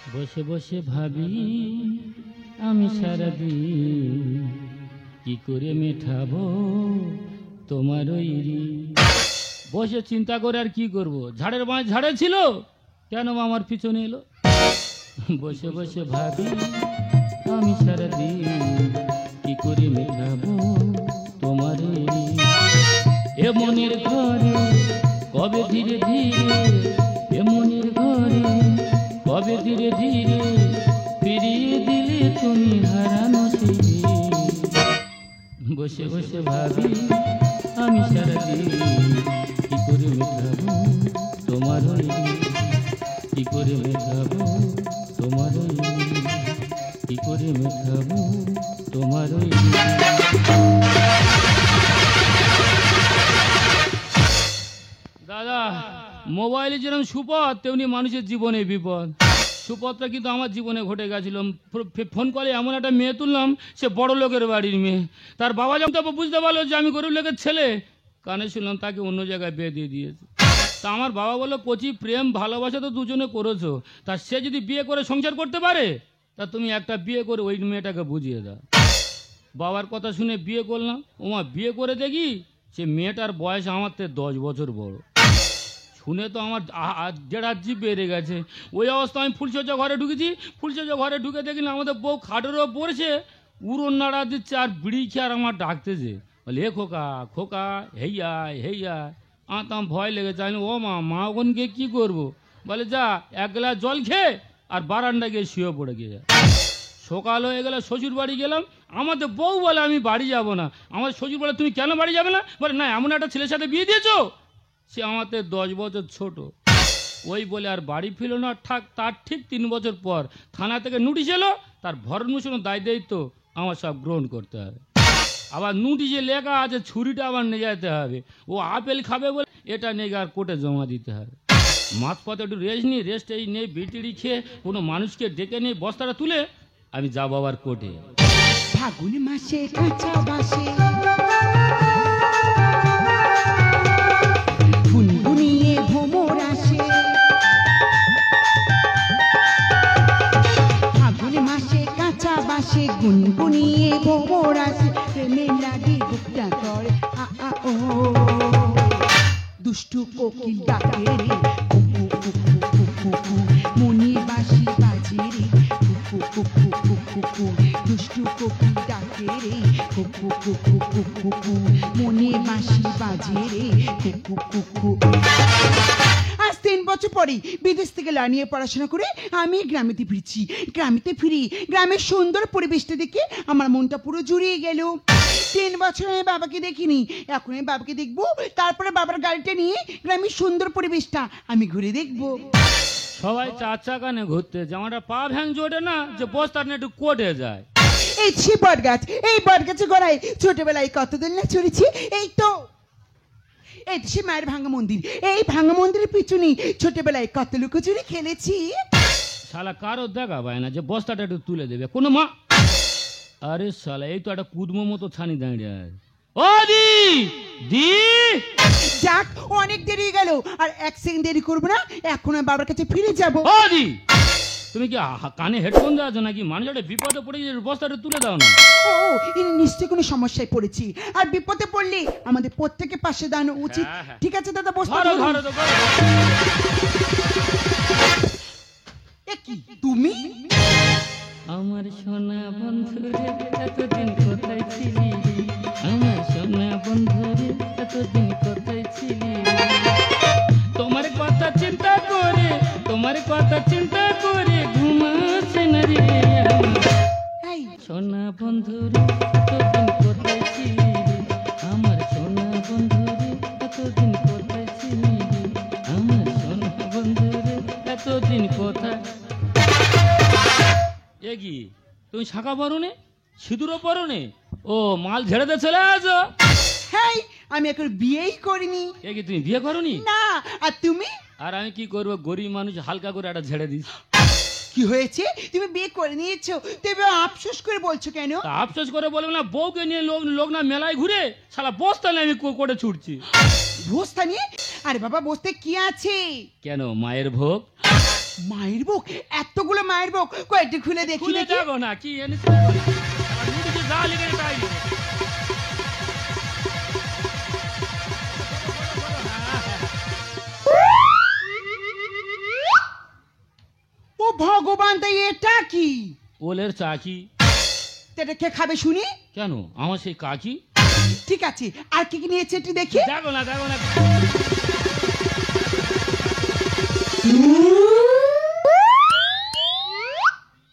বসে বসে ভাবি আমি সারাদিন কি করে মেটাবো তোমার ওই ঋণ। বসে চিন্তা করে আর কি করব, ঝাড়ের বাঁশ ঝাড়ে ছিল কেন আমার পিছনে এলো। বসে বসে ভাবি আমি সারাদিন কি করে মেটাবো তোমার ওই ঋণ। এ মনের ঘরে কবে ধীরে ধীরে, এ মনের ঘরে কবে ধীরে ধীরে ফিরিয়ে দিলে তুমি হারানো সেই দিন। বসে বসে ভাবি আমি সারাদিন কি করে মেটাবো তোমার ওই ঋণ, কি করে মেটাবো তোমার ওই ঋণ, কি করে মেটাবো তোমার ওই ঋণ। দাদা, মোবাইলে যেরকম সুপথ তেমনি মানুষের জীবনে বিপদ। সুপথটা কিন্তু আমার জীবনে ঘটে গেছিল। ফোন কলে এমন একটা মেয়ে তুললাম, সে বড় লোকের বাড়ির মেয়ে। তার বাবা যখন তো বুঝতে পারলো যে আমি গরিব লোকের ছেলে, কানে শুনলাম তাকে অন্য জায়গায় বিয়ে দিয়ে দিয়েছে। তা আমার বাবা বললো, কচি প্রেম ভালোবাসা তো দুজনে করেছো, তা সে যদি বিয়ে করে সংসার করতে পারে তা তুমি একটা বিয়ে করে ওই মেয়েটাকে বুঝিয়ে দাও। বাবার কথা শুনে বিয়ে করলাম। ওমা, বিয়ে করে দেখি সে মেয়েটার বয়স আমার থেকে 10 বছর বড়। শুনে তো আমার দেড়াজ্জি বেড়ে গেছে। ওই অবস্থা আমি ফুলসজ্জা ঘরে ঢুকেছি। ফুলসজ্জা ঘরে ঢুকে দেখি না আমাদের বউ খাটেরও পড়েছে, উড়ন নাড়া দিচ্ছে আর বিড়ি খেয়ে আর আমার ডাকতেছে, বলে এ খোকা খোকা হেইয়া হেইয়া। আমার ভয় লেগেছে। আমি ও মা ওখানকে কী করবো? বলে যা এক গ্লাস জল খেয়ে আর বারান্দায় গিয়ে শুয়ে পড়ে গিয়ে। সকাল হয়ে গেলে শ্বশুর বাড়ি গেলাম। আমাদের বউ বলে আমি বাড়ি যাব না। আমার শ্বশুর বলে তুমি কেন বাড়ি যাবে না? বলে না, এমন একটা ছেলের সাথে বিয়ে দিয়েছো, সে আমাদের 10 বছর ছোট। ওই বলে আর বাড়ি ফিরল না। তার ঠিক 3 বছর পর থানা থেকে নোটিশ এলো, তার ভরণ পোষণের দায় দায়িত্ব আমার সব গ্রহণ করতে হবে। আবার নোটিশে লেখা আছে ছুরিটা আবার নিয়ে যেতে হবে। ও আপেল খাবে বলে এটা নিয়ে আর কোর্টে জমা দিতে হবে। মাঝপথে একটু রেস্ট নিই, রেস্ট এই নেই, বিটিড়ি খেয়ে কোনো মানুষকে ডেকে নিয়ে বস্তাটা তুলে আমি যাবো আবার কোর্টে। ফাগুন মাসে কাঁচা বাসে ফুনফুনিয়ে ভ্রমর আসে, ফাগুন মাসে কাঁচা বাসে গুনগুনিয়ে ভ্রমর আসে, প্রেমে লাগে বুকটা করে আ আ ও, দুষ্টু কোকিল ডাকে রে কুকু কুকু কুকু কু, মনি বাঁশি বাজে রে কুকু কুকু কুকু কু, দুষ্টু কোকিল ডাকে রে কুকু কুকু কুকু কু, মনি বাঁশি বাজে রে কুকু কুকু। আজ 3 বছর পরে বিদেশ থেকে লা নিয়ে পড়াশোনা করে আমি গ্রামেতে ফিরছি। গ্রামেতে ফিরি গ্রামের সুন্দর পরিবেশটা দেখে আমার মনটা পুরো জুড়িয়ে গেল। 3 বছর আমি বাবাকে দেখিনি, এখন আমি বাবাকে দেখবো, তারপরে বাবার গাড়িটা নিয়ে গ্রামের সুন্দর পরিবেশটা আমি ঘুরে দেখবো। সবাই 4 চাকা নিয়ে ঘুরতে জামাটা পা ভ্যাং জোটে না যে বস্তার নিয়ে একটু কোটে যায়। এই ছি বট গাছ, এই বট গাছে গড়াই ছোটবেলায় কত দিন না চড়েছি। এই তো এই তো সে মায়ের ভাঙা মন্দির, এই ভাঙা মন্দিরের পিছনে ছোটবেলায় কত লুকোচুরি খেলেছি। শালা কারো দেখা পায় না যে বস্তাটা একটু তুলে দেবে কোনো মা। আরে শালা এই তো একটা কুদমো মতো ছানি দাঁড়িয়ে আছে। ও দি দি, যাক অনেক দেরি হয়ে গেল, আর 1 সেকেন্ড দেরি করবো না, এখন আমি বাবার কাছে ফিরে যাবো। ও দি, তুমি কি কানে হেডফোন দেওয়া আছে নাকি? মানুষ একটা বিপদে পড়ে গেছে, বস্তাটা তুলে দাও না। ও নিশ্চয়ই কোনো সমস্যায় পড়েছি, আর বিপদে পড়লে আমাদের প্রত্যেকের পাশে দাঁড়ানো উচিত। হ্যাঁ, হ্যাঁ। ঠিক আছে দাদা, বসতে ধরো ধরুন। ধরো তো, ধরো। এ কি তুমি? আমার সোনা বন্ধুরে এতদিন কোথায় ছিলি, আমার সোনা বন্ধুরে এতদিন কোথায় ছিলি, তোমার কথা চিন্তা করে, তোমার কথা চিন্তা করে ঘুমাচ্ছে না রে এই সোনা বন্ধুরে এতদিন কোথায় ছিলি, আমার সোনা বন্ধুরে এতদিন কোথায় ছিলি, আমার সোনা বন্ধুরে এতদিন কোথায়। এ কি তুমি শাঁখা পরো নে, সিঁদুরও পরো নে, ও মাল ঝেড়ে দিয়ে চলে আসো। হেই, আমি এখন বিয়েই করিনি। এ কি তুমি বিয়ে করোনি? না। আর তুমি? আর আমি কি করবো, গরিব মানুষ, হালকা করে একটা ঝেড়ে দিস। কি হয়েছে, তুমি বিয়ে করে নিয়েছো, তবে আফসোস করে বলছো কেন? তা আফসোস করে বলবো না, বউকে নিয়ে লোক না মেলায় ঘুরে শালা বস্তা নিয়ে আমি করে ছুটছি। বস্তা নিয়ে? আরে বাবা, বসতে কি আছে? কেন মায়ের ভোগ? মায়ের বুক, এতগুলো মায়ের বুক, কয়েকটি খুলে দেখি খুলে দেখি। দেখো না, কি এনেছে দেখো না। আর নুডুতে যা লিখে তাই লিখে। ও ভগবান, তাই এটা কি? ওলের চাকি। এটা কে খাবে শুনি? কেন, আমার সেই কাকি। ঠিক আছে, আর কি কি নিয়েছে একটু দেখি। দেখো না, দেখো না।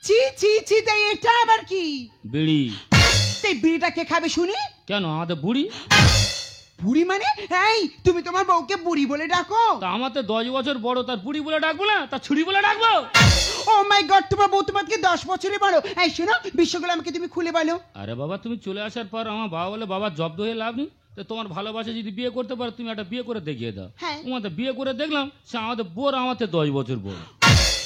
ছি ছি ছি, তাই এটা আবার কি? বিড়ি। তাই বিড়িটা কে খাবে শুনি? কেন, আমাদের বুড়ি। বুড়ি মানে? এই, তুমি তোমার বউকে বুড়ি বলে ডাকো? তা আমার তো 10 বছর বড়, তার বুড়ি বলে ডাকবো না, তার ছুরি বলে ডাকবো? ও মাই গড, তোমার বউ তোমাকে 10 বছরের বড়। এই শোনো, বিষয়গুলো আমাকে তুমি খুলে বলো। আরে বাবা, তুমি চলে আসার পর আমার বাবা বলে, বাবা জব্দ হয়ে লাভ নেই, তো তোমার ভালোবাসা যদি বিয়ে করতে পারো তুমি একটা বিয়ে করে দেখিয়ে দাও। হ্যাঁ। আমাদের বিয়ে করে দেখলাম সে আমাদের বোর আমাদের 10 বছর বড়।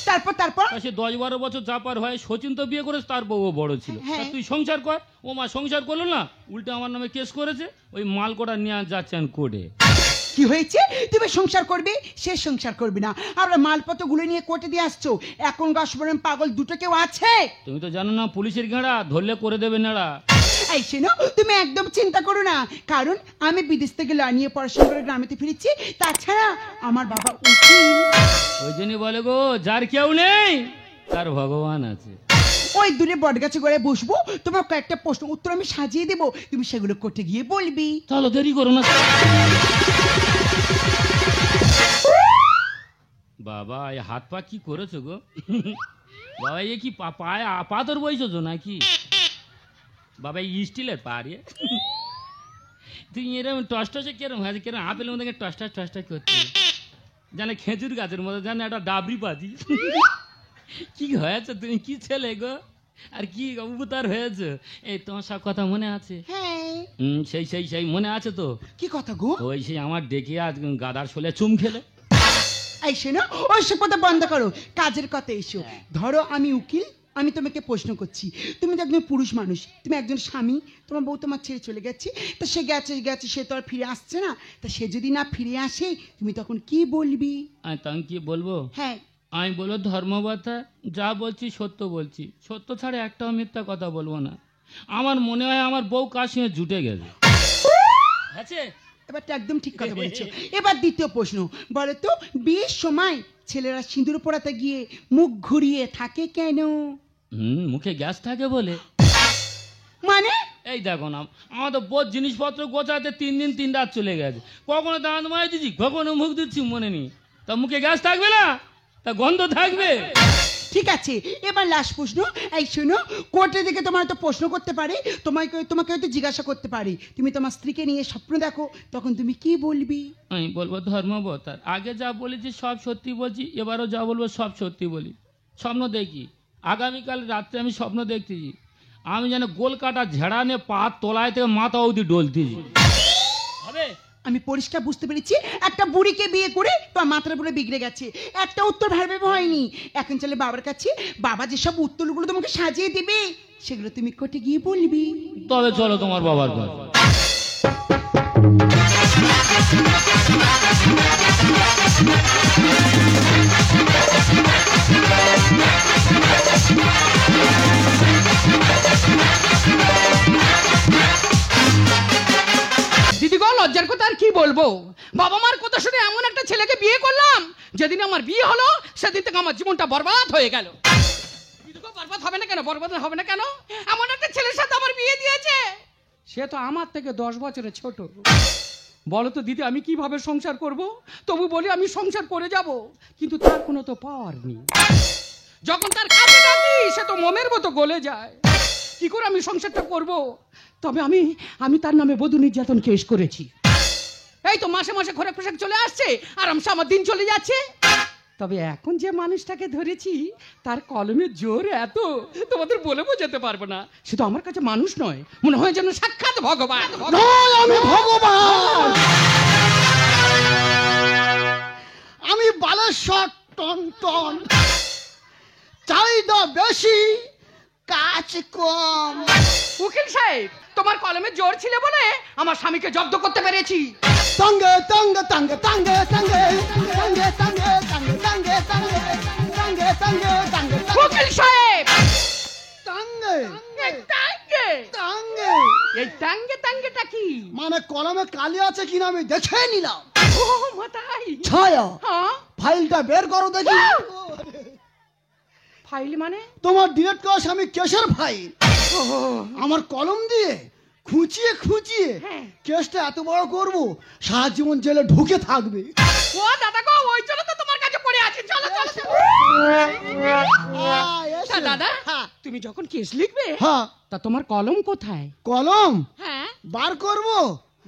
তারপর তারপর তা সে 10-12 বছর যা পার হয়, সচিন তো বিয়ে করেছে, তার বউও বড় ছিল। হ্যাঁ। তা তুই সংসার কর। ও মা সংসার করলো না, উল্টে আমার নামে কেস করেছে, ওই মাল কোটা নিয়ে যাচ্ছেন কোর্টে। কি হয়েছে? তুমি সংসার করবে, সে সংসার করবে না, আমরা মালপত্র গুলো নিয়ে কোর্টে দিয়ে আসছো। এখন গাছবরণ পাগল দুটো কেউ আছে? তুমি তো জানো না, পুলিশের ঘেড়া ধরলে করে দেবে নেড়া। এই শোনো, তুমি একদম চিন্তা করো না, কারণ আমি বিদেশ থেকে ল নিয়ে পড়াশোনা করে গ্রামেতে ফিরেছি। তাছাড়া আমার বাবা উকিল। ওই জন্যই বলে গো, যার কেউ নেই তার ভগবান আছে। ওই দূরে বটগাছে করে বসবো, তোমার কয়েকটা প্রশ্ন উত্তর আমি সাজিয়ে দেবো, তুমি সেগুলো কোর্টে গিয়ে বলবি। চলো, দেরি করো না। বাবা, এই হাত পা কি করেছো গো? বাবা, এ কি পায়ে পাথর বইছো নাকি? বাবা, এই স্টিলের পা রে। তুই এরকম টস টসে কেরম হয়েছে, কেরম আপেলের মধ্যে টসটা টসটা করতে জানে, খেজুর গাছের মতো জানে একটা ডাবরি পাতি। কি হয়েছে তুমি, কি ছেলে গো, আর কি অবতার হয়েছে? এই তোমার সব কথা মনে আছে? হ্যাঁ। সেই সেই সেই মনে আছে তো? কি কথা গো? ওই সেই আমার ডেকে আজ গাদার শোলে চুম খেলে। এই শোনো, ওই সব কথা বন্ধ করো, কাজের কথা এসো। ধরো আমি উকিল, আমি তোমাকে প্রশ্ন করছি। তুমি তো একজন পুরুষ মানুষ, তুমি একজন স্বামী, তোমার বউ তোমার ছেড়ে চলে গেছে, তা সে গেছে গেছে, সে তো আর ফিরে আসছে না, তা সে যদি না ফিরে আসে তুমি তখন কি বলবি? আমি কি বলবো? হ্যাঁ। আমি বলবো, ধর্মবতা যা বলছি সত্য বলছি, সত্য ছাড়া একটাও মিথ্যা কথা বলবো না। আমার মনে হয় আমার বউ কার সঙ্গে জুটে গেছে। আছে? এবারটা একদম ঠিক কথা বলেছো। এবার দ্বিতীয় প্রশ্ন, বলো তো বিয়ের সময় ছেলেরা সিঁদুর পরাতে গিয়ে মুখ ঘুরিয়ে থাকে কেন? মুখে গ্যাস থাকে বলে। মানে? এই দেখো না, আমাদের বোধ জিনিসপত্র গোছাতে 3 দিন 3 রাত চলে গেছে। কখনো দাঁত মারি দিচ্ছি, কখনো মুখ দিচ্ছি, মনে নেই। তা মুখে গ্যাস থাকবে না, তা গন্ধ থাকবে। ঠিক আছে, এবার লাস্ট প্রশ্ন। এই শোনো, কোর্টে থেকে তোমার তো প্রশ্ন করতে পারে, তোমাকে হয়তো জিজ্ঞাসা করতে পারে, তুমি তোমার স্ত্রীকে নিয়ে স্বপ্ন দেখো, তখন তুমি কি বলবি? আমি বলবো, ধর্মবতার আগে যা বলেছি সব সত্যি বলছি, এবারও যা বলবো সব সত্যি বলি। স্বপ্ন দেখি, আগামীকাল রাত্রে আমি স্বপ্ন দেখতেছি আমি যেন গোল কাটা ঝেড়া নিয়ে পা তলায় থেকে মাথা অবধি ডলতেছি। হবে? আমি পরিষ্কার বুঝতে পেরেছি, একটা বুড়িকে বিয়ে করে তোমার মাথার উপরে বিগড়ে গেছে, একটা উত্তর ভাবে হয়নি। এখন চলে বাবার কাছে, বাবা যেসব উত্তরগুলো তোমাকে সাজিয়ে দিবে সেগুলো তুমি কোর্টে গিয়ে বলবি। তবে চলো তোমার বাবার কাছে। দিদি গো, লজ্জার কথা আর কি বলবো, বাবা মার কথা শুনে এমন একটা ছেলেকে বিয়ে করলাম, যেদিন আমার বিয়ে হলো সেদিন থেকে আমার জীবনটা বরবাদ হয়ে গেল। দিদি গো, বরবাদ হবে না কেন, বরবাদ হবে না কেন? এমন একটা ছেলের সাথে আমার বিয়ে দিয়েছে, সে তো আমার থেকে 10 বছরের ছোট। বলো তো দিদি, আমি কিভাবে সংসার করব? তবু বলি আমি সংসার করে যাব, কিন্তু তার কোনো তো পাওয়ার নেই। যখন তার কাছে ডাকি সে তো মোমের মতো গলে যায়। কি করে আমি সংসারটা করব? তবে আমি তার নামে বধূ নির্যাতন কেস করেছি। এই তো মাসে মাসে ঘরে পোশাক চলে আসছে, আরামসে আমার দিন চলে যাচ্ছে। তবে এখন যে মানুষটাকে ধরেছি তার কলমের জোর এত, তোমাদের বলে বোঝাতে পারবো না। সে তো আমার কাছে মানুষ নয়, মনে হয় যেন সাক্ষাৎ ভগবান। আমি ভগবান, আমি বালেশ্বর টন, চাহিদা বেশি, কাজ কম। উকিল সাহেব, তোমার কলমের জোর ছিল বলে আমার স্বামীকে জব্দ করতে পেরেছি। তঙ্গে তঙ্গে তঙ্গে তঙ্গে তঙ্গে তঙ্গে তঙ্গে তঙ্গে তঙ্গে তঙ্গে টাঙ্গে টাঙ্গে টাঙ্গে উকিল সাহেব টাঙ্গে এই টাঙ্গে টাঙ্গে এই টাঙ্গে টাঙ্গেটা কি? মানে কলমে কালি আছে কিনা আমি দেখে নিলাম। ও মাতাই ছায়া হ্যাঁ ফাইলটা বের করো দেখি। ফাইল মানে? তোমার ডিরেক্ট করা আমি কেসের ফাইল। আমার কলম দিয়ে খুঁচিয়ে খুঁচিয়ে হ্যাঁ। কেসটা এত বড় করব সারা জীবন জেলে ঢুকে থাকবে। ও দাদা গো ওই জন্য তো তোমার কাছে পড়ে আছি। চলো চলো চলো। তা দাদা হ্যাঁ। তুমি যখন কেস লিখবে হ্যাঁ তা তোমার কলম কোথায়? কলম হ্যাঁ বার করব।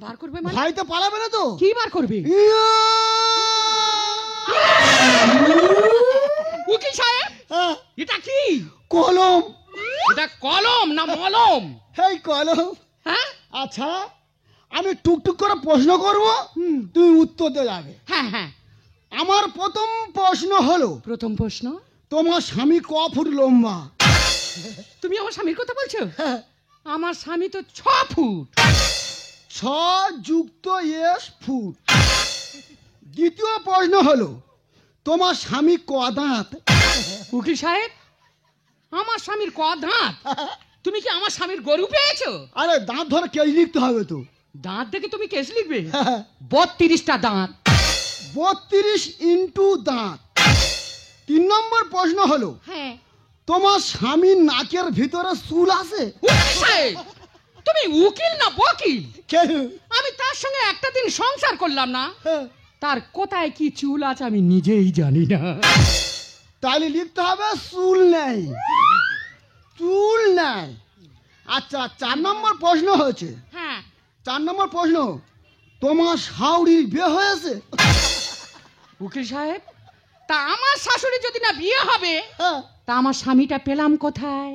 বার করবে মানে? ভাই তো পালাবে না তো? কি বার করবে? ইয়া! উকিল সাহেব হ্যাঁ, এটা কি? কলম। এটা কলম না মলম? এই কলম। হ্যাঁ আচ্ছা আমি টুকটুক করে প্রশ্ন করব, তুমি উত্তর দিয়ে যাবে। হ্যাঁ হ্যাঁ। আমার প্রথম প্রশ্ন হলো, প্রথম প্রশ্ন, তোমার স্বামী ক ফুট লম্বা? তুমি আমার স্বামীর কথা বলছো? হ্যাঁ, আমার স্বামী তো 6 ফুট। 6 যুক্ত এস ফুট। দ্বিতীয় প্রশ্ন হলো, তোমার স্বামী ক দাঁত? উকিল সাহেব আমার স্বামীর ক দাঁত? তুমি কি আমার স্বামীর গরু পেয়েছো? আরে দাঁত ধরে কেজ লিখতে হবে তো। দাঁত দেখে তুমি কেস লিখবে? হ্যাঁ, 32টা দাঁত। 32 ইন্টু দাঁত। 3 নম্বর প্রশ্ন হলো, হ্যাঁ। তোমার স্বামীর নাকের ভিতরে চুল আছে? উকিল সাহেব তুমি উকিল না বকিল? কেন? আমি তার সঙ্গে একটা দিন সংসার করলাম না, হ্যাঁ, তার কোথায় কি চুল আছে আমি নিজেই জানি না। তাহলে লিখতে হবে চুল নেই, চুল নেই। আচ্ছা 4 নম্বর প্রশ্ন হয়েছে। হ্যাঁ 4 নম্বর প্রশ্ন, তোমার শাশুড়ির বিয়ে হয়েছে? উকিল সাহেব তা আমার শাশুড়ি যদি না বিয়ে হবে হ্যাঁ। তা আমার স্বামীটা পেলাম কোথায়?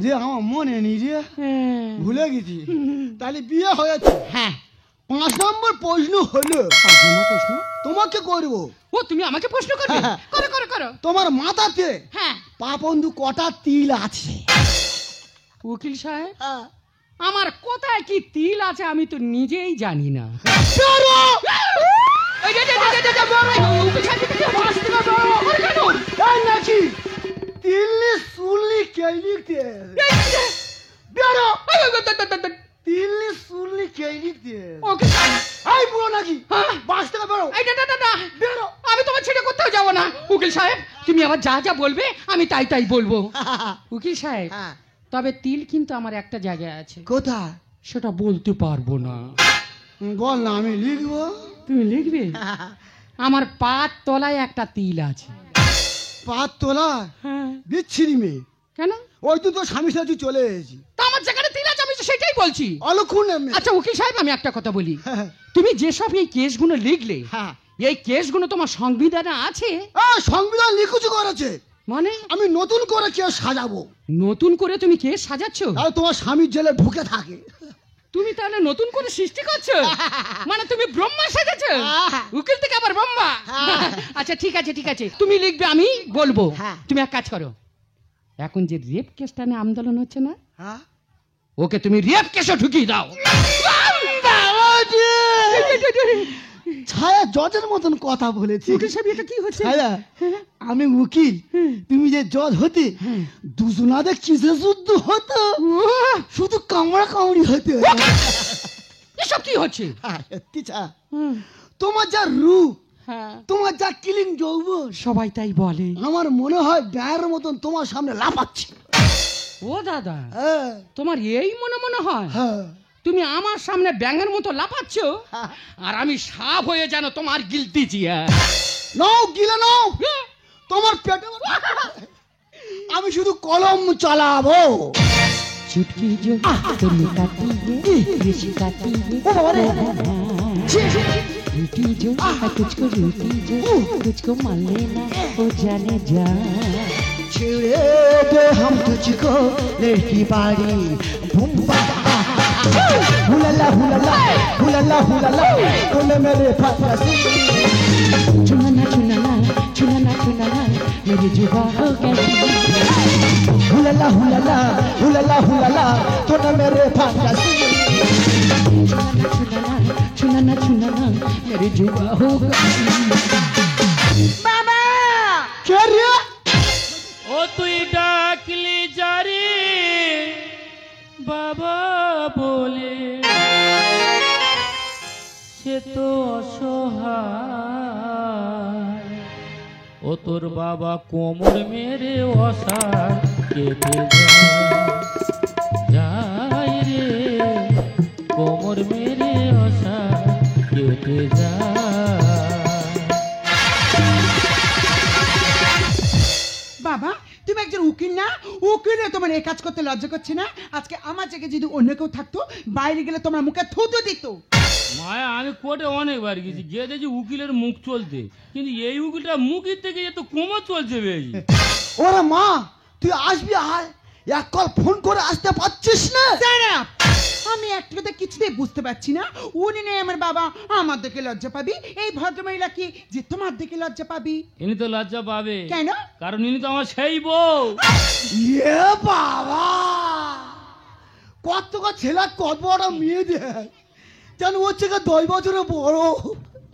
রে আমার মনে নেই রে, হ্যাঁ ভুলে গেছি। তাহলে বিয়ে হয়েছে। হ্যাঁ। 5 নম্বর প্রশ্ন হলো, প্রশ্ন? তোমাকে করব, ও তুমি আমাকে প্রশ্ন করবে? হ্যাঁ। করো করো করো। তোমার মাথাতে হ্যাঁ। পাপন্দু কটা তিল আছে? উকিল সাহেব আমার কোথায় কি তিল আছে আমি তো নিজেই জানি না। এই যে, উকিল সাহেব, এটা কি হাসতে না তো? ওরে কেন? তাই নাকি? তিল্লি সুল্লি কে লিখতে? বেরো! তিল্লি সুল্লি কে লিখতে? উকিল সাহেব, এই বুড়ো নাকি? হ্যাঁ। বাস থেকে বেরো! এই না, বেরো! আমি তোমার ছেড়ে কোথাও যাব না। উকিল সাহেব তুমি আবার যা যা বলবে আমি তাই তাই বলবো। উকিল সাহেব হ্যাঁ। তবে তিল কিন্তু আমার একটা জায়গায় আছে, কোথায়? সেটা বলতে পারবো না। বল না, আমি লিখবো। তুমি লিখবে? আমার পাত তলায় একটা তিল আছে। পাত তোলা? হ্যাঁ। বিচ্ছিরি মেয়ে। কেন? ওই তো তোর স্বামী সাথে চলে এসেছি। তা আমার যেখানে তিল আছে আমি তো সেটাই বলছি। অলক্ষণ মেয়ে। আচ্ছা উকিল সাহেব আমি একটা কথা বলি, হ্যাঁ। তুমি যেসব এই কেসগুলো লিখলে হ্যাঁ। এই কেসগুলো তোমার সংবিধানে আছে? সংবিধান লিখুচু করেছে। মানে আমি নতুন করে কেউ সাজাবো। নতুন করে তুমি কেস সাজাচ্ছ? আর তোমার স্বামীর জেলে ঢুকে থাকে। তুমি তাহলে নতুন করে সৃষ্টি করছো? মানে তুমি ব্রহ্মা সেজেছো? উকিল থেকে আবার ব্রহ্মা? আচ্ছা ঠিক আছে ঠিক আছে, তুমি লিখবে আমি বলবো। হ্যাঁ। তুমি এক কাজ করো, এখন যে রেপ কেসটা নিয়ে আন্দোলন হচ্ছে না, হ্যাঁ? ওকে তুমি রেপ কেসে ঢুকিয়ে দাও। ছায়া জজের মতন কথা বলেছি। উকিল সাহেব এটা কি হচ্ছে? ছায়া, আমি উকিল, তুমি যে জজ হতে, দুজনাদের কিসে যুদ্ধ হতো? শুধু কামড়া কামড়ি হতো। এসব কি হচ্ছে? সত্যি ছা, তোমার যা রূপ, হ্যাঁ তোমার যা কিলিং যৌবন, সবাই তাই বলে। আমার মনে হয় ব্যায়ের মতন তোমার সামনে লাফাচ্ছি। ও দাদা হ্যাঁ, তোমার এই মনে মনে হয়? হ্যাঁ। তুমি আমার সামনে ব্যাঙের মতো লাফাচ্ছ আর আমি সাপ হয়ে যেন তোমার গিলতেছি। নাও গিলে নাও তোমার পেটে। আমি শুধু কলম চালাবো। चुटकी जो तुमने काटी है ऋषि काटी है रूटी जो तुझको रूटी जो तुझको मान लेना ओ जाने जा छेड़े दे हम तुझको लड़की बाड़ी बूम हुलला हुलला हुलला हुलला तूने मेरे फंसी। चुनाना चुनाना चुनाना चुनाना मेरी जुबान हो गई हुलला हुलला हुलला हुलला तूने मेरे फंसी। चुनाना चुनाना मेरी जुबान हो गई। क्या रे? সে তো অসহায়, ও তোর বাবা কোমর মেরে অসার কেটে যায় রে, কোমর মেরে অসার কেটে যায়। বাবা তুমি একজন উকিল না, উকিলে তোমার এই কাজ করতে লজ্জা করছে না? আজকে আমার জায়গায় যদি অন্য কেউ থাকতো, বাইরে গেলে তোমার মুখে থুতু দিত। মায়া আমি কোর্টে অনেকবার গেছি, গিয়ে দেখছি উকিলের মুখ চলতে, কিন্তু এই উকিলটা মুখের থেকে এত কোমর চলছে বেশি। ওরে মা তুই আসবি, আয়, এক কল ফোন করে আসতে পারছিস না? Shut up! আমি একটা কথা কিছুতেই বুঝতে পারছি না, উনি নেই আমার বাবা, আমার দেখে লজ্জা পাবি, এই ভদ্রমহিলা কি যে তোমার দেখে লজ্জা পাবি? ইনি তো লজ্জা পাবে, কেন? কারণ ইনি তো আমার সেই বউ। এ বাবা, কত ছেলে কত বড় মেয়ে দেয়, যেন হচ্ছে 10 বছরের বড়।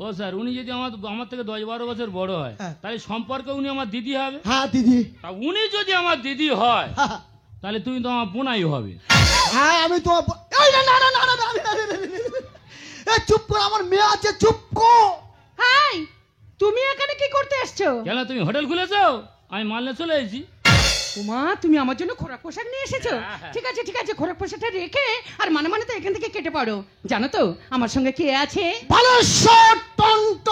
ও স্যার, উনি যদি আমার থেকে 10-12 বছর বড় হয়, হ্যাঁ। তাহলে সম্পর্কে উনি আমার দিদি হবে। হ্যাঁ দিদি, তা উনি যদি আমার দিদি হয়, হ্যাঁ, তাহলে তুমি তো আমার বোনাই হবে। হ্যাঁ আমি তো এই না না না না না না, না, না, না, না, না। এই চুপ কর, আমার মেয়ে আছে, চুপ কর। হাই, তুমি এখানে কি করতে এসছো? কেন তুমি হোটেল খুলেছো? আমি মালনে চলে এসেছি। উমা, তুমি আমার জন্য খোরাক পোশাক নিয়ে এসেছো? হ্যাঁ। ঠিক আছে ঠিক আছে, খোরাক পোশাকটা রেখে আর মানে মানে তো এখান থেকে কেটে পড়ো। জানো তো আমার সঙ্গে কে আছে? ভালো শট টন্ট,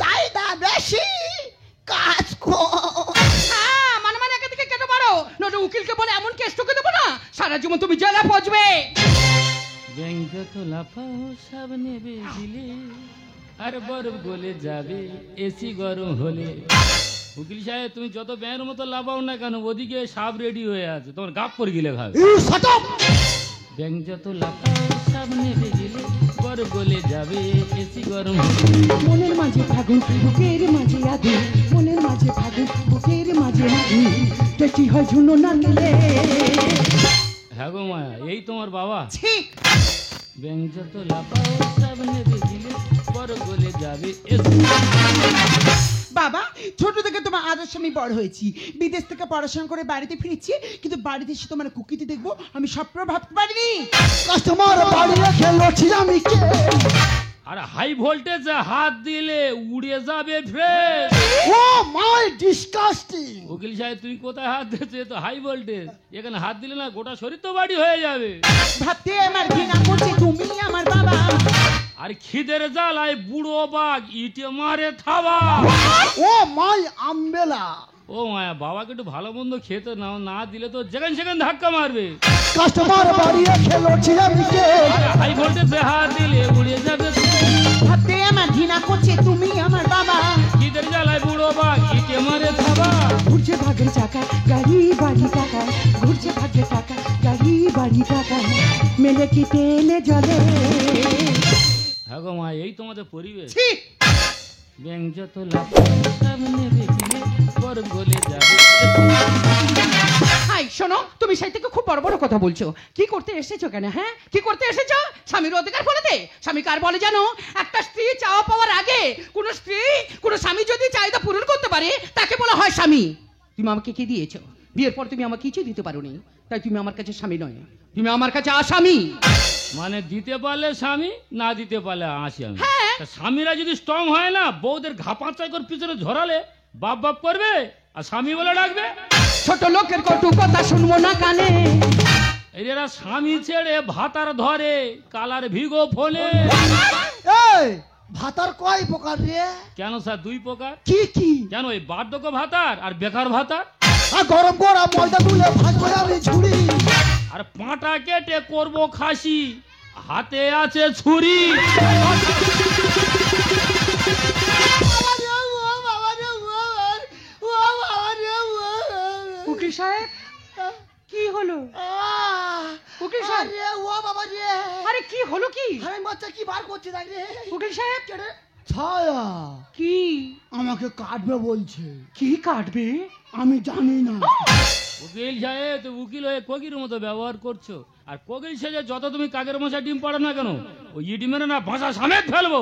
চাহিদা বেশি, কাজ কর। হ্যাঁ, মানে মানে এখান থেকে কেটে পড়ো, নয়তো উকিলকে বলে এমন কেস ঠুকে দেবো না, সারা জীবন তুমি জেলে পচবে। ব্যাংক যত লাফাও সব নেবে দিলে, আর বরফ গলে যাবে এসি গরম হলে। উকিল সাহেব, তুমি যত ব্যাঙের মতো লাফাও না কেন, ওদিকে সাপ রেডি হয়ে আছে, তোমার গাপ করে গিলে খাবে। You shut up. ব্যাংক যত লাফাও সব নেবে দিলে, বরফ গলে যাবে এসি গরম হলে। মনের মাঝে ফাগুন, বুকের মাঝে আগুন, মনের মাঝে ফাগুন, বুকের মাঝে আগুন, টেটি হয় ঝুনো না দিলে। হ্যাঁ গো মায়া, এই তোমার বাবা। ঠিক। ব্যাংক যত লাফাও সব নেবে দিলে, বরফ গলে যাবে এসি। বাবা ছোট থেকে তোমার আদর্শ আমি বড় হয়েছি, বিদেশ থেকে পড়াশোনা করে বাড়িতে ফিরেছি, কিন্তু বাড়িতে এসে তোমার কুকিতে দেখবো আমি স্বপ্ন ভাবতে পারিনি। কাস্টমার বাড়ি রেখে লড়ছি আমি কে? আর হাই ভোল্টেজে হাত দিলে উড়ে যাবে ফ্রেশ। O my disgusting. উকিল সাহেব, তুমি কোথায় হাত দিয়েছো? এ তো হাই ভোল্টেজ, এখানে হাত দিলে না গোটা শরীর তো বাড়ি হয়ে যাবে। ভাবতে আমার ঘৃণা করছে, তুমি আমার বাবা। আর খিদের জ্বালায় বুড়ো বাঘ ইটে মারে থাবা। ও মাই আমবেলা। ও মায়া, বাবাকে একটু ভালো মন্দ খেতে নাও, না দিলে তো যেখানে সেখানে ধাক্কা মারবে। কাস্টমার বাড়ি রেখে লড়ছি আমি কে? আর হাই ভোল্টেজে হাত দিলে উড়ে যাবে ফ্রেশ। ভাবতে আমার ঘৃণা করছে, তুমি আমার বাবা। খিদের জ্বালায় বুড়ো বাঘ ইটে মারে থাবা। ঘুরছে ভাগের চাকা, গাড়ি বাড়ি টাকা, ঘুরছে ভাগের টাকা, গাড়ি বাড়ি টাকা, মেলে কি তেলে জলে। হ্যাঁ গো মা, এই তোমাদের পরিবেশ। ঠিক। ব্যাংক যত লাফাও সব নেবে দিলে, বরফ গলে যাবে। হাই শোনো, তুমি সেই থেকে খুব বড় বড় কথা বলছো। কি করতে এসেছো কেন? হ্যাঁ, কি করতে এসেছো? স্বামীর অধিকার বলতে? স্বামী কার বলে জানো? একটা স্ত্রী চাওয়া পাওয়ার আগে কোন স্বামী যদি চাহিদা পূরণ করতে পারে, তাকে বলা হয় স্বামী। তুমি আমাকে কি দিয়েছো? বিয়ের পর তুমি আমাকে কিছু দিতে পারোনি, তাই তুমি আমার কাছে স্বামী নয়, তুমি আমার কাছে আসামি। মানে দিতে পারলে স্বামী, না দিতে পারলে আসি আমি। হ্যাঁ। তা স্বামীরা যদি স্ট্রং হয় না, বউদের ঘাপাচাই করে পিছনে ঝরালে বাপ বাপ করবে আর স্বামী বলে ডাকবে। ছোট লোকের কটু কথা শুনবো না কানে। এরা স্বামী ছেড়ে ভাতার ধরে, কালার ভিগো ফোনে। এই ভাতার কয় প্রকার রে? কেন স্যার 2 প্রকার? কি কি? কেন, এই বার্ধক্য ভাতার আর বেকার ভাতার। আর গরম করা ময়দা গুলে ভাজবো আমি ঝুড়ি। আর পাঁটা কেটে করব খাসি, হাতে আছে ছুরি। উকিল সাহেব, কি হলো? উকিল সাহেব, ও বাবা রে, আরে কি হলো? কি আমি বাচ্চা কি বার করছি দেখ রে। উকিল সাহেব? ছায়া কি আমাকে কাটবে বলছে, কি কাটবে? আমি জানি না। উকিল সাহেব, তো উকিল হয়ে কোকির মতো ব্যবহার করছো। আর কোকিল সেজে যত তুমি কাকের মশা ডিম পাড়ো না কেন, ওই ইটি মেরে না ভাষা সামেত ফেলবো।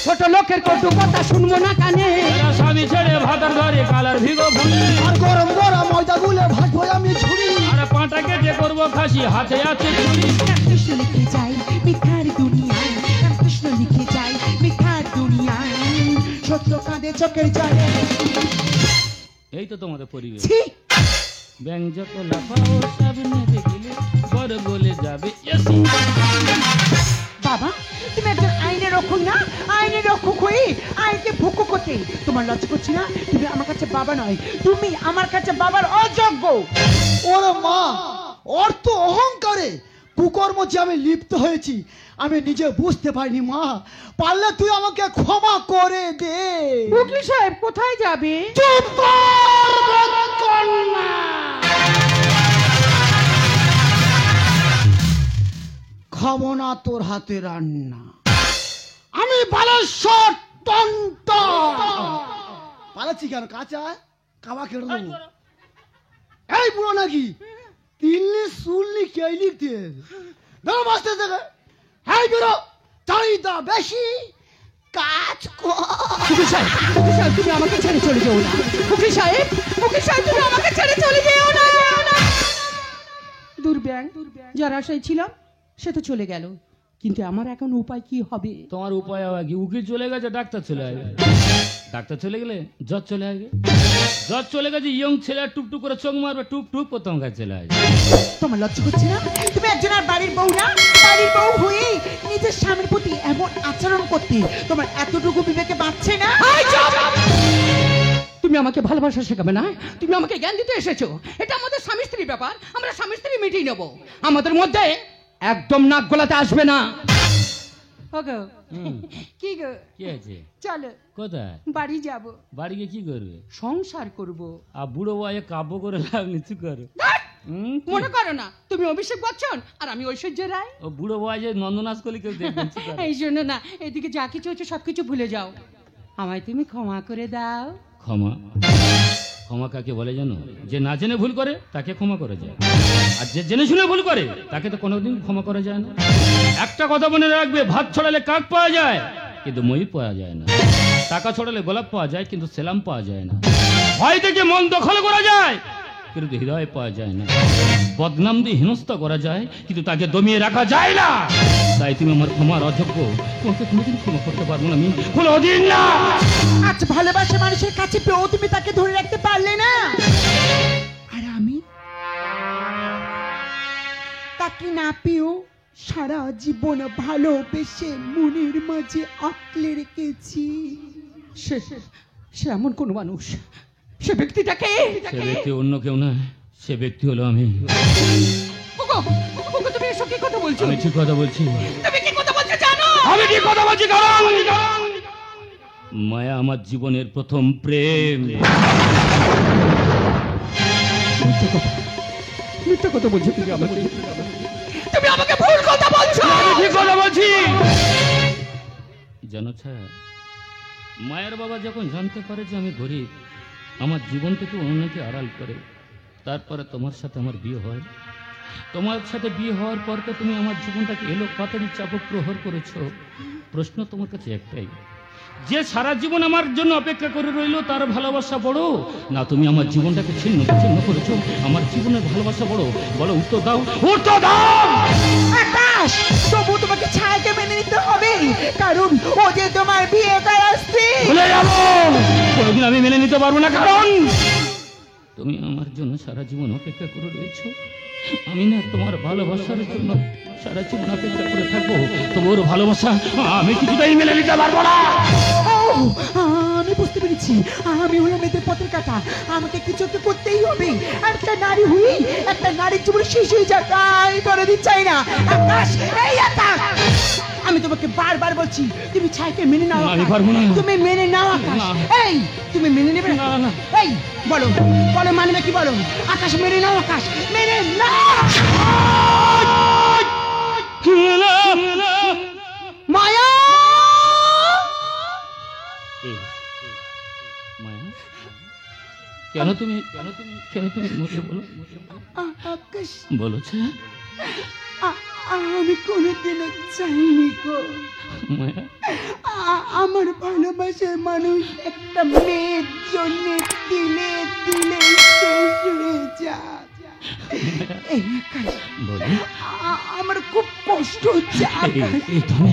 ছোট লোকের কটু কথা শুনবো না কানে। এরা স্বামী ছেড়ে ভাতার ধরে, কালার ভিগো ফোনে। আর গরম করা ময়দা গুলে ভাজবো আমি ঝুড়ি। আর পাঁটা কেটে করবো খাসি, হাতে আছে ছুরি। একটি রামকৃষ্ণ লিখে যায় মিথ্যার দুনিয়ায়, রামকৃষ্ণ লিখে যায় মিথ্যার দুনিয়ায়, সত্য কাঁদে চোখের জলে। এই তো তোমাদের পরিবেশ। ছি, ব্যাং যত লাফাও সামনে দেখলে বড় বলে যাবে এসো। বাবা তুমি একজন আইনের রক্ষক না, আইনের রক্ষক হয়ে আইনকে ভুকু করতে তোমার লজ্জা করছে না? তুমি আমার কাছে বাবা নয়, তুমি আমার কাছে বাবার অযোগ্য। ওরে মা, অর্থ অহংকারে কুকর্ম যে আমি লিপ্ত হয়েছি আমি নিজে বুঝতে পারিনি মা, পারলে তুই আমাকে ক্ষমা করে দে। উকিল সাহেব কোথায় যাবে? চুপ কর কন্যা। খাবো না তোর হাতে রান্না, আমি বালেশ্বর টন্ট। পালাচ্ছি কেন? কাঁচা কাবা কেটে দেবো। এই বুড়ো নাকি তিনলি শুনলি কে লিখতে ধরো বাঁচতে থেকে। হ্যাঁ বেরো, চাহিদা বেশি, কাজ কর। উকিল সাহেব, উকিল সাহেব তুমি আমাকে ছেড়ে চলে যেও না। উকিল সাহেব, উকিল সাহেব তুমি আমাকে ছেড়ে চলে যেও না। দুর্ব্যাং, যার আশায় ছিলাম সে তো চলে গেল, কিন্তু আমার এখন উপায় কি হবে? তোমার উপায় হবে কি? উকিল চলে গেছে, ডাক্তার চলে আসবে। ডাক্তার চলে গেলে জ্বর চলে আসবে। জ্বর চলে গেছে, ইয়ং ছেলে টুকটুক করে চোখ মারবে, টুক টুক প্রথম কাছে চলে আসবে। তোমার লজ্জা করছে না? তুমি একজন আর বাড়ির বউ না, বাড়ির বউ হয়ে নিজের স্বামীর প্রতি এমন আচরণ করতে তোমার এতটুকু বিবেকে বাঁচছে না? তুমি আমাকে ভালোবাসা শেখাবে না, তুমি আমাকে জ্ঞান দিতে এসেছো। এটা আমাদের স্বামী স্ত্রীর ব্যাপার, আমরা স্বামী স্ত্রী মিটিয়ে নেবো। আমাদের মধ্যে একদম নাক গলাতে আসবে না। ওগো, কি গো, কি আছে? চলো কোথায়? বাড়ি যাব, বাড়ি গিয়ে কি করবে? সংসার করব। আর বুড়ো বয়ে কাব্য করে লাভ নিচু করো। কি? মনে করো না তুমি অভিষেক বচ্চন আর আমি ঐশ্বর্য রায়। ও বুড়ো বয়ে যে নন্দনাস করলে কেউ দেখবে নিচু করো। এই জন্য না, এদিকে যা কিছু হচ্ছে সবকিছু ভুলে যাও, আমায় তুমি ক্ষমা করে দাও। ক্ষমা? ক্ষমা কাকে বলে জানো? যে না জেনে ভুল করে তাকে ক্ষমা করা যায়, আর যে জেনে শুনে ভুল করে তাকে তো কোনোদিন ক্ষমা করা যায় না। একটা কথা মনে রাখবে, ভাত ছড়ালে কাক পাওয়া যায় কিন্তু ময়ূর পাওয়া যায় না। টাকা ছড়ালে গোলাপ পাওয়া যায় কিন্তু সেলাম পাওয়া যায় না। ভয় থেকে মন দখল করা যায় কিন্তু হৃদয় পাওয়া যায় না। বদনাম দিয়ে হেনস্থা করা যায় কিন্তু তাকে দমিয়ে রাখা যায় না। তাই তুমি আমার ক্ষমার অযোগ্য, তোমাকে কোনোদিন ক্ষমা করতে পারবো না আমি, কোনোদিন না। আজ ভালোবাসা মানুষের কাছে পেয়েও তুমি তাকে ধরে রাখতে পারলে না, আর আমি তাকে না পেয়েও সারা জীবন ভালোবেসে মনের মাঝে আঁকলে রেখেছি। সে এমন কোন মানুষ, সে ব্যক্তিটাকে সে ব্যক্তি অন্য কেউ নয়, সে ব্যক্তি হলো আমি। তুমি এসব কি কথা বলছো? আমি ঠিক কথা বলছি। তুমি কি কথা বলছো জানো? আমি ঠিক কথা বলছি কারণ মায়া আমার জীবনের প্রথম প্রেম। মিথ্যা কথা বলছো তুমি আমাকে, তুমি আমাকে ভুল কথা বলছো। আমি ঠিক কথা বলছি। জানো ছায়া, মায়ের বাবা যখন জানতে পারে যে আমি গরিব, আমার জীবন থেকে অন্যকে আড়াল করে, তারপরে তোমার সাথে আমার বিয়ে হয়। তোমার সাথে বিয়ে হওয়ার পর তো তুমি আমার জীবনটাকে এলো পাতারি চাপক প্রহর করেছো। প্রশ্ন তোমার কাছে একটাই, যে সারা জীবন আমার জন্য অপেক্ষা করে রইল তার ভালোবাসা বড়, না তুমি আমার জীবনটাকে ছিন্ন বিচ্ছিন্ন করেছো? আমার জীবনের ভালোবাসা বড়? বলো, উত্তর দাও, উত্তর দাও। আকাশ, তবু তোমাকে ছায়াকে মেনে নিতে হবে, কারণ ও যে তোমার বিয়ে করার স্ত্রী। ভুলে যাবো, কোনোদিন আমি মেনে নিতে পারবো না, কারণ তুমি আমার জন্য সারা জীবন অপেক্ষা করে রয়েছো। আমি না তোমার ভালোবাসার জন্য সারা জীবন অপেক্ষা করে থাকবো, তোমার ভালোবাসা আমি কিছুতেই মেনে নিতে পারবো না। ও, আমি বুঝতে পেরেছি, আমি হলো মেয়েদের পথের কাটা, আমাকে কিছু একটা করতেই হবে। একটা নারী হয়ে একটা নারীর জীবন শেষ হয়ে যাক, আমি করে দিতে চাই না। আকাশ, এই আকাশ, আমি তোমাকে বারবার বলছি তুমি ছায়াকে মেনে নাও। না, আমি আকাশ। পারবো না। তুমি মেনে নাও আকাশ। না। এই তুমি মেনে নেবে না, না। এই বলো, বলো মানবে কি? বলো আকাশ, মেনে নাও আকাশ, মেনে নাও। মায়া, মায়া, কেন তুমি মুখে বলো, আকাশ, বলেছে আমি কোনোদিনও চাইনি গো, মায়া। আমার ভালোবাসার মানুষ একটা মেয়ের জন্য দিলে দিলে শেষ হয়ে যায়। এই আকাশ, বলি আমার খুব কষ্ট হচ্ছে আকাশ। এই তুমি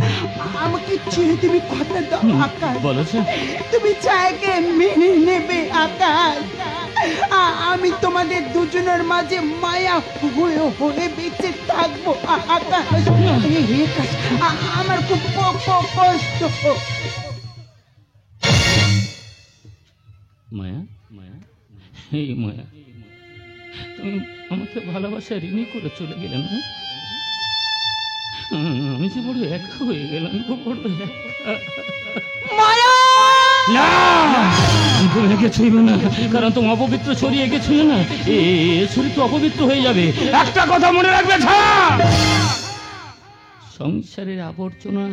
আমাকে ছেড়ে তুমি কথা দাও আকাশ। বলেছে তুমি চাইকে মেনে নেবে আকাশ। আমি তোমাদের দুজনের মাঝে মায়া হয়ে হয়ে বেঁচে থাকবো আকাশ। এই আকাশ, আমার খুব কষ্ট। মায়া মায়া এই মায়া, তুমি আমাকে ভালোবাসা ঋণী করে চলে গেলে না? আমি যে বড় একা হয়ে গেলাম, বড় একা। মায়া না, তুমি একে ছুঁইবে না, কারণ তুমি অপবিত্র ছড়ি একে ছুঁলে না, এ ছড়ি তো অপবিত্র হয়ে যাবে। একটা কথা মনে রাখবে, সংসারের আবর্জনা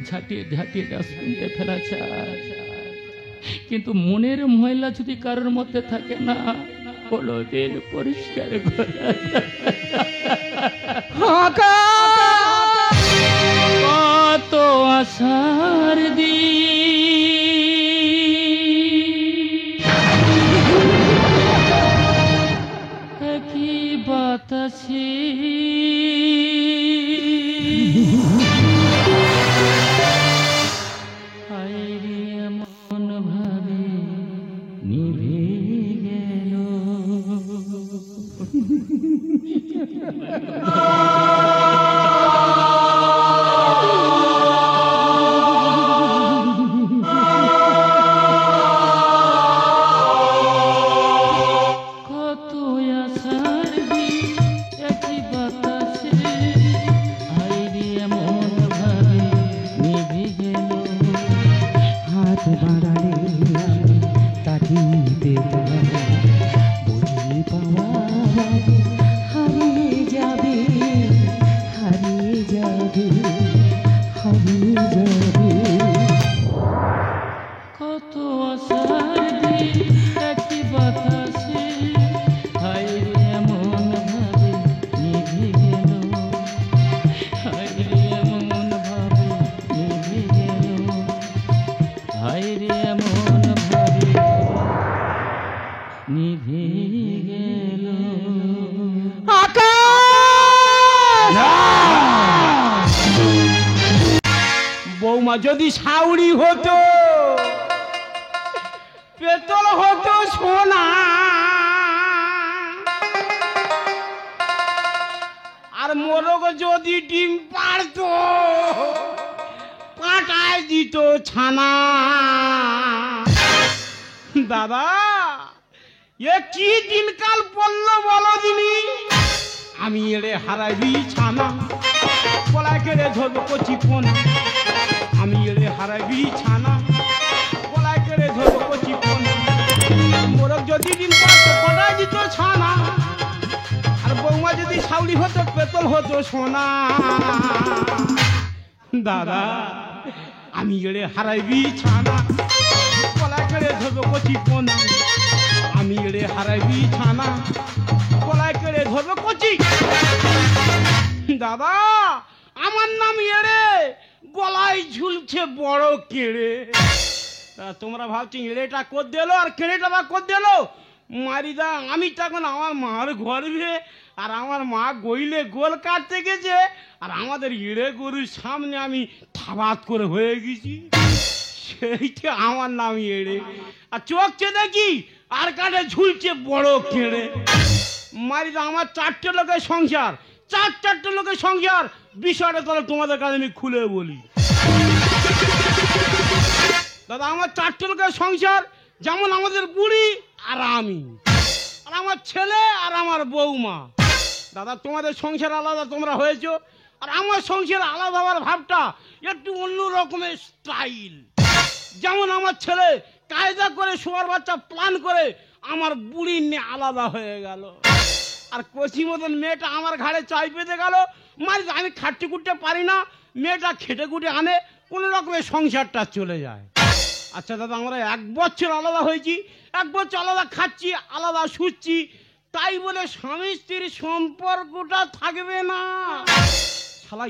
ঝাঁটিয়ে ঝাঁটিয়ে ডাস্টবিনে ফেলা যায়, কিন্তু মনের ময়লা যদি কারোর মধ্যে থাকে না, কোনোদিন পরিষ্কার করা কত আশার একই বাতাসে মন ভাবে নিভে গেল। কত আশার দিন একই বাতাসে আইরে মন ভাবে নিভে গেল। হাত বাড়ালে তাকিতে বই পাওয়া হারিয়ে যাবে, হারিয়ে যাবে, হারিয়ে যাবে। কত আশার দিন একই বাতাসে হায়রে এমন ভাবে নিভে গেল, হায়রে এমন ভাবে নিভে গেল, হায়রে এমন ভাবে নিভে গেল। বৌমা যদি সাউরি হতো, পেতল হতো সোনা, আর মোরগ যদি ডিম পারতো, পাটায় দিত ছানা। দাদা এ কি দিনকাল পড়লো বলো দিনি, আমি এড়ে হারাবি ছানা, গলায় কেড়ে ধরবো কচি কোনা। আমি এড়ে হারাবি ছানা, গলায় কেড়ে ধরবো কচি কোনা। মোরগ যদি ডিম পারতো, পাটায় দিত ছানা, আর বৌমা যদি সাউরি হতো, পেতল হতো সোনা। দাদা আমি এড়ে হারাইবি ছানা, গলায় কেড়ে ধরবো কচি কোনা। আমি এড়ে হারাইবি ছানা, গলায় কেড়ে ধরবো কচি। দাদা আমার নাম এড়ে, গলায় ঝুলছে বড় কেড়ে। তোমরা ভাবছি এড়েটা কর দিল আর কেড়েটা বা কর দিল। মারিদা আমি তখন আমার মার গর্ভে, আর আমার মা গইলে গোল কাটতে গেছে, আর আমাদের এড়ে গরুর সামনে আমি থাবাত করে হয়ে গেছি। সেইটা আমার নাম এড়ে। আর চোখছে দেখি আর কাটে ঝুলছে বড় কেড়ে। মারিদা আমার 4টে লোকের সংসার, চারটে লোকের সংসার। বিষয়টা তাহলে তোমাদের কাছে আমি খুলে বলি। দাদা আমার 4টে লোকের সংসার, যেমন আমাদের বুড়ি আর আমি, আর আমার ছেলে আর আমার বৌমা। দাদা তোমাদের সংসার আলাদা, তোমরা হয়েছো, আর আমার সংসার আলাদা হওয়ার ভাবটা একটু অন্য রকমের স্টাইল। যেমন আমার ছেলে কায়দা করে শোয়ার বাচ্চা প্ল্যান করে আমার বুড়ি নিয়ে আলাদা হয়ে গেল, আর কচি মতন মেয়েটা আমার ঘাড়ে চাই পেতে গেল। মানে আমি খাটতে কুটতে পারি না, মেয়েটা খেটে কুটে আনে, কোনো রকমের সংসারটা চলে যায়। আচ্ছা দাদা আমরা 1 বছর আলাদা হয়েছি, 1 বছর আলাদা খাচ্ছি, আলাদা শুচ্ছি, তাই বলে স্বামী স্ত্রীর সম্পর্কটা থাকবে না। শালা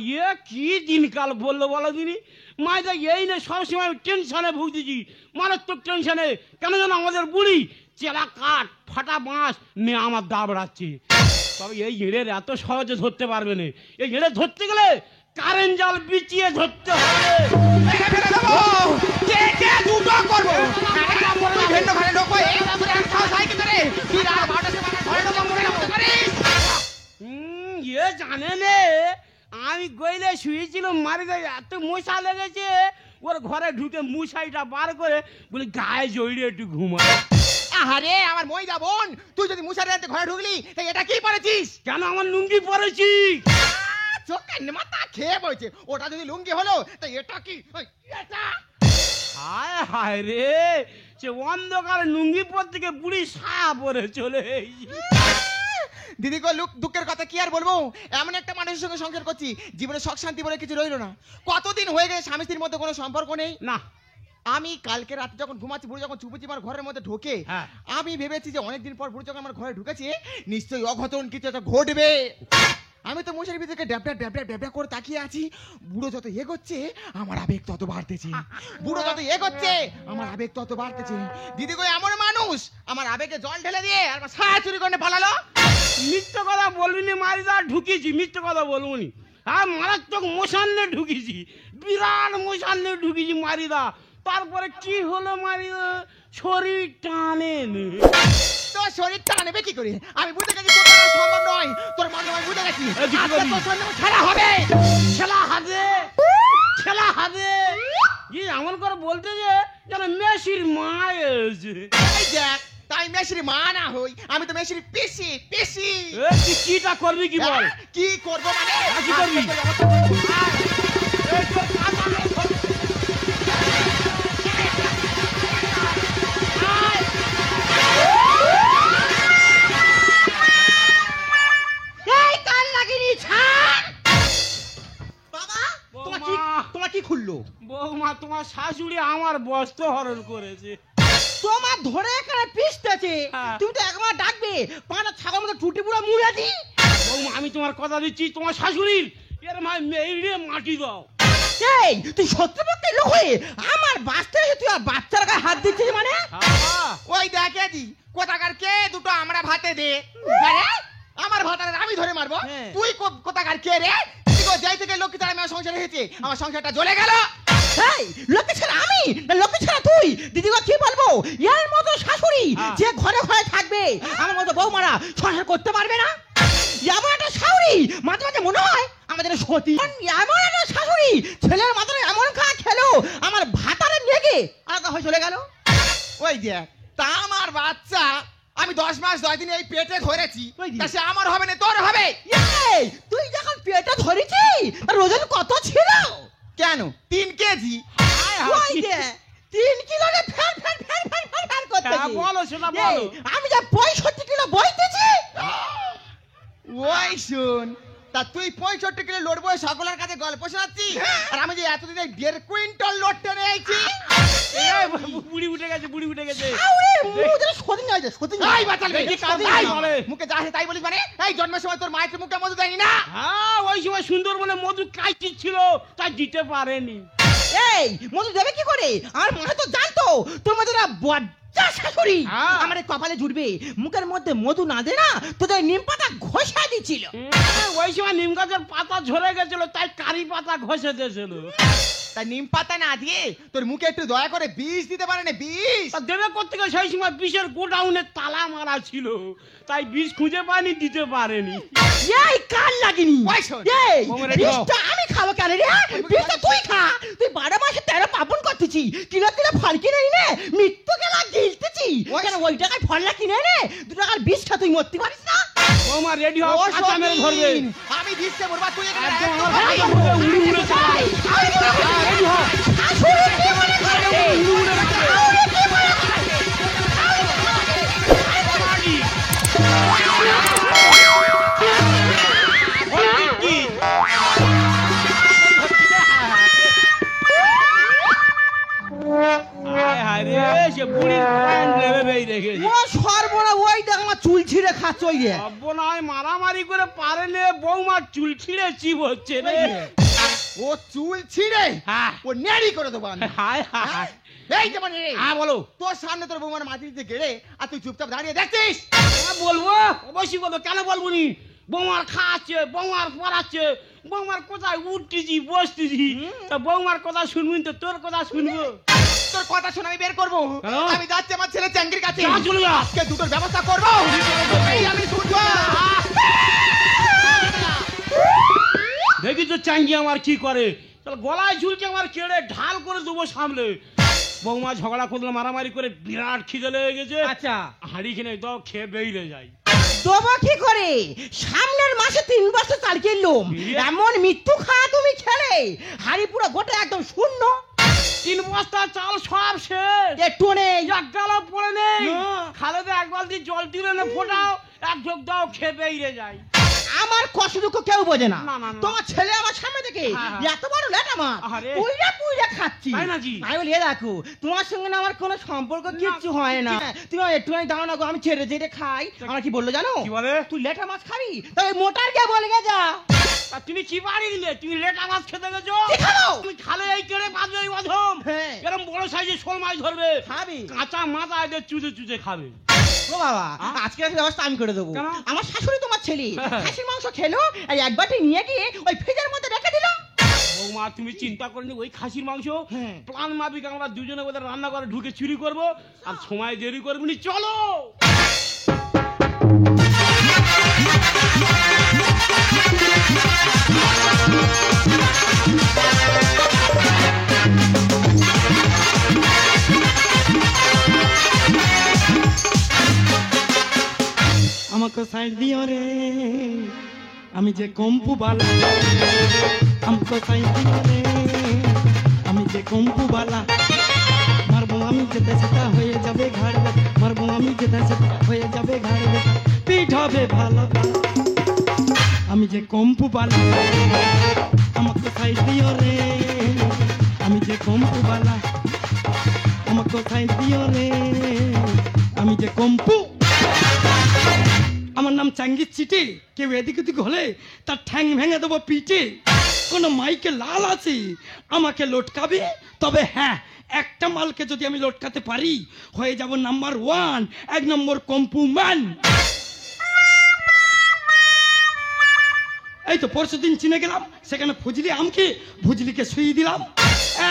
কি দিনকাল বললো বলো দিনি। মায়েরা এই না সবসময় আমি টেনশনে ভুগতেছি, মারাত্মক টেনশনে। কেন যেন আমাদের বুড়ি চেলা কাঠ ফাটা বাঁশ নিয়ে আমার দাবড়াচ্ছে। তবে এই হিড়ের এত সহজে ধরতে পারবে না। এই হিড়ে ধরতে গেলে কারেন্ট জাল বিছিয়ে ধরতে হবে। এ জানে নে আমি গইলে শুয়েছিল মারি দেয়, এত মশা লেগেছে ওর ঘরে ঢুকে মশাইটা বার করে বলি গায়ে জড়িয়ে একটু ঘুমা। আরে আমার মইদা বোন, তুই যদি মুসারে রাতে ঘরে ঢুকলি তাই এটা কি পরেছিস? কেন আমার লুঙ্গি পরেছি? চোখের মাথা খেয়ে বলছে, ওটা যদি লুঙ্গি হলো তাই এটা কি? ওই, এটা হায় হায় রে, সে অন্ধকারে লুঙ্গি পর থেকে বুড়ি সায়া পরে চলে এসেছে। দিদি গো, দুঃখের কথা কি আর বলবো, এমন একটা মানুষের সঙ্গে সংসার করছি জীবনে সুখ শান্তি বলে কিছু রইলো না। কতদিন হয়ে গেছে স্বামী স্ত্রীর মধ্যে কোনো সম্পর্ক নেই। না আমি কালকে রাতে যখন ঘুমাচ্ছি, বুড়ি যখন চুপুচি আমার ঘরের মধ্যে ঢোকে, হ্যাঁ। আমি ভেবেছি যে অনেকদিন পর বুড়ি যখন আমার ঘরে ঢুকেছে নিশ্চয়ই অঘটন কিছু একটা ঘটবে। আমি তো মশারির ভিতরে ড্যাবডা ড্যাবডা ড্যাবডা করে তাকিয়ে আছি। বুড়ো যত এগোচ্ছে আমার আবেগ তত বাড়তেছে, বুড়ো যত এগোচ্ছে আমার আবেগ তত বাড়তেছে। দিদি গো, এমন মানুষ আমার আবেগে জল ঢেলে দিয়ে আর আমার ছায়া চুরি করে পালালো। মিথ্যে কথা বলবি নি মারিদা, ঢুকিয়েছি মিথ্যে কথা বলবো নি। হ্যাঁ মারাত্মক মশান্নে ঢুকিয়েছি, বিরাট মশান্নে ঢুকিয়েছি মারিদা। তারপরে কি হলো মারিদা, শরীর টানে নে। তোর শরীর টানবে কি করে? আমি বুঝতে গেছি তোর দ্বারা সম্ভব নয়, তোর মনে আমি বুঝতে গেছি। আজকে তোর সঙ্গে আমার খেলা হবে। খেলা হাতে, খেলা হাতে কি এমন করে বলতে যে যেন মেসির মা এসেছে। এই দেখ, তাই মেশির মা না হই, আমি তো মেশির পিসি পিসি। এ, তুই কিটা করবি কি বল? কি করবো মানে? কি করবি? এই কাল লাগিনি ছাড়। বাবা, তোমার কি খুললো? বৌমা, তোমার শাশুড়ি আমার বস্ত্র হরণ করেছে। তোমার ধরে এখানে পিসতেছে, হ্যাঁ। তুমি তো একবার ডাকবে পাঁচটা ছাগল মতো টুটি পুরো মুড়ে দি। বৌমা, আমি তোমার কথা দিচ্ছি, তোমার শাশুড়ির এর মায় মেয়ে মাটি দাও। এই তুই শত্রুপক্ষের লোক হয়ে আমার বাচ্চা এসে তুই আর বাচ্চার গায়ে হাত দিচ্ছিস মানে? হ্যাঁ। ওই দেখে দি কোথাকার কে দুটো আমরা ভাতে দে। আরে আমার ভাতারে আমি ধরে মারবো, হ্যাঁ। তুই কোথাকার কে রে? দিগো, যাই থেকে লক্ষ্মী তারা আমার সংসার হয়েছে, আমার সংসারটা জ্বলে গেল। এই লক্ষ্মী ছাড়া আমি না লক্ষ্মী ছাড়া তুই? দিদিগো কি বলবো, এর মতো শাশুড়ি হ্যাঁ। যে ঘরে ঘরে থাকবে আমার মতো বৌমারা সংসার করতে পারবে না। এমন একটা শাশুড়ি মাঝে মাঝে মনে হয় আমাদের সতী। এমন একটা শাশুড়ি ছেলের মাথায় এমন খাওয়া খেলো আমার ভাতারে লেগে আলাদা হয়ে চলে গেল। ওই দেখ, তা আমার বাচ্চা আমি 10 মাস 10 দিন এই পেটে ধরেছি, ওই দি। তা সে আমার হবে না তোর হবে? এই তুই যখন পেটে ধরেছিস তার ওজন কত ছিল? কেন 3 কেজি? ওই যে 3 কিলো রে fan fan fan fan fan fan করতেছি। হ্যাঁ, বলো সেটা বলো। আমি যা 65 কিলো বইতেছি। ওই শুন, তা তুই 65 কিলো লোড বয়ে সকলের কাছে গল্প শোনাচ্ছিস, আর আমি যে এতদিন 1.5 কুইন্টাল লোড টেনে আইছি। বুড়ি উঠে গেছে, বুড়ি উঠে গেছে। আউরে মুদের সদিন নাই যে সদিন এই বাতাল দেখি বেটি, কাঁদে এই, বলে। মুখে যা আসে তাই বলিস মানে? এই জন্মের সময় তোর মায়ের মুখে মধু দেয়নি না? হ্যাঁ, ওই সময় সুন্দরবনে মধু কাইটি ছিল, তাই দিতে পারেনি। এই মধু দেবে কি করে? আমার মনে তো জানতো তোর মধ্যে না বজ্জা শাশুড়ি হ্যাঁ। আমার এই কপালে জুড়বে, মুখের মধ্যে মধু না দে না তোদের নিম পাতা ঘষা দিছিল। ওই সময় নিম গাছের পাতা ঝরে গেছিল, তাই কারি পাতা ঘষে দিয়েছিল। তা নিম পাতা না দিয়ে তোর মুখে একটু দয়া করে বিষ দিতে পারে না? বিষ তা দেবে কোত্থেকে? সেই সময় বিষের গোডাউনে তালা মারা ছিল, তাই বিষ খুঁজে পায়নি, দিতে পারেনি। এই কাল লাগিনি। ওই শোন, এই বৌমারে বিষটা আমি খাবো কেন রে? বিষটা তুই খা, তুই 12 মাসে 13 পাবন করতেছি, কিলো কিলো ফল কিনে এনে মৃত্যু গেলা গিলতেছি। কেন ওই টাকায় ফলটা কিনে এনে 2 টাকার বিষ খা, তুই মরতে পারিস না? বৌমা রেডি হও, ও কাঁচা মেরে ধরবে। সতীন, আমি বিষকে বলবা, তুই এখানে একদম একদম আমার ভাই। কাঁচা মুখে উড়ে উড়ে চালাই। আমি মনে করি রেডি হও। শাশুড়ি কি মনে করে? উড়ে উড়ে রাখবে। শাশুড়ি কি মনে করে? কি? হায় হায় রে, সে বুড়ির প্রাণ নেবে বেরিয়ে গেছে। ও সর্বনা, ওই দেখ আমার চুল ছিঁড়ে খাচ্ছে ওই রে। সর্বনাশ, মারামারি করে পারে নে, বৌমার চুল ছিঁড়ে চিপ হচ্ছে রে। ও চুল ছিঁড়ে হ্যাঁ। ও নেড়ি করে দেবো আমি। হায় হায়। এই যে মানে রে, হ্যাঁ বলো। তোর সামনে তোর বৌমার মাটিতে গেড়ে আর তুই চুপচাপ দাঁড়িয়ে দেখছিস। হ্যাঁ বলবো, অবশ্যই বলবো, কেন বলবো নি? বৌমার খাওয়াচ্ছে, বৌমার পড়াচ্ছে, বৌমার কোথায় উঠতেছি বসতেছি, তা বৌমার কথা শুনবি তো তোর কথা শুনবো? তোর কথা শুনে আমি বের করবো। কেন? আমি যাচ্ছি আমার ছেলে চ্যাঙ্গির কাছে, যা, চলে যা। আজকে দুটোর ব্যবস্থা করবো। এই আমি শুনবো। দেখি তো চাঙ্গি আমার কি করে, চল গলায় ঝুলকে আমার কেড়ে ঢাল করে দেবো সামলে। বৌমা ঝগড়া করলে মারামারি করে বিরাট খিদে লেগে গেছে। আচ্ছা হাঁড়ি কিনে দাও, খেয়ে বেরিয়ে যাই। দেবো কি করে? সামনের মাসে 3 বছর চাল কিনলুম, এমন মৃত্যু খাওয়া তুমি খেলে হাড়ি পুরো গোটা একদম শূন্য। 3 বস্তা চাল সব শেষ, একটু নেই। এক গালও পড়ে নেই। না। খালেদা এক বালতি জল তুলে না ফোটাও, এক ঢোক দাও, খেয়ে বেরিয়ে যাই। আমার কষ্ট দুঃখ কেউ বোঝে না। না, না, না। তোমার ছেলে আমার সামনে থেকে হ্যাঁ, হ্যাঁ। এত বড় লেট আমার আহারে। পুইরা পুইরা খাচ্ছি। তাই নাকি? আমি বলি এ দেখো তোমার সঙ্গে না আমার কোনো সম্পর্ক কিচ্ছু হয় না, তুমি একটু দাও না গো, আমি ছেড়ে ছেড়ে খাই। আমার কি বললো জানো? কি বলে? তুই লেটা মাছ খাবি তবে মোটার কে বলে গে যা। তা তুমি কি বাড়ি দিলে? তুমি লেটা মাছ খেতে গেছো? কি খাবো? তুমি খালে এই কেড়ে বাঁধবে এই অধম। হ্যাঁ। এরকম বড় সাইজের শোল মাছ ধরবে, খাবি? কাঁচা মাথা এদের চুচে চুচে খাবে। ও বাবা, আজকে ব্যবস্থা আমি করে দেবো। কেন? আমার শাশুড়ি তোমার ছেলে হ্যাঁ। খাসির মাংস খেলো আর এক বাটি নিয়ে গিয়ে ওই ফ্রিজের মধ্যে রেখে দিল। বৌমা তুমি চিন্তা করেনি ওই খাসির মাংস হ্যাঁ। প্লান মাফিক আমরা দুজনে ওদের রান্না করে ঢুকে চুরি করব, আর সময় দেরি করবি নি, চলো। আমাকে সাইড দিও রে, আমি যে কম্পু বালা। আমাকে সাইড দিও রে, আমি যে কম্পু বালা। মারবো আমি যেতে সেটা হয়ে যাবে ঘাড় ব্যথা, মারবো আমি যেতে সেটা হয়ে যাবে ঘাড় ব্যথা, পিঠ হবে ভালো। আমি যে কম্পু বালা, আমাকে সাইড দিও রে, আমি যে কম্পু বালা। আমাকে সাইড দিও রে, আমি যে কম্পু। আমার নাম চাঙ্গির চিটে, কেউ এদিক ওদিক হলে তার ঠ্যাং ভেঙে দেবো পিঠে। কোনো মাইকে লাল আছে আমাকে লটকাবে, তবে হ্যাঁ একটা মালকে যদি আমি লটকাতে পারি হয়ে যাব নাম্বার 1, 1 নম্বর কম্পু ম্যান। এই তো পরশুদিন চিনে গেলাম, সেখানে ফজলি আমকে ভুজলিকে শুয়ে দিলাম।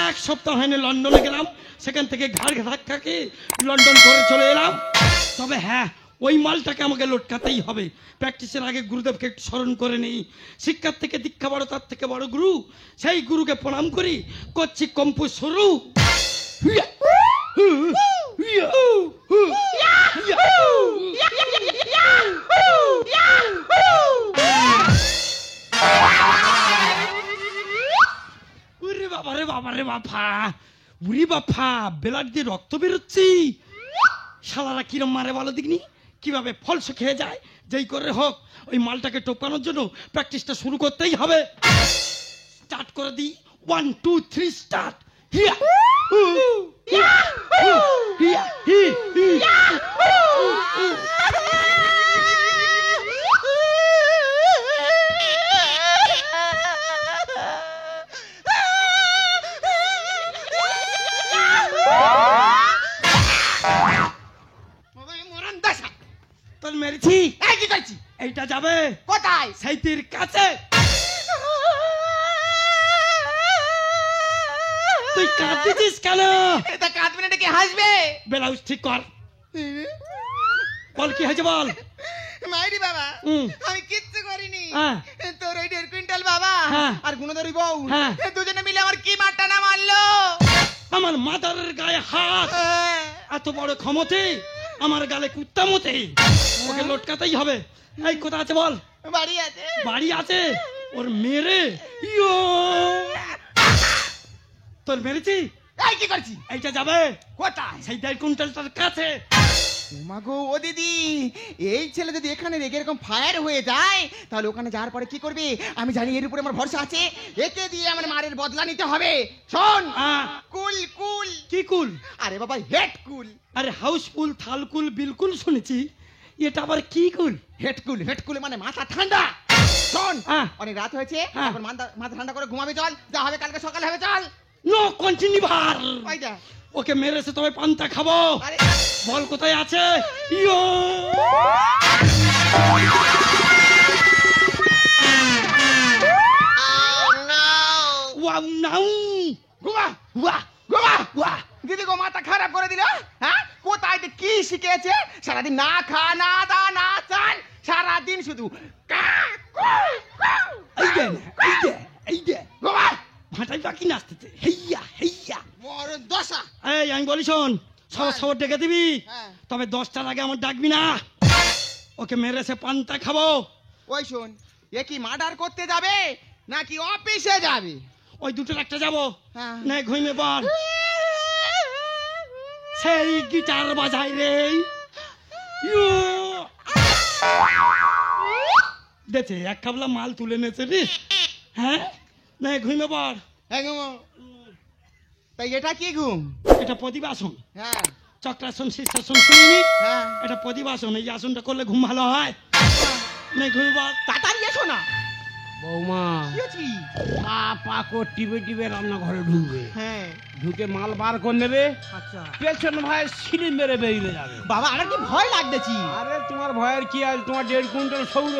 1 সপ্তাহ হয়নি লন্ডনে গেলাম, সেখান থেকে ঘাড় ধাক্কাকে লন্ডন করে চলে এলাম। তবে হ্যাঁ ওই মালটাকে আমাকে লটকাতেই হবে। প্র্যাকটিসের আগে গুরুদেবকে একটু স্মরণ করে নেই। শিক্ষার থেকে দীক্ষা বড়, তার থেকে বড় গুরু, সেই গুরুকে প্রণাম করি, করছি কম্পু শুরু। ওরে বাবা রে বাবা রে বাবা, উরি বাবা, বেলার দিয়ে রক্ত বেরোচ্ছি। শালারা কিরম মারে বলো দিকনি, কিভাবে ফলস খেয়ে যায়। যেই করে হোক ওই মালটাকে টোকানোর জন্য প্র্যাকটিসটা শুরু করতেই হবে। স্টার্ট করে দিই, 1 2 3 স্টার্ট। হিয়া হিয়া হিয়া হিয়া। তোর মেরেছি, এই কি করছি? এইটা যাবে কোথায়? সাইতির কাছে। তুই কাঁদছিস কেন? এটা কাঁদবে না, এটা কি হাসবে? ব্লাউজ ঠিক কর, বল কি হয়েছে বল। মাইরি বাবা, হুম। আমি কিচ্ছু করিনি। হ্যাঁ। তোর ওই 1.5 কুইন্টাল বাবা হ্যাঁ। আর গুণধরী বউ হ্যাঁ। দুজনে মিলে আমার কি মারটা না মারলো। আমার মাদারের গায়ে হাত, এত বড় ক্ষমতে আমার গালে কুত্তা মতে, ওকে লটকাতেই হবে। এই কোথা আছে বল? বাড়ি আছে। বাড়ি আছে, ওর মেরে ইয়ো। তোর মেরেছি, এই কি করছি? এইটা যাবে কোথায়? সেই 1.5 কুইন্টালটার কাছে। ওমাগো, ও দিদি, এই ছেলে যদি এখানে রেগে এরকম ফায়ার হয়ে যায় তাহলে ওখানে যাওয়ার পরে কি করবে? আমি জানি এর উপরে আমার ভরসা আছে, একে দিয়ে আমার মারের বদলা নিতে হবে। শোন, কুল কুল। কি কুল? আরে বাবা, হেড কুল। আরে হাউসফুল, থালকুল, বিলকুল শুনেছি, এটা আবার কি কুল? হেড কুল, হেড কুল মানে মাথা ঠান্ডা। শোন, অনেক রাত হয়েছে, হ্যাঁ। এখন মাথা ঠান্ডা করে ঘুমাবে, চল। যা হবে কালকে সকালে হবে, চল। নো কন্টিনিউভার। ওই যা। ওকে মেরেছে তবে পান্তা খাবো। আরে বল কোথায় আছে? ইয়ো। নাও গোমা গোমা গোমা দিদি গো মাথা খারাপ করে দিল। হ্যাঁ কোথায় যে কি শিখেছে? সারাদিন না খা না দা না চান, সারাদিন শুধু এই দে গোমা ভাটাই বাকি নাচতেছে হেইয়া হেইয়া। মরণ দশা। এই আমি বলি শোন, সবার সবার ডেকে দিবি, হ্যাঁ। তবে 10টার আগে আমার ডাকবি না। ওকে মেরে সে পান্তা খাবো। ওই শোন, এ কি মার্ডার করতে যাবে নাকি অফিসে যাবে? ওই দুটোর একটা যাবো। হ্যাঁ। নে ঘুমিয়ে পড়। সেই গিটার বাজাই রে। ইউ। দেখে এক কাবলা মাল তুলে নেছে রে। হ্যাঁ নে ঘুমিয়ে পড়। হ্যাঁ ঘুমো। তাই এটা কি ঘুম? এটা প্রতিবাসন, হ্যাঁ চক্রাসন শীর্ষাসন শুনিনি? হ্যাঁ। এটা প্রতিবাসন, এই আসনটা করলে ঘুম ভালো হয়। নে ঘুমিয়ে পড়। তাড়াতাড়ি এসো না। বৌমা কি হয়েছে? পা করে টিপে টিপে রান্নাঘরে ঢুকবে, হ্যাঁ ঢুকে মাল বার করে নেবে, আচ্ছা পেছন ভাই সিঁড়ি মেরে বেরিয়ে যাবে। বাবা আমার কি ভয় লাগতেছি। আরে তোমার ভয়ের কি আছে? তোমার 1.5 কুইন্টাল সৌর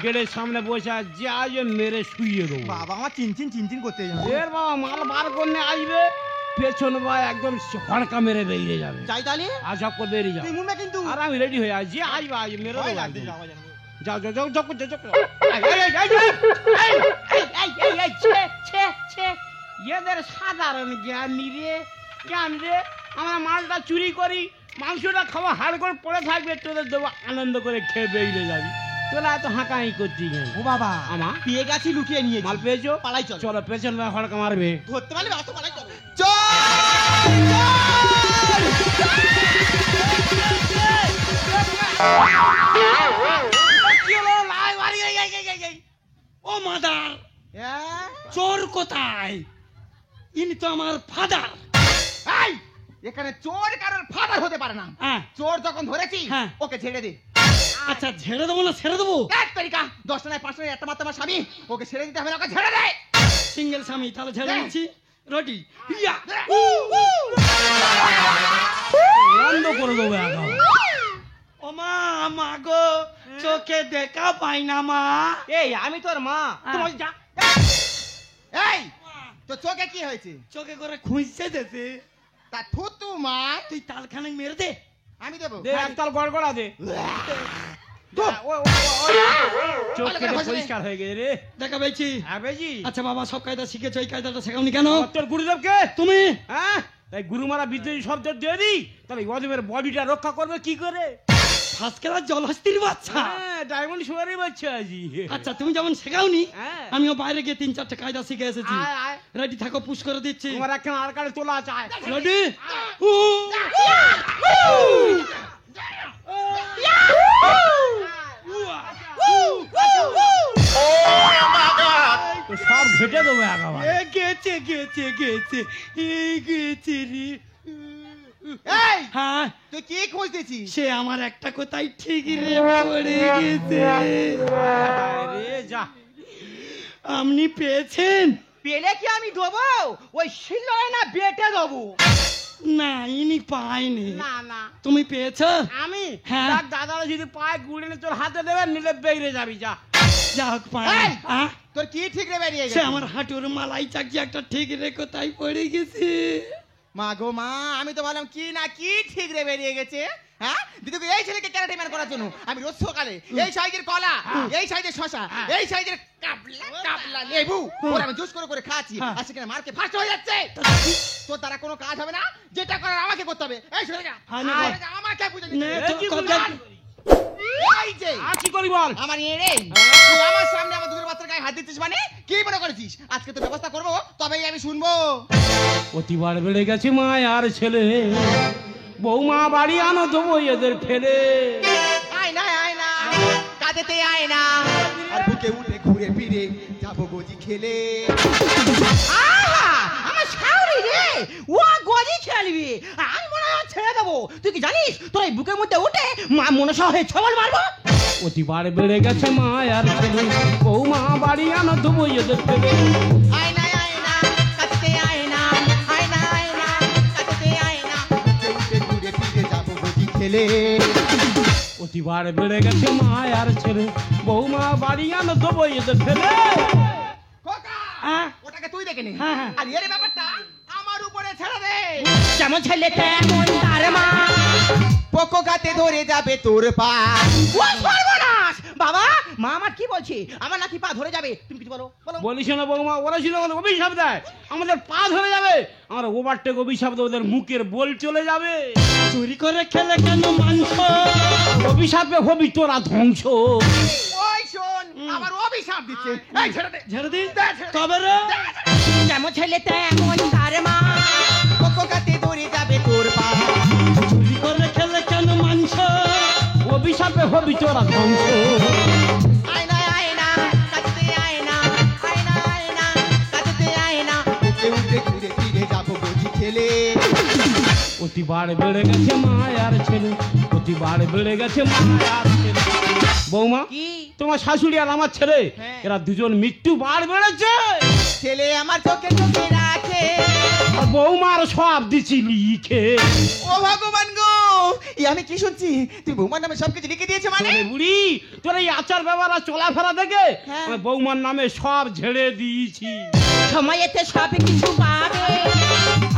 গেটের সামনে বসে আছে, যে আজ মেরে শুইয়ে দেবো। বাবা আমার চিনচিন করতে যাবে। এর বাবা মাল বার করলে আসবে, পেছন ভাই একদম হড়কা মেরে বেরিয়ে যাবে। যাই তাহলে আর ঝপ করে বেরিয়ে যাবে। তুই মুনবে কিন্তু। আর আমি রেডি হয়ে আছি, আসবে আজ মেরে ভয় দেবো লাগছে একদম। যাওয়া যাবে। যাও যাও যাও যাও যাও যাও। এদের সাধারণ জ্ঞানী রে, জ্ঞান রে। আমরা মালটা চুরি করি, মাংসটা খাওয়া হাড় করে পড়ে থাকবে, তোদের দেবো আনন্দ করে খেয়ে বেরিয়ে যাবি। তোরা এত হাঁকাই করছিস কেন? ও বাবা আমার পেয়ে গেছি, লুকিয়ে নিয়ে মাল পেয়েছো? পালাই চল। চলো পেছন ভাই হড়কা মারবে। ধরতে পারলে বাস পালাই চল। ও মাদার, চোর কোথায়? ইনি তো আমার ফাদার। এখানে চোর কারোর ফাদার হতে পারে না। হ্যাঁ। চোর যখন ধরেছি হ্যাঁ। ওকে ছেড়ে দে। আচ্ছা ছেড়ে দেবো না ছেড়ে দেবো? এক তারিখা 10টা নয় 5টা নয় একটা মাত্র আমার স্বামী, ওকে ছেড়ে দিতে হবে না, ওকে ছেড়ে দে। সিঙ্গেল স্বামী, তাহলে ছেড়ে দিচ্ছি। রোটি ইয়া। বন্ধ করে দেবো একদম। ও মা, মা গো, চোখে দেখা পাই না মা। এই আমি তোর মা। তোমার যা। এই তো চোখে কি হয়েছে? চোখে করে খুঁজছে দেছে। তা থুতু মা। তুই তালখানে মেরে দে। আমি দেবো। দে একতাল গড়গড়া দে। চোখ কেটে পরিষ্কার হয়ে গেছে রে। দেখা পেয়েছি। হ্যাঁ বেজি। আচ্ছা বাবা, সব কায়দা শিখেছো, এই কায়দাটা শেখাওনি কেন? তোর গুরুদেবকে তুমি হ্যাঁ তাই গুরুমারা বিদ্যুৎ শব্দ দিয়ে দিই, তবে অজমের বডিটা রক্ষা করবে কি করে? ফার্স্ট ক্লাস জলহস্তির বাচ্চা। হ্যাঁ ডায়মন্ড সুগারই বাচ্চা আজি। আচ্ছা তুমি যেমন শেখাওনি, হ্যাঁ। আমিও বাইরে গিয়ে 3-4টে কায়দা শিখে এসেছি। আয়, আয়। রেডি থাকো, পুশ করে দিচ্ছি। তোমার একখান আর কারে তোলা চায়। রেডি? তো সব ঘেটে দেবো একেবারে। গেছে গেছে গেছে, এই গেছে রে। এই হ্যাঁ, তুই কি খুঁজতেছিস? সে আমার একটা কোথায় ঠিক রে পড়ে গেছে। রে যা। আপনি পেয়েছেন? পেলে কি আমি দেবো? ওই শিলনোড়ায় না বেটে দেবো। না, ইনি পায়নি। না না তুমি পেয়েছো? আমি হ্যাঁ। দেখ দাদারা যদি পায়ে গুড়ে নিয়ে তোর হাতে দেবে, নিলে বেরিয়ে যাবি যা। যা হোক পায়নি। এই! হ্যাঁ? তোর কি ঠিক রে বেরিয়ে সে গেছে? আমার হাঁটুর মালাই চাকছি একটা ঠিক রে কোথায় পড়ে গেছে। মা গো মা, আমি তো বললাম কি না কি ঠিক রে বেরিয়ে গেছে। হ্যাঁ দিদি এই ছেলেকে ক্যারাটে ম্যান করার জন্য আমি রোজ সকালে এই সাইজের কলা, এই সাইজের শশা, এই সাইজের কাপলা লেবু ওরা আমি জুস করে করে খাচ্ছি, হ্যাঁ। আর সেখানে মার্কে ফার্স্ট হয়ে যাচ্ছে। তোর দ্বারা কোনো কাজ হবে না, যেটা করার আমাকে করতে হবে। এই শুনে যা, হ্যাঁ, না, আয়, আমাকে বুঝে নে, দিতে তো কি কথা- এই যে আর কি করি বল? আমার নিয়ে রে তুই আমার সামনে আমার দুধের বাচ্চার গায়ে হাত দিচ্ছিস, মানে কি মনে করেছিস আজকে তো ব্যবস্থা করবো, তবেই আমি শুনবো। প্রতিবার বেড়ে গেছে মা আর ছেলে, বৌমা বাড়ি আনো দেবো এদের ফেলে। আয় না কাঁদেতে আয় না, আর বুকে উঠে ঘুরে ফিরে যাবো গজি খেলে। আহা, আমার শাওরি রে, ও গজি খেলবি, আমি মনে হয় ছেড়ে দেবো। তুই কি জানিস তোর এই বুকের মধ্যে উঠে মা মনসা হয়ে ছবল মারবো। প্রতিবার বেড়ে গেছে মা আর ছেলে, বৌমা বাড়ি আনো দেবো এদের ফেলে। আয় না কাঁদেতে আয় না, কাঁদেতে আয় না, বুকে উঠে ঘুরে ফিরে যাবো গজি খেলে। প্রতিবার বেড়ে গেছে মা আর ছেলে, বৌমা বাড়ি আনো দেবো এদের ফেলে। খোকা, হ্যাঁ? ওটাকে তুই দেখে নে হ্যাঁ, হ্যাঁ। আর এর ব্যাপারটা আমার উপরে ছেড়ে দে। যেমন ছেলে তেমন তার মা। পোকো গাতে ধরে যাবে তোর পা। ও সর্বনাশ! বাবা, মা আমার কি বলছে? আমার নাকি পা ধরে যাবে। তুমি কিছু বলো, বলো। বলিস না বৌমা, ওরা ছিল আমাদের অভিশাপ দেয়, আমাদের পা ধরে যাবে, আমরা ওভারটেক অভিশাপ দেয়, ওদের মুখের বোল চলে যাবে। চুরি করে খেলে কেন মাংস? অভিশাপে হবি তোরা ধ্বংস। ওই শোন, আমার অভিশাপ দিচ্ছে। এই ছেড়ে দে। ঝেড়ে দিন তবে রে। যেমন ছেলে তেমন তার মা। পোকো গাতে ধরে যাবে তোর পা। চুরি করে খেলে কেন মাংস? অভিশাপে হবি তোরা ধ্বংস। আয়না আয়না কাছে আয়না, আয়না আয়না কাছে আয়না, উঠে উঠে ঘুরে ফিরে যাবো গজি খেলে। অতিবার বেড়ে গেছে মায়ার ছেলে, অতিবার বেড়ে গেছে মায়ার ছেলে। বৌমা, কি? তোমার শাশুড়ি আর আমার ছেলে হ্যাঁ। এরা দুজন মৃত্যু বার বেড়েছে। ছেলে আমার চোখে চোখে রাখে। আর বৌমার সব দিছি লিখে। ও ভগবান গো, এ আমি কি শুনছি? তুই বৌমার নামে সবকিছু লিখে দিয়েছে মানে? তোরে বুড়ি, তোর এই আচার ব্যবহার আর চলাফেরা দেখে হ্যাঁ। আমি বৌমার নামে সব ঝেড়ে দিয়েছি। সময়েতে সব কিছু পাবে।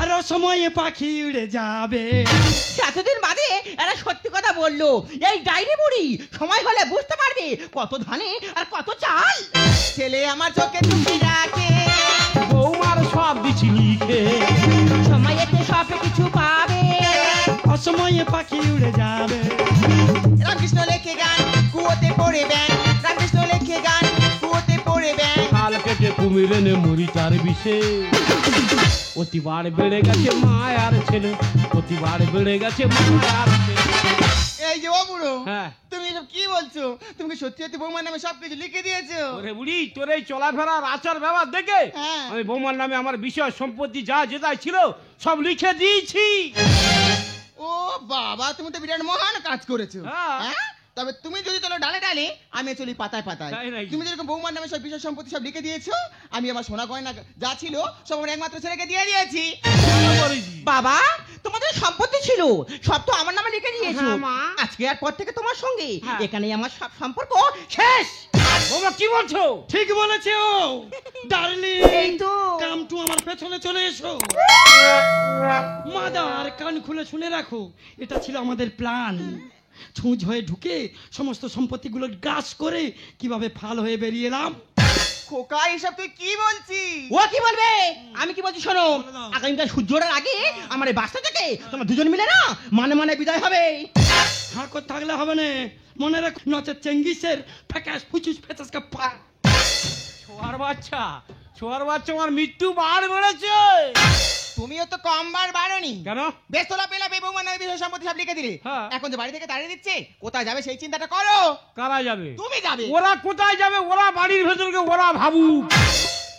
আর সময়ে পাখি উড়ে যাবে। এতদিন বাদে এরা সত্যি কথা বললো। এই ডাইরি বুড়ি সময় হলে বুঝতে পারবে কত ধানে আর কত চাল। ছেলে আমার চোখে চোখে রাখে। বৌমার সব দিছি লিখে। সময়েতে সব কিছু পাবে। অসময়ে পাখি উড়ে যাবে। রামকৃষ্ণ লেখে গান, কুয়োতে পড়ে ব্যাং। রামকৃষ্ণ লেখে গান, কুয়োতে পড়ে ব্যাং। কাল কেটে কুমির এনে মরি তার বিষে। অতিবার বেড়ে গেছে মায়ার ছেলে, অতিবার বেড়ে গেছে মায়ার ছেলে। এই যে ও বুড়ো, হ্যাঁ। তুমি এসব কি বলছো? তুমি কি সত্যি সত্যি বৌমার নামে সবকিছু লিখে দিয়েছো? ওরে বুড়ি, তোর এই চলাফেরার আচার ব্যবহার দেখে হ্যাঁ। আমি বৌমার নামে আমার বিষয় সম্পত্তি যা যেটাই ছিল সব লিখে দিয়েছি। ও বাবা, তুমি তো বিরাট মহান কাজ করেছো। হ্যাঁ। হ্যাঁ? তবে তুমি যদি চলো ডালে ডালে, আমি চলি পাতায় পাতায়। তাই নাকি? তুমি যেরকম বৌমার নামে সব বিষয় সম্পত্তি সব লিখে দিয়েছো, আমি আমার সোনা গয়না যা ছিল সব আমার একমাত্র ছেলেকে দিয়ে দিয়েছি। করেছি। বাবা, তোমাদের সম্পত্তি ছিল সব তো আমার নামে লিখে দিয়েছো। হ্যাঁ, মা। আজকে আর পর থেকে তোমার সঙ্গে হ্যাঁ। এখানে আমার সব সম্পর্ক শেষ। বৌমা কি বলছো? ঠিক বলেছে ও ডার্লিং। এই তো। কামটু আমার পেছনে চলে এসো। মাদার কান খুলে শুনে রাখো, এটা ছিল আমাদের প্ল্যান। ছুঁচ হয়ে ঢুকে সমস্ত সম্পত্তিগুলো গ্রাস করে কিভাবে ফাল হয়ে বেরিয়ে এলাম। খোকা, এসব তুই কি বলছিস? ও কি বলবে? আমি কি বলছি শোনো, বলে দাও। আগামীকাল সূর্য ওঠার আগে আমার এই বাসটা থেকে তোমরা দুজন মিলে না মানে মানে বিদায় হবে। হাঁকর থাকলে হবে না, মনে রাখ, নচেত চেঙ্গিসের ফ্যাকাস ফুচুস ফেচাসকা পা। ছোয়ার বাচ্চা, ছোয়ার বাচ্চা, আমার মৃত্যু বার বেড়েছে। তুমিও তো কম বার বাড়নি। কেন? বেশ তোলা পেলা বৌমার নামে বিষয় সম্পত্তি সব লিখে দিলে। হ্যাঁ। এখন যে বাড়ি থেকে তাড়িয়ে দিচ্ছে, কোথায় যাবে সেই চিন্তাটা করো। কারা যাবে? তুমি যাবে। ওরা কোথায় যাবে? ওরা বাড়ির ভেতরকে ওরা ভাবুক।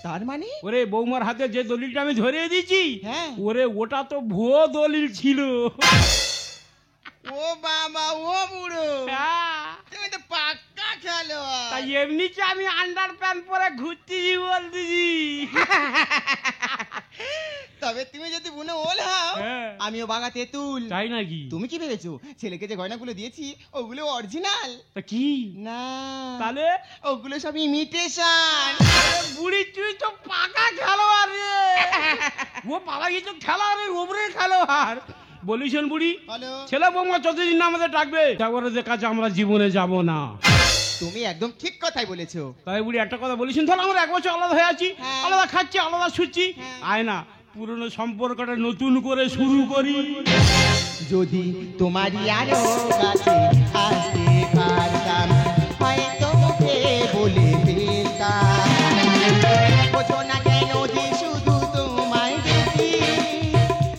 তার মানে? ওরে বৌমার হাতে যে দলিলটা আমি ধরিয়ে দিয়েছি, হ্যাঁ। ওরে ওটা তো ভুয়ো দলিল ছিল। ও বাবা, ও বুড়ো, হ্যাঁ। তুমি তো পাক্কা খেলো। তাই এমনিতে আমি আন্ডার প্যান্ট পরে ঘুরতেছি বলতেছি। তবে তুমি যদি বুনো ওল হও, হ্যাঁ। আমিও বাগা তেঁতুল। তাই নাকি? তুমি কি ভেবেছো ছেলেকে যে গয়নাগুলো দিয়েছি ওগুলো অরিজিনাল? তা কি? না, তাহলে ওগুলো সব ইমিটেশন। বুড়ি তুই তো পাকা খেলোয়াড় রে। ও বাবা, এই তো খেলোয়াড়, ওপরে খেলোয়াড়। বলিস বুড়ি, বলো। ছেলে বৌমা যতদিন না আমাদের ডাকবে জাগরের কাছে আমরা জীবনে যাব না। তুমি একদম ঠিক কথাই বলেছো। তাই বুড়ি একটা কথা বলিস, ধর আমরা এক বছর আলাদা হয়ে আছি, হ্যাঁ। আলাদা খাচ্ছি, আলাদা শুচ্ছি, হ্যাঁ। আয় না পুরনো সম্পর্কটা নতুন করে শুরু করি। যদি তোমারই আরো কাছে আসতে পারতাম, হয়তো মুখে বলে ফেলতাম, বোঝো না কেন যে শুধু তোমায় দেখি,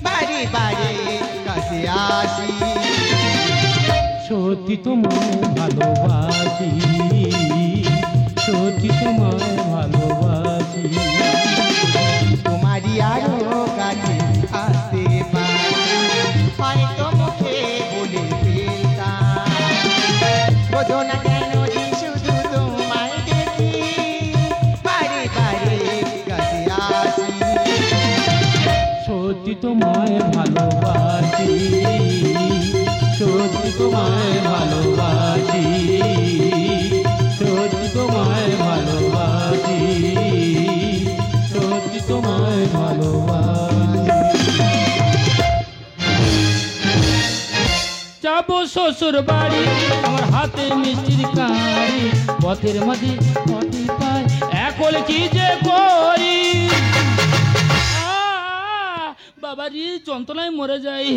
বারে বারে কাছে আসি। সত্যি তোমায় ভালোবাসি, সত্যি তোমায় ভালোবাসি। তোমারই আরো কাছে আসতে পারতাম, হয়তো মুখে বলে ফেলতাম, বোঝো না কেন যে শুধু তোমায় দেখি, বারে বারে কাছে আসি। সত্যি তোমায় ভালোবাসি, সত্যি তোমায় ভালোবাসি, সত্যি তোমায় ভালোবাসি, সত্যি শ্বশুর বাড়ি, আমার হাতে মিষ্টির কাঁড়ি, পথের মাঝে পথে পাই এখন কি যে করি। বাবাজি যন্ত্রণায় মরে যাই।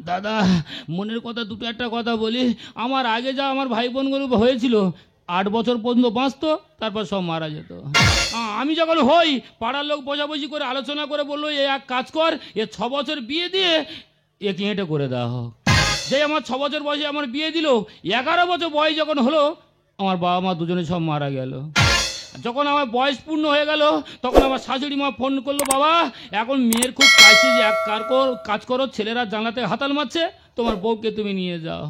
দাদা মনের কথা দুটো একটা কথা বলি, আমার আগে যা আমার ভাই বোনগুলো হয়েছিল 8 বছর পর্যন্ত বাঁচতো, তারপর সব মারা যেত। আমি যখন হই পাড়ার লোক বোঝাবুঝি করে আলোচনা করে বললো এ এক কাজ কর, এ 6 বছর বিয়ে দিয়ে একে হেঁটে করে দেওয়া হোক। যে আমার 6 বছর বয়সে আমার বিয়ে দিল, 11 বছর বয়স যখন হলো আমার বাবা মা দুজনে সব মারা গেল। যখন আমার বয়স পূর্ণ হয়ে গেল তখন আমার শাশুড়ি মা ফোন করলো, বাবা এখন মেয়ের খুব ক্রাইসিস, এক কাজ করো, ছেলেরা জানলাতে হাতাল মারছে, তোমার বউকে তুমি নিয়ে যাও।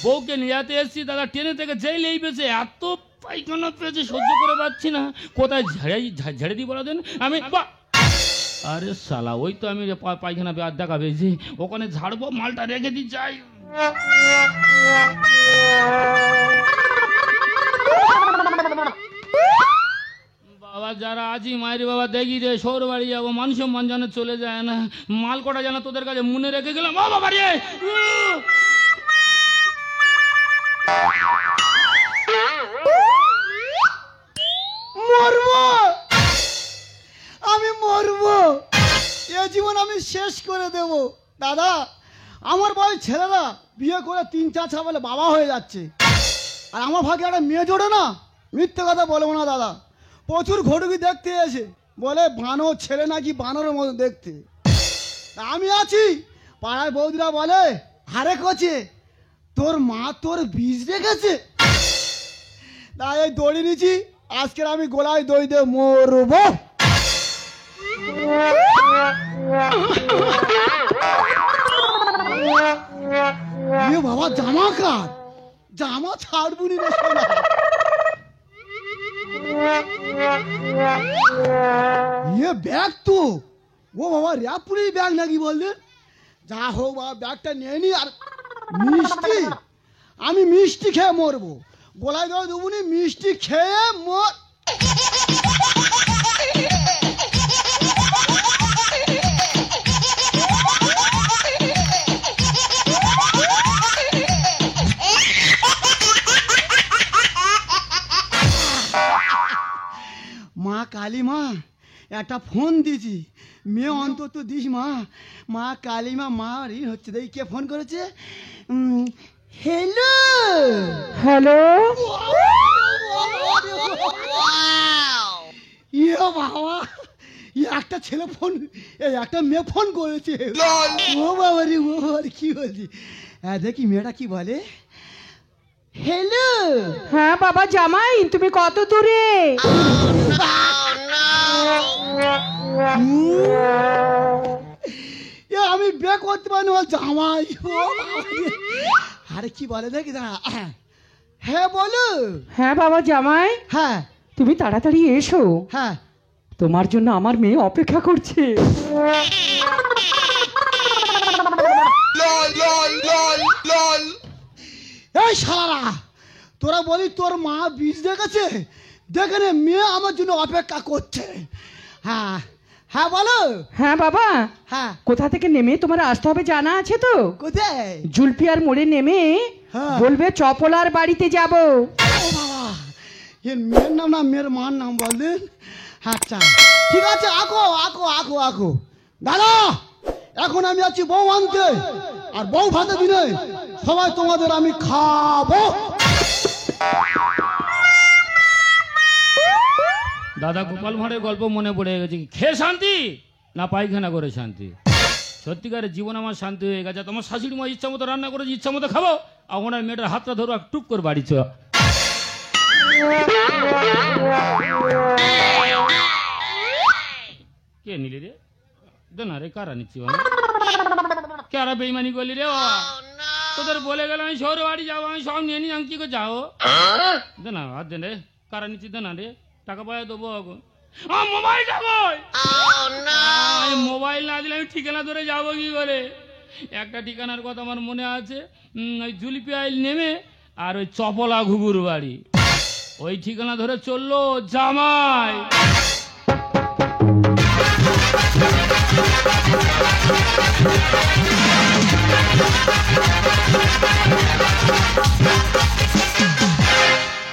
বউকে নিয়ে যেতে এসেছি দাদা, ট্রেনে থেকে যেই লেগেছে এত পায়খানা পেয়েছে সহ্য করে পাচ্ছি না, কোথায় ঝেড়ে দিই বলা দেন। আমি আরে শালা ওই তো আমি পায়খানা দেখা পেয়েছি, ওখানে ঝাড়বো, মালটা রেখে দিই যাই। বাবা যারা আছি মায়ের বাবা দেখি রে, সৌর বাড়ি যাবো, মানুষ মান যেন চলে যায় না, মাল কটা যেন তোদের কাছে মনে রেখে গেলাম। ও বাবা রে মরবো, আমি মরবো, এ জীবন আমি শেষ করে দেব। দাদা আমার বয়স ছেলেরা বিয়ে করে 3-4 বলে বাবা হয়ে যাচ্ছে, আর আমার ভাগে একটা মেয়ে জোড়ে না, মিথ্যে কথা বলবো না দাদা। প্রচুর ঘটুকি দেখতে এসে বলে বানর ছেলে নাকি বানরের মতো দেখতে। আমি আছি, পাড়ায় বৌদিরা বলে হারে কচে তোর মা তোর বীজ রেখেছে। তাই এই দড়ি নিচ্ছি, আজকের আমি গোলায় দই দিয়ে মরবো। বাবা জামা কার, জামা ছাড়বুনি রে সোনা। ব্যাগ তো, ও বাবা র্যাপুরির ব্যাগ নাকি বললেন? যা হোক বাবা ব্যাগটা নিয়ে নি। আর মিষ্টি, আমি মিষ্টি খেয়ে মরবো, গোলায় দই দেবুনি, মিষ্টি খেয়ে মর। মা কালী মা একটা ফোন দিয়েছি, মেয়ে অন্তত দিস মা। মা কালী মা, মা ঋণ হচ্ছে। দেখি কে ফোন করেছে। হ্যালো হ্যালো, ইয়ে বাবা, একটা ছেলে ফোন, একটা মেয়ে ফোন করেছে। ও বাবা রে, ও বাবা রে, কি বলছি? হ্যাঁ দেখি মেয়েটা কি বলে। হ্যালো, হ্যাঁ বাবা জামাই, তুমি কত দূরে? আমি বিয়ে করতে পারি না জামাই। আরে কি বলে দেখি দাঁড়া। হ্যাঁ বলো। হ্যাঁ বাবা জামাই, হ্যাঁ তুমি তাড়াতাড়ি এসো, হ্যাঁ তোমার জন্য আমার মেয়ে অপেক্ষা করছে। এই শালারা, তোরা বলি তোর মা বীজ দেখেছে, দেখে নে মেয়ে আমার জন্য অপেক্ষা করছে। হ্যাঁ হ্যাঁ বলো। হ্যাঁ বাবা, হ্যাঁ কোথা থেকে নেমে তোমার আসতে হবে জানা আছে তো? কোথায়? জুলপিয়ার মোড়ে নেমে হ্যাঁ। বলবে চপলার বাড়িতে যাব। ও বাবা, এর মেয়ের নাম না মেয়ের মার নাম বললেন? আচ্ছা ঠিক আছে, আঁকো আঁকো আঁকো আঁকো। দাদা এখন আমি আছি বউ আনতে, আর বউ ভাতে দিলে সবাই তোমাদের আমি খাবো। দাদা গোপাল ভাঁড়ের গল্প মনে পড়ে গেছে। খেয়ে শান্তি না পায়খানা করে শান্তি? সত্যিকারের জীবন আমার শান্তি হয়ে গেছে। তোমার শাশুড়ি মা ইচ্ছা মতো রান্না করেছে, ইচ্ছা মতো খাবো, এখন আর মেয়েটার হাতটা ধরো আর টুক করে বাড়ি চ। কে নিলি রে? দে না রে, কারা নিচ্ছি কারা বেইমানি করলি রে? তোদের বলে গেল আমি শহরে বাড়ি যাবো, আমি সব নিয়ে নিই, আমি কি করে যাবো? দে না হাত দে রে, কারা নিচ্ছি দে না রে, টাকা পাওয়া দেবো এখন। মোবাইল যাবো, মোবাইল না দিলে আমি ঠিকানা ধরে যাবো কি করে? একটা ঠিকানার কথা আমার মনে আছে, ওই জুলপিয়াইল নেমে আর ওই চপলা ঘুঘুর বাড়ি, ওই ঠিকানা ধরে চললো জামাই।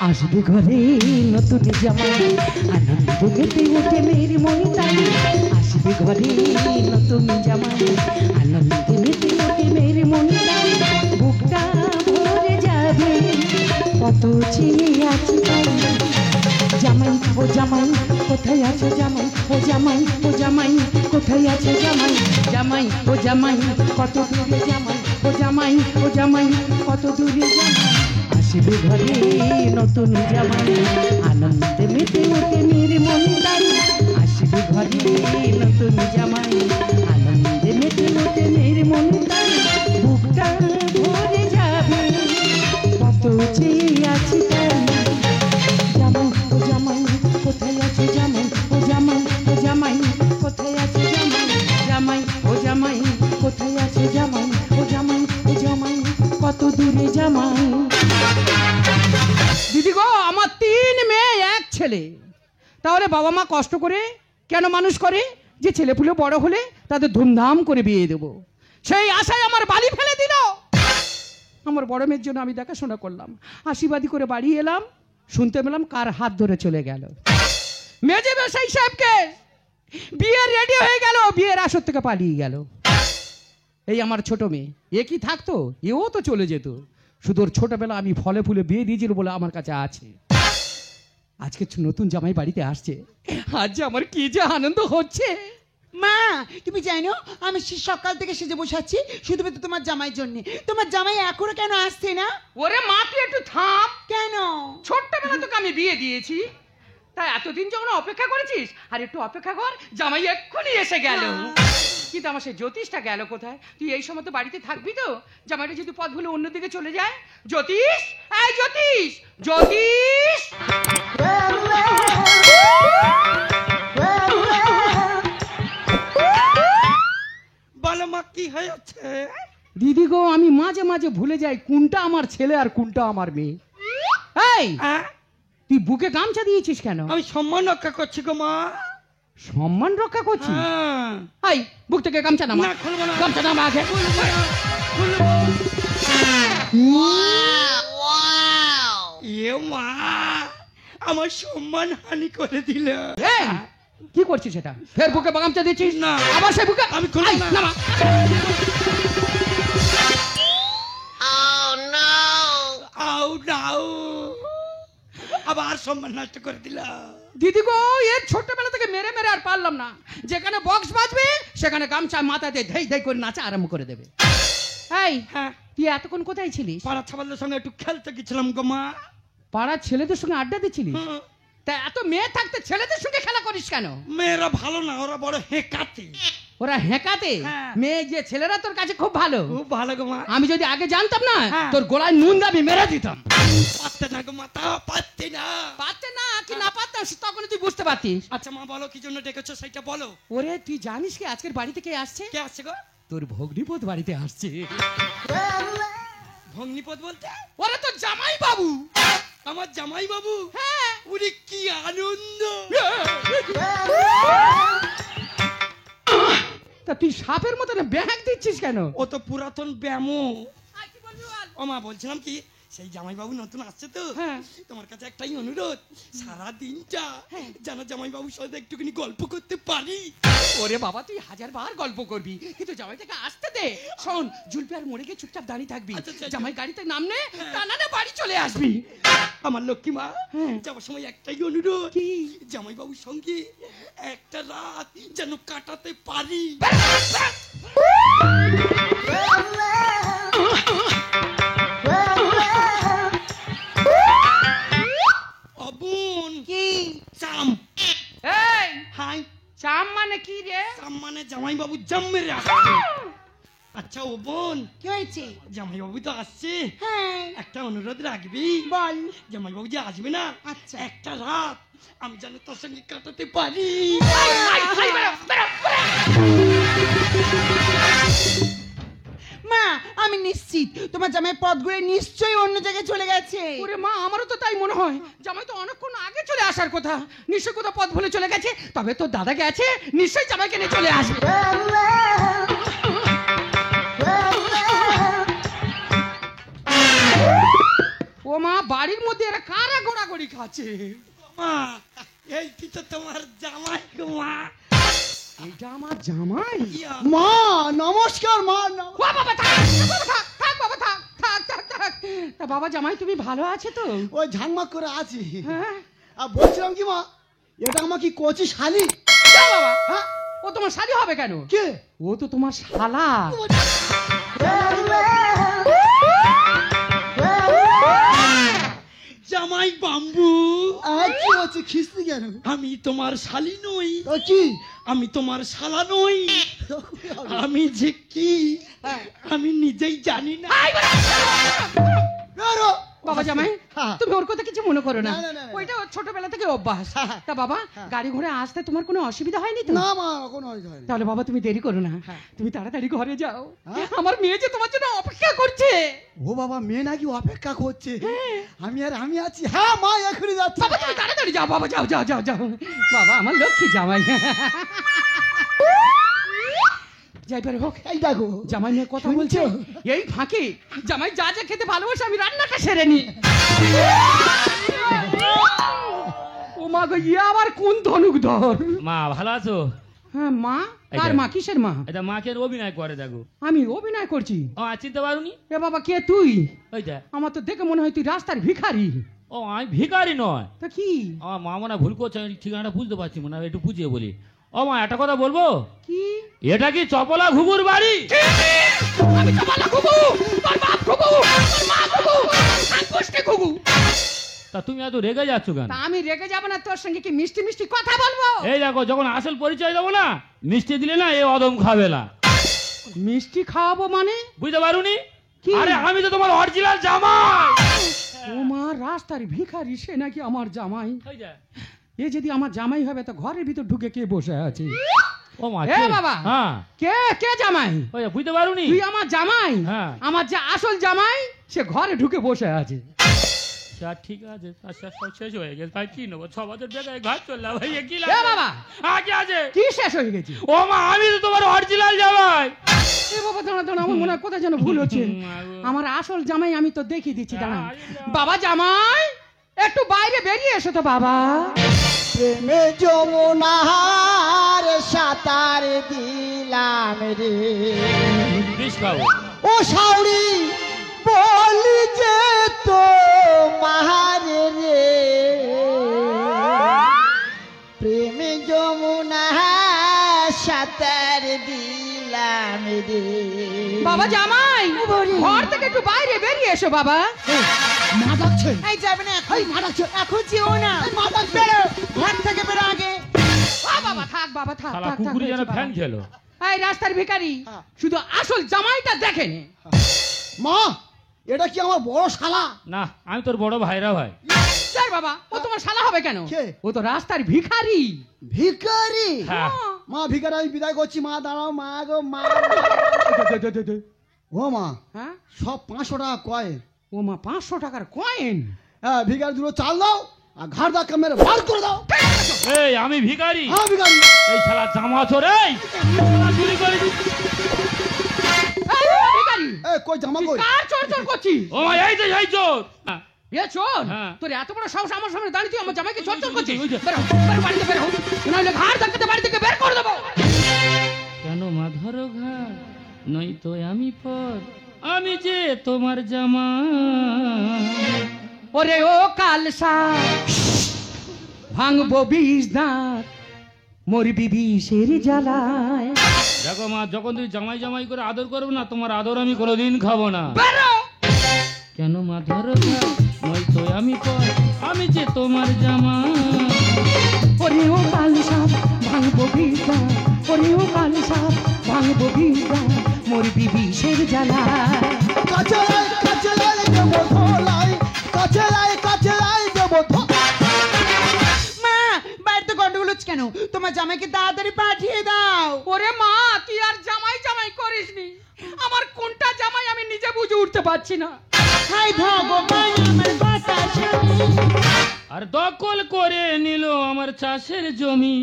আসবে ঘরে নতুন জামাই আনন্দ মেতে ওঠে মেয়ের মনটাই আসবে ঘরে নতুন জামাই আনন্দ মেতে ওঠে মেয়ের মনটাই বুকটা ভরে যাবে কত চেয়ে আছে তাই জামাই ও জামাই কোথায় আছো জামাই ও জামাই ও জামাই কোথায় আছো জামাই জামাই ও জামাই কত দূরে জামাই ও জামাই ও জামাই কত দূরে জামাই আসবে ঘরে নতুন জামাই আনন্দে মেতে ওঠে মেয়ের মনটাই আসবে ঘরে নতুন জামাই আনন্দে মেতে ওঠে মেয়ের মনটাই বুকটা ভরে যাবে কত চেয়ে আছি তাই জামাই ও জামাই কোথায় আছে জামাই ও জামাই ও জামাই কোথায় আছে জামাই জামাই ও জামাই কোথায় আছে জামাই ও জামাই ও জামাই কত দূরে জামাই দিদি গো, আমার 3 মেয়ে 1 ছেলে, তাহলে বাবা মা কষ্ট করে কেন মানুষ করে যে ছেলেপুলে বড় হলে তাদের ধুমধাম করে বিয়ে দেবো, সেই আশায় আমার বাড়ি ফেলে দিল। আমার বড় মেয়ের জন্য আমি দেখাশোনা করলাম, আশীর্বাদী করে বাড়ি এলাম, শুনতে পেলাম কার হাত ধরে চলে গেল। মেজে ব্যবসায়ী সাহেবকে বিয়ে রেডি হয়ে গেল, বিয়ের আসর থেকে পালিয়ে গেল। এই আমার ছোট মেয়ে, এ কি থাকতো, এও তো চলে যেত। শুধু ওর ছোটবেলা আমি ফলে ফুলে বিয়ে দিয়েছিল বলে আমার কাছে আছে। আজকে নতুন জামাই বাড়িতে আসছে, আজ যে আমার কি যে আনন্দ হচ্ছে। মা তুমি জানো আমি সকাল থেকে সেজে বসে আছি শুধুমাত্র তোমার জামাইয়ের জন্য। তোমার জামাই এখনো কেন আসছে না? ওরে মা তুই একটু থাম। কেন? ছোট্টবেলা তোকে আমি বিয়ে দিয়েছি, তাই এতদিন যখন অপেক্ষা করেছিস, আর একটু অপেক্ষা কর, জামাই এক্ষুনি এসে গেল। কিন্তু আমার সেই জ্যোতিষটা গেল কোথায়? তুই এই সময় তো বাড়িতে থাকবি তো? জামাইটা যদি পথ ভুলে অন্যদিকে চলে যায়। জ্যোতিষ, এই জ্যোতিষ, জ্যোতিষ। বলো মা কি হয়েছে? দিদি গো, আমি মাঝে মাঝে ভুলে যাই কোনটা আমার ছেলে আর কোনটা আমার মেয়ে। এই হ্যাঁ? তুই বুকে গামছা দিয়েছিস কেন? আমি সম্মান রক্ষা করছি গো মা। সম্মান রক্ষা করছিস? হ্যাঁ। এই বুক থেকে গামছা নামা। না, খুলবো না। গামছা নামা আগে। এ মা আমার সম্মান হানি করে দিল। এই, কি করছিস এটা? ফের বুকে গামছা দিয়েছিস? না। আবার সেই বুকে? আমি খুলবো এই, না। নামা। আউ নাও আবার সম্মান নষ্ট করে দিল। দিদি গো, এর ছোটবেলা থেকে মেরে মেরে আর পারলাম না। যেখানে বক্স বাজবে সেখানে গামছা মাথা দিয়ে ধেই ধেই করে নাচা আরম্ভ করে দেবে। এই, হ্যাঁ, তুই এতক্ষণ কোথায় ছিলিস? পাড়া ছাবালদের সঙ্গে একটু খেলতে গেছিলাম গো মা। পাড়ার ছেলেদের সঙ্গে আড্ডা দিচ্ছিলিস? হুম। তা এত মেয়ে থাকতে ছেলেদের সঙ্গে খেলা করিস কেন? মেয়েরা ভালো না, ওরা বড় হেঁকাতে। ওরা হেঁকাতে? হ্যাঁ। মেয়ে যে ছেলেরা তোর কাছে খুব ভালো। খুব ভালো গো মা। আমি যদি আগে জানতাম না, হ্যাঁ। তোর গোলায় নুন দাবি মেরে দিতাম। পারতে না গো মা, তাও পারতে না। পারতে না কি না পারতাম তখন তুই বুঝতে পারতিস। আচ্ছা মা বলো কি জন্য ডেকেছো সেটা বলো। ওরে তুই জানিস কি আজকের বাড়িতে কে আসছে? কে আসছে গো? তোর ভগ্নিপদ বাড়িতে আসছে। ভগ্নিপদ বলতে? ওরে তোর জামাই বাবু। আমার জামাই বাবু? হ্যাঁ। উনি কি আনন্দ। তা তুই সাপের মতন ব্যাগ দিচ্ছিস কেন? ও তো পুরাতন ব্যামো। ও মা বলছিলাম কি, সেই জামাইবাবু নতুন আসছে তো, হ্যাঁ। তোমার কাছে একটাই অনুরোধ, সারা দিনটা যেন জামাইবাবুর সাথে একটুখানি গল্প করতে পারি। ওরে বাবা তুই 1000বার গল্প করবি, কিন্তু জামাইটাকে আসতে দে। শোন, জুলপি আর মরে গিয়ে চুপচাপ দাঁড়িয়ে থাকবি। আচ্ছা, আচ্ছা। জামাই গাড়িতে নামলে তা না বাড়ি চলে আসবি। আমার লক্ষ্মী মা, যাওয়ার সময় একটাই অনুরোধ, কি? জামাইবাবুর সঙ্গে একটা রাত যেন কাটাতে পারি। অবুন কি? চাম। এই হাই, চাম মানে কি রে? চাম মানে জামাইবাবু জাম মেরে আসছে। আচ্ছা ও বোন, কি হয়েছে? জামাইবাবু তো আসছে, হ্যাঁ একটা অনুরোধ রাখবি। বল। জামাইবাবু যে আসবে না, আচ্ছা। একটা রাত আমি যেন তোর সঙ্গে কাটাতে পারি। মা আমি নিশ্চিত তোমার জামাই পথ ঘুরে নিশ্চয়ই অন্য জায়গায় চলে গেছে। ওরে মা, আমারও তো তাই মনে হয়। জামাই তো অনেকক্ষণ আগে চলে আসার কথা, নিশ্চয়ই কোথাও পথ ভুলে চলে গেছে। তবে তোর দাদা গেছে, নিশ্চয়ই জামাইকে নিয়ে চলে আসবে। ও মা, বাড়ির মধ্যে এরা কারা গোড়াগড়ি খাচ্ছে? মা এই তো তোমার জামাই গো মা। এটা আমার জামাই? মা নমস্কার মা। ও বাবা, থাক বাবা, থাক বাবা, থাক থাক থাক থাক। তা বাবা জামাই তুমি ভালো আছে তো? ওই ঝাংমাক করে আছি। হ্যাঁ। আর বলছিলাম কি মা, এটা আমার কি কচি শালি? যা বাবা, হ্যাঁ ও তোমার শালি হবে কেন? কে? ও তো তোমার শালা। জামাই বাম্বু, কি হচ্ছে, খিস্তি কেন? আমি তোমার শালি নই, ও কি? আমি তোমার শালা নই। আমি যে কি আমি নিজেই জানি না। বেরো। বাবা জামাই, হ্যাঁ। তুমি ওর কথা কিছু মনে করো না, না, না, না, না। ওইটা ওর ছোটবেলা থেকে অভ্যাস। হ্যাঁ। তা বাবা, হ্যাঁ। গাড়ি ঘোড়া আসতে তোমার কোনো অসুবিধা হয়নি তো? না মা, কোনো অসুবিধা হয়নি। তাহলে বাবা তুমি দেরি করো না, হ্যাঁ। তুমি তাড়াতাড়ি ঘরে যাও। হ্যাঁ। আমার মেয়ে যে তোমার জন্য অপেক্ষা করছে। ও বাবা, মেয়ে নাকি অপেক্ষা করছে? আমি আছি। হ্যাঁ মা, এখনই যাচ্ছি। বাবা তুমি তাড়াতাড়ি যাও, বাবা যাও যাও যাও যাও। বাবা আমার লক্ষ্মী জামাই। যাই পারে হোক, এই দেখো জামাই নিয়ে কথা শুনছো? বলছে, এই ফাঁকে জামাই যা যা খেতে ভালোবাসে আমি রান্নাটা সেরে নি। ও মা গো, ইয়ে আবার কোন ধনুক ধর? মা ভালো আছো? হ্যাঁ মা। কার মা? কিসের মা? এটা মাকে অভিনয় করে দেখো। আমি অভিনয় করছি? ও চিনতে পারুনি? এ বাবা, কে তুই? ওইটা আমার তো দেখে মনে হয় তুই রাস্তার ভিখারি। ও আমি ভিখারি নয়। তা কি? আমার মা মনে হয় ভুল করছে, আমি ঠিকানাটা বুঝতে পারছি মনে হয়, একটু বুঝিয়ে বলি। ও মা একটা কথা বলবো? কি? এটা কি চপলা ঘুঘুর বাড়ি? আমি চপালা ঘুঘু, তোর বাপ ঘুঘু, তোর মা ঘুঘু, আঙ্কুশকে ঘুঘু। তা তুমি এত রেগে যাচ্ছ কেন? তা আমি রেগে যাব না, তোর সঙ্গে কি মিষ্টি মিষ্টি কথা বলবো? এই দেখো, যখন আসল পরিচয় দেবো না, মিষ্টি দিলে না এ অদম খাবে না। মিষ্টি খাওয়াবো মানে? বুঝতে পারুনি? কি? আরে আমি তো তোমার অরিজিনাল জামাই। ও মা, রাস্তার ভিখারি সে নাকি আমার জামাই? ওই যে। এ যদি আমার জামাই হবে তো ঘরের ভিতর ঢুকে কে বসে আছে? ও মা এ কে? বাবা। হ্যাঁ কে কে জামাই? ওই যে, বুঝতে পারুনি? তুই আমার জামাই? হ্যাঁ। আমার যে আসল জামাই সে ঘরে ঢুকে বসে আছে। আচ্ছা ঠিক আছে, আচ্ছা সব শেষ হয়ে গেছে, তাই কি নেবো? 6 বছর বেকায় ঘর চললাম ভাই, কি এ লাগে? বাবা, আগে আছে। কি শেষ হয়ে গেছে? ও মা, আমি তো তোমার অরিজিনাল জামাই। এ বাবা দাঁড়া দাঁড়া, আমার মনে হয় কোথায় যেন ভুল হচ্ছে। আমার আসল জামাই আমি তো দেখিয়ে দিচ্ছি, দাঁড়া। বাবা জামাই, একটু বাইরে বেরিয়ে এসো তো বাবা। প্রেমে যমুনার সাঁতার দিলাম রে, বিষ খাবো। ও শাওরি বলি যে তো মাহারে রে, প্রেমে যমুনার সাঁতার দিলাম রে। বাবা জামাই, ঘর থেকে একটু বাইরে বেরিয়ে এসো বাবা। মা ডাকছে। এই যাবে না এখন, এই মা ডাকছে। এখন যেও না, মা ডাকছে। বেরো ঘর থেকে বেরো আগে। ও বাবা থাক, বাবা থাক শালা থাক, থাক, কুকুরি যেন হয়েছে ফ্যান বাবা। খেলো। এই রাস্তার ভিখারি, হ্যাঁ। শুধু আসল জামাইটা দেখেন। মা, এটা কি আমার বড় শালা? না, আমি তোর বড় ভাইরা ভাই। স্যার বাবা, ও তোমার শালা হবে কেন? কে? ও তো রাস্তার ভিখারি। ভিখারি? হ্যাঁ। মা ভিখারি, আমি বিদায় করছি। মা দাঁড়াও, মা গো মা। ও মা, হ্যাঁ? সব 500 টাকা কয়েন। ও মা, 500 টাকার কয়েন? হ্যাঁ, ভিখারি দুটো চাল দাও আর ঘাড় ধাক্কা মেরে বার করে দাও। এই আমি ভিখারি? হ্যাঁ ভিখারি। এই শালা জামা চোর, এই শালা চুরি করে দিচ্ছে। এই বাবা ভিখারি, এ কই জামা তুই কই? কার চোর চোর করছিস? ও মা, এই যে এই চোর। হ্যাঁ। এ চোর? হ্যাঁ। তোর এত বড় সাহস আমার সামনে দাঁড়িয়ে তুই আমার জামাইকে চোর চোর করছিস? ওই যে। বেরো, বেরো বাড়িতে বেরো, নাহলে ঘাড় ধাক্কাতে বাড়ি থেকে বের করে দেবো। কেন মা ধরো ঘাট, নই তো আমি পর, আমি যে তোমার জামাই। ওরে ও কালসা, ভাঙবো বিষ দাঁত, মরবি বিষের জ্বালায়। দেখো মা, যখন তুই জামাই জামাই করে আদর করবে না, তোমার আদর আমি কোনোদিন খাবো না। বেরো। কেন মা ধরো ঘাট, নই তো আমি পর, আমি যে তোমার জামাই। ওরে ও কালসা, ভাঙবো বিষ দাঁত, ওরে ও কালসা, ভাঙবো বিষ দাঁত, মরবি বিষের জ্বালায়। কাছে লাই দেবো ধোলাই, কাছে লাই দেবো মা, বাড়িতে গন্ডগোল হচ্ছে কেন? তোমার জামাইকে তাড়াতাড়ি পাঠিয়ে দাও। ওরে মা, তুই আর জামাই জামাই করিসনি। আমার কোনটা জামাই আমি নিজে পাচ্ছি না। হাই ভগবান আমার বাতাস আমি। আর দখল করে নিল আমার চাষের জমি।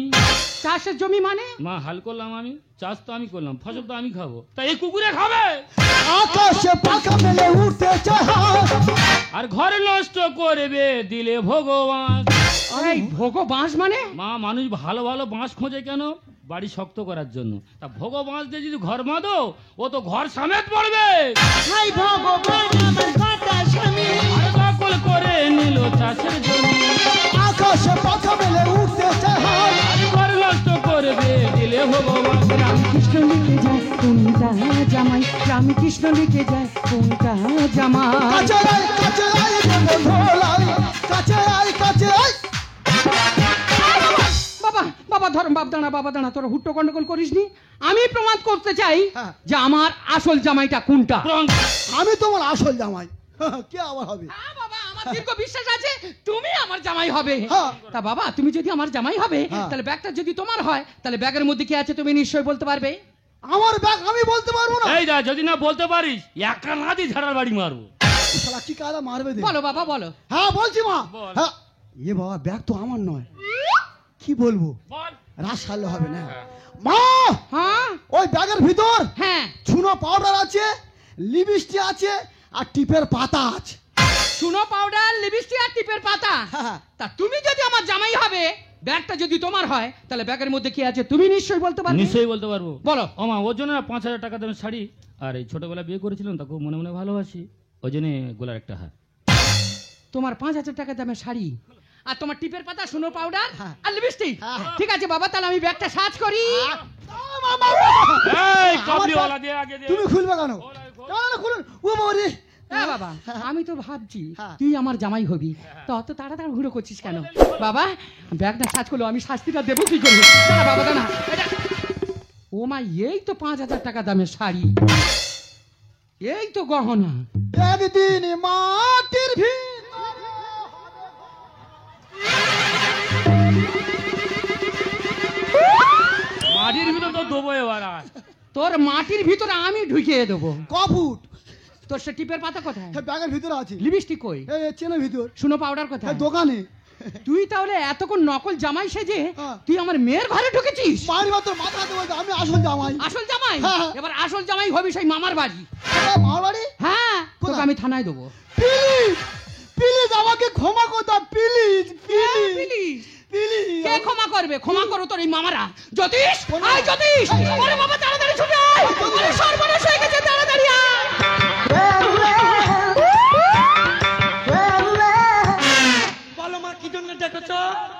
চাষের জমি মানে? মা হাল করলাম আমি, চাষ তো আমি করলাম, ফসল তো আমি খাবো, তাই এই কুকুরে খাবে। আকাশে পাখা মেলে উঠতে চায় আর ঘর নষ্ট করবে দিলে ভগবান। এই ভোগ বাঁশ মানে? মা মানুষ ভালো ভালো বাঁশ খোঁজে কেন? বাড়ি শক্ত করার জন্য। তা ভোগ বাঁশ দিয়ে যদি ঘর বাঁধো, ও তো ঘর সমেত পড়বে। হাই ভগবান আমার বাতাস আমি। আর দখল করে নিল চাষের জমি। আকাশে পাখা মেলে উঠতে চায় আর ঘর নষ্ট করবে দিলে ভগবান। রামকৃষ্ণ লিখে যায় কোনটা জামাই, রামকৃষ্ণ লিখে যায় কোনটা জামাই। কাছে আয় দেবো ধোলাই, কাছে আয়। বাবা বাবা ধর, বাপ দাঁড়া, বাবা দাঁড়া, তোরা হুট্টো গন্ডগোল করিসনি। আমি প্রমাণ করতে চাই হ্যাঁ। যে আমার আসল জামাইটা কোনটা। আমি তোমার আসল জামাই। কে আবার হবে? হ্যাঁ বাবা, আমার দীর্ঘ বিশ্বাস আছে তুমি আমার জামাই হবে। হ্যাঁ। তা বাবা তুমি যদি আমার জামাই হবে, হ্যাঁ। তাহলে ব্যাগটা যদি তোমার হয়, তাহলে ব্যাগের মধ্যে কি আছে তুমি নিশ্চয়ই বলতে পারবে। আমার ব্যাগ আমি বলতে পারবো না। এই যা, যদি না বলতে পারিস একা নাদি ঝাড়ার বাড়ি মারবো। শালা কি কাদা মারবে দে। বলো বাবা বলো। হ্যাঁ বলছি মা। বল। হ্যাঁ এ বাবা ব্যাগ তো আমার নয়, কি বলবো, বল। রাত সারলে হবে না। মা হ্যাঁ ওই ব্যাগের ভিতর হ্যাঁ, চুনো পাউডার আছে, লিপস্টিক আছে, আর টিপের পাতা আছে। চুনো পাউডার, লিপস্টিক আর টিপের পাতা। হ্যাঁ। তা তুমি যদি আমার জামাই হবে, ব্যাগটা যদি তোমার হয়, তাহলে ব্যাগের মধ্যে কি আছে তুমি নিশ্চয়ই বলতে পারবে। নিশ্চয়ই বলতে পারবো। বলো। ও মা, ওর জন্য না 5,000 টাকা দামের শাড়ি, আর এই ছোটবেলা বিয়ে করেছিলাম, তাকে মনে মনে ভালোবাসি, ওই জন্য গোলার একটা হার। তোমার 5,000 টাকা দামের শাড়ি, আর তোমার টিপের পাতা, চুনো পাউডার হ্যাঁ। আর লিপস্টিক। হ্যাঁ। ঠিক আছে বাবা, তাহলে আমি ব্যাগটা সার্চ করি। এই কাবলিওয়ালা দিয়ে আগে দে। তুমি খুলবে কেন? না, না, খুলুন। ও বাবারে। হ্যাঁ বাবা, আমি তো ভাবছি হ্যাঁ। তুই আমার জামাই হবি, তো অত তাড়াতাড়ি ঘুরে করছিস কেন? বাবা ব্যাগটা সার্চ করলো, আমি শাস্তিটা দেবো কি করে? দাঁড়া বাবা দাঁড়া, এটা ও মা, এই তো 5,000 টাকা দামের শাড়ি, এই তো গহনা। একদিন মাটির ভিতরে মাটির ভিতর তো দেবো এবার। আর তোর মাটির ভিতরে আমি ঢুকিয়ে দেবো। কফুট তোর সে টিপের পাতা কোথায়? ব্যাগের ভিতরে আছে। লিপস্টিক কই? এই চেনের ভিতর, শুনো পাউডার কোথায়? দোকানে। তুই তাহলে এতক্ষণ নকল জামাই সেজে হ্যাঁ। তুই আমার মেয়ের ঘরে ঢুকেছিস? মায়ের মতো মাথা দেবো, আমি আসল জামাই। আসল জামাই? হ্যাঁ। এবার আসল জামাই হবি সেই মামার বাড়ি। মার বাড়ি। হ্যাঁ, তোকে কোথায়? আমি থানায় দেবো। প্লিজ প্লিজ আমাকে ক্ষমা করে দাও, প্লিজ প্লিজ প্লিজ। প্লিজ। কে ক্ষমা করবে? ক্ষমা করো তোর এই মামারা। জ্যোতিষ, কোন- আয় জ্যোতিষ। এই, এই, ওরে বাবা তাড়াতাড়ি ছুটে আয়। ওরে সর্বনাশ হয়ে গেছে, তাড়াতাড়ি আয়। বলো মা, কি জন্য ডেকেছ?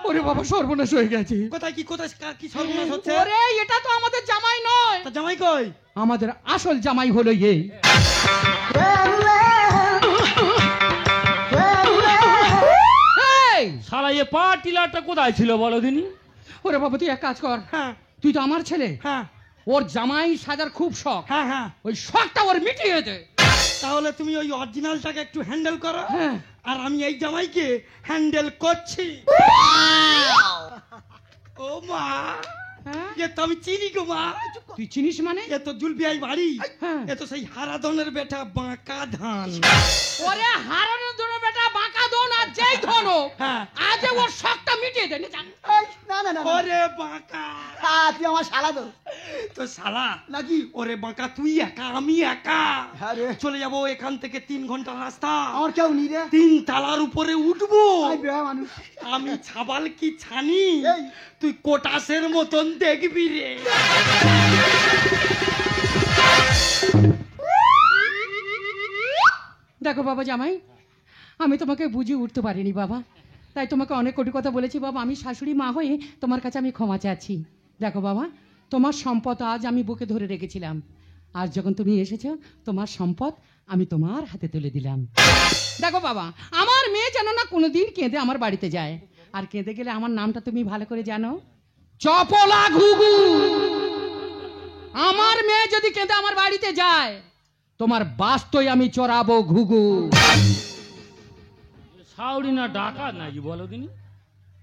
ওরে বাবা সর্বনাশ হয়ে গেছে। কোথায় কি সর্বনাশ হচ্ছে? ওরে এটা তো আমাদের জামাই নয়, তা জামাই কই? আমাদের আসল জামাই হলো এই। এই, শালা এ পা টিলারটা কোথায় ছিল বলো দিনি? ওরে বাবা তুই এক কাজ কর, হ্যাঁ তুই তো আমার ছেলে, হ্যাঁ ওর জামাই সাজার খুব শখ, হ্যাঁ হ্যাঁ। ওই শখটা ওর মিটিয়ে দে। তাহলে তুমি ওই অরিজিনালটাকে একটু হ্যান্ডেল করো, হ্যাঁ। আর আমি এই জামাইকে হ্যান্ডেল করছি। ও মা, হ্যাঁ? এ তো আমি চিনি গো মা। তুই চিনিস মানে? এ তো জুলবিয়াই বাড়ি, হ্যাঁ। এ তো সেই হারাধনের বেটা বাঁকা ধান। ওরে হারানোর জন্য বেটা বাঁকা দোন আর যেই ধন হোক, হ্যাঁ। আজে ওর শখটা মিটিয়ে দে। নে যা। এই, না না না না। ওরে বাঁকা, তুই আমার শালা তো তো শালা নাকি? ওরে বাঁকা, তুই একা আমি একা, হ্যাঁ রে। চলে যাবো এখান থেকে 3 ঘন্টার রাস্তা, আমার কেউ নি রে। 3 তালার উপরে উঠবো। আমি বেয়া মানুষ। আমি ছাবাল কি ছানি, এই। তুই কোটাসের মতন দেখবি রে। দেখো বাবা জামাই, আমি তোমাকে বুঝিয়ে উঠতে পারিনি বাবা, তাই তোমাকে অনেক কোটি কথা বলেছি বাবা। আমি শাশুড়ি মা হয়ে তোমার কাছে আমি ক্ষমা চাচ্ছি। দেখো বাবা, তোমার সম্পদ আজ আমি বুকে ধরে রেখেছিলাম, আজ যখন তুমি এসেছো তোমার সম্পদ আমি তোমার হাতে তুলে দিলাম। দেখো বাবা, আমার মেয়ে যেন না কোনোদিন কেঁদে আমার বাড়িতে যায়, আর কেঁদে গেলে আমার নামটা তুমি ভালো করে জানো, চপলা ঘুঘু। আমার মেয়ে যদি কেঁদে আমার বাড়িতে যায়, তোমার বাস্তই আমি চড়াবো ঘুঘু। সাউরি না ডাকাত নাকি বলো দিনি?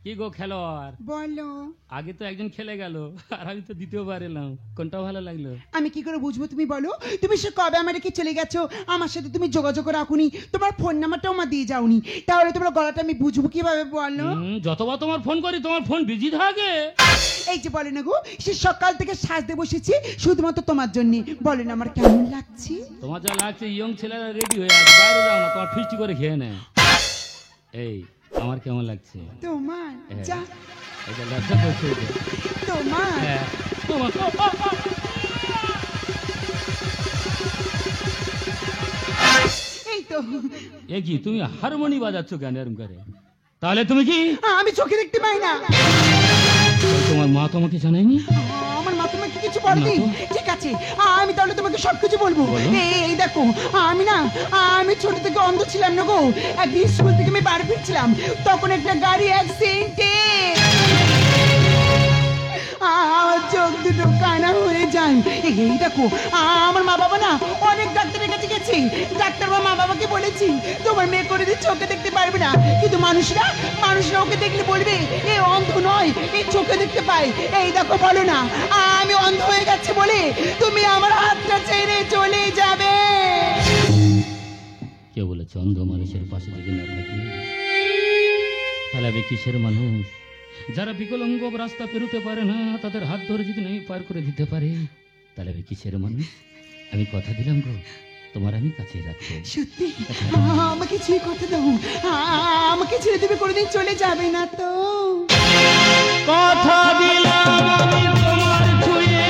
কি গো খেলোয়াড়, বলো। আগে তো একজন খেলে গেল, আর আমি তো দ্বিতীয়বার এলাম, কোনটা ভালো লাগলো? আমি কি করে বুঝবো তুমি বলো? তুমি সে কবে আমার রেখে চলে গেছো, আমার সাথে তুমি যোগাযোগ রাখুনি, তোমার ফোন নাম্বারটাও আমার দিয়ে যাওনি, তাহলে তোমার গলাটা আমি বুঝবো কিভাবে বলো? যতবার তোমার ফোন করি তোমার ফোন বিজি থাকে। এই যে বলে না গো, সে সকাল থেকে সাজতে বসেছি শুধুমাত্র তোমার জন্য, বলে না আমার কেমন লাগছে? তোমার যা লাগছে, ইয়ং ছেলেরা রেডি হয়ে আছে, বাইরে যাও না, তোমার ফিস্টি করে খেয়ে নেয়। এই আমার কেমন লাগছে? তোমার হ্যাঁ। যা এটা লজ্জা করছে এটা। তোমার হ্যাঁ, তোমার এই তো এ কি তুমি হারমোনি বাজাচ্ছ কেন এরকম করে? তাহলে তুমি কি? আমি চোখে দেখতে পাই না। তোমার মা তোমাকে জানায়নি? আমার মা তোমাকে কিছু বলেনি? না তো। ঠিক আছে, আমি তাহলে তোমাকে সবকিছু বলবো। বলো। এই দেখো, আমি ছোট থেকে অন্ধ ছিলাম না গো। একদিন স্কুল থেকে আমি বাড়ি ফিরছিলাম, তখন একটা গাড়ি অ্যাক্সিডেন্টে আমার চোখ দুটো কানা হয়ে যায়। এই দেখো, আমার মা বাবা না অনেক ডাক্তারের কাছে গেছে, ডাক্তার বা মা বাবাকে বলেছি তোমার মেয়ে করে দিয়ে চোখে দেখতে পারবে না, কিন্তু মানুষরা ওকে দেখলে বলবে এ অন্ধ নয়, এই চোখে দেখতে পায়। এই দেখো, বলো না আমি অন্ধ হয়ে গেছে বলে তুমি আমার হাতটা ছেড়ে চলে যাবে? কে বলেছে অন্ধ মানুষের পাশে যদি না থাকি? তাহলে আমি কিসের মানুষ? যারা বিকলাঙ্গ রাস্তা পেরোতে পারে না, তাদের হাত ধরে যদি আমি পার করে দিতে পারি, তাহলে আমি কিসের মানুষ? আমি কথা দিলাম গো, তোমার আমি কাছে রাখবো। সত্যি আমাকে ছেড়ে কথা দাও, আমাকে ছেড়ে দেবে, কোনোদিন চলে যাবে না তো? কথা দিলাম আমি তোমার ছুঁয়ে,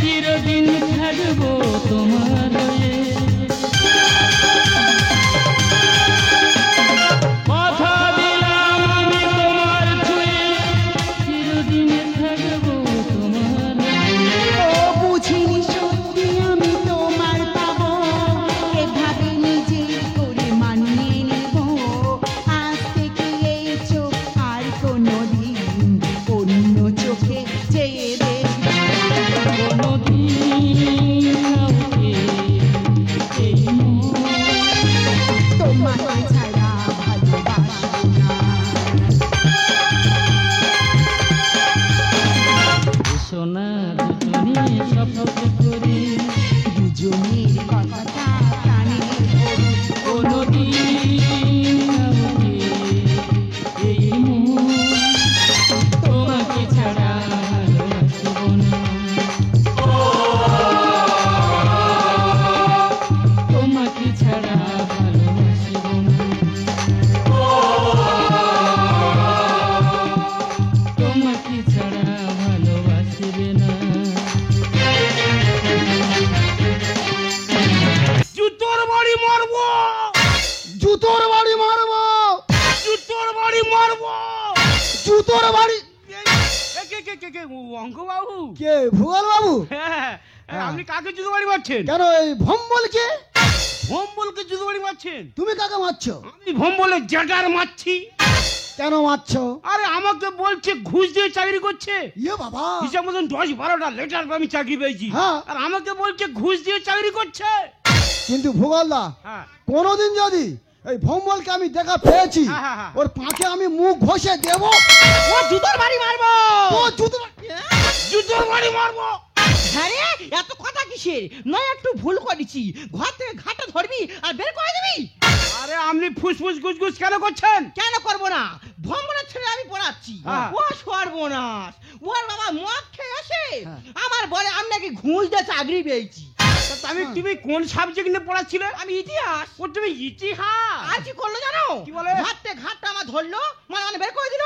চিরদিন থাকবো তোমার হয়ে। কথা দিলাম আমি তোমার ছুঁয়ে, চিরদিন থাকবো তোমার হয়ে। ও বুঝিনি সত্যি আমি তোমার পাবো, এভাবে নিজের করে মানিয়ে নেব। আজ থেকে এই চোখ আর কোনোদিন অন্য চোখে চেয়ে দেখবো। কোনোদিন কাউকে এই মন তোমাকে ছাড়া ভালোবাসবো না। সোনা দুজনে স্বপ্ন করি, দুজনের কথাটা কানে ধরে কোনোদিন কাউকে এই মন তোমাকে ছাড়া ভালোবাসবো না। তোমাকে ছাড়া ভালোবাসবো না। তোমাকে ছাড়া ভালোবাসবে না। জুতোর বাড়ি মারবো, জুতোর বাড়ি মারবো, জুতোর বাড়ি মারবো। জুতোর বাড়ি। কে অঙ্ক বাবু? কে ভুগল বাবু? হ্যাঁ, আপনি কাকে জুতো বাড়ি মারছেন? কেন এই ভম্বলকে? ভম্বলকে জুতো বাড়ি মারছেন? তুমি কাকে মারছো? আমি ভম্বলের জ্যাঠার মারছি। কেন মারছো? আরে আমাকে বলছে ঘুষ দিয়ে চাকরি করছে, ইয়ে বাবা, হিসাব মতন 10-12টা লেটার আমি চাকরি পেয়েছি, হ্যাঁ। আর আমাকে বলছে ঘুষ দিয়ে চাকরি করছে। কিন্তু ভূগোলদা হ্যাঁ, কোনোদিন যদি এই ভম্বলকে আমি দেখা পেয়েছি, হ্যাঁ, হ্যাঁ, হ্যাঁ। ওর পাকে আমি মুখ ঘষে দেবো। ও জুতোর বাড়ি মারবো। ও জুতো জুতোর বাড়ি মারবো। হ্যাঁ রে, এত কথা কিসের? নয় একটু ভুল করেছি, ঘর থেকে ঘাটে ধরবি আর বের করে দিবি। আরে আপনি ফুসফুস গুজগুজ কেন করছেন? কেন করবো না? ভ্রমণের ছেলে আমি পড়াচ্ছি। হ্যাঁ। ও সর্বনাশ, ওর বাবা মদ খেয়ে আসে, হ্যাঁ। আমার বলে আমি নাকি ঘুষ দিয়ে চাকরি পেয়েছি। তুমি কোন সাবজেক্ট নিয়ে পড়াচ্ছিলে? আমি ইতিহাস। ও তুমি ইতিহাস। আর কি করলো জানো? কি বলে? ঘাটতে ঘাটটা আমার ধরলো, মানে বের করে দিল।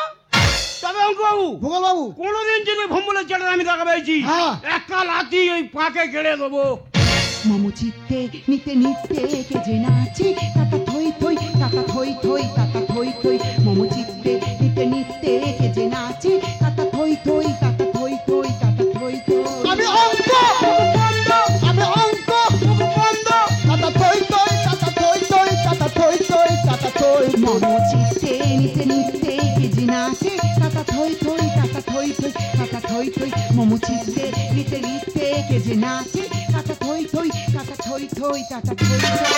তবে অঙ্ক বাবু, ভূগোল বাবু, কোনোদিন যদি ভম্বলের জ্যাঠার আমি দেখা পেয়েছি, হ্যাঁ। একটা লাথি ওই পাকে গেড়ে দেবো। মমো চিত্তে নিতে নিতে কে যে নাচে, টাটা থই থই, টাটা থই থই, টাটা থই থই। মমো চিত্তে নিতে নিতে কে যে নাচে, টাটা থই থই, টাটা থই থই, টাটা থই থই। আমি অঙ্ক, আমি অঙ্ক বন্ধ। টাটা থই থই, টাটা থই থই, টাটা থই থই, টাটা থই। মমো চিত্তে নিতে নিতে কে যে নাচে, টাটা থই থই, টাটা থই থই, টাটা থই থই। মমো চিত্তে নিতে নিতে কে যে নাচে, টাটা থই থই, টাটা থই থই, টাটা থই থই।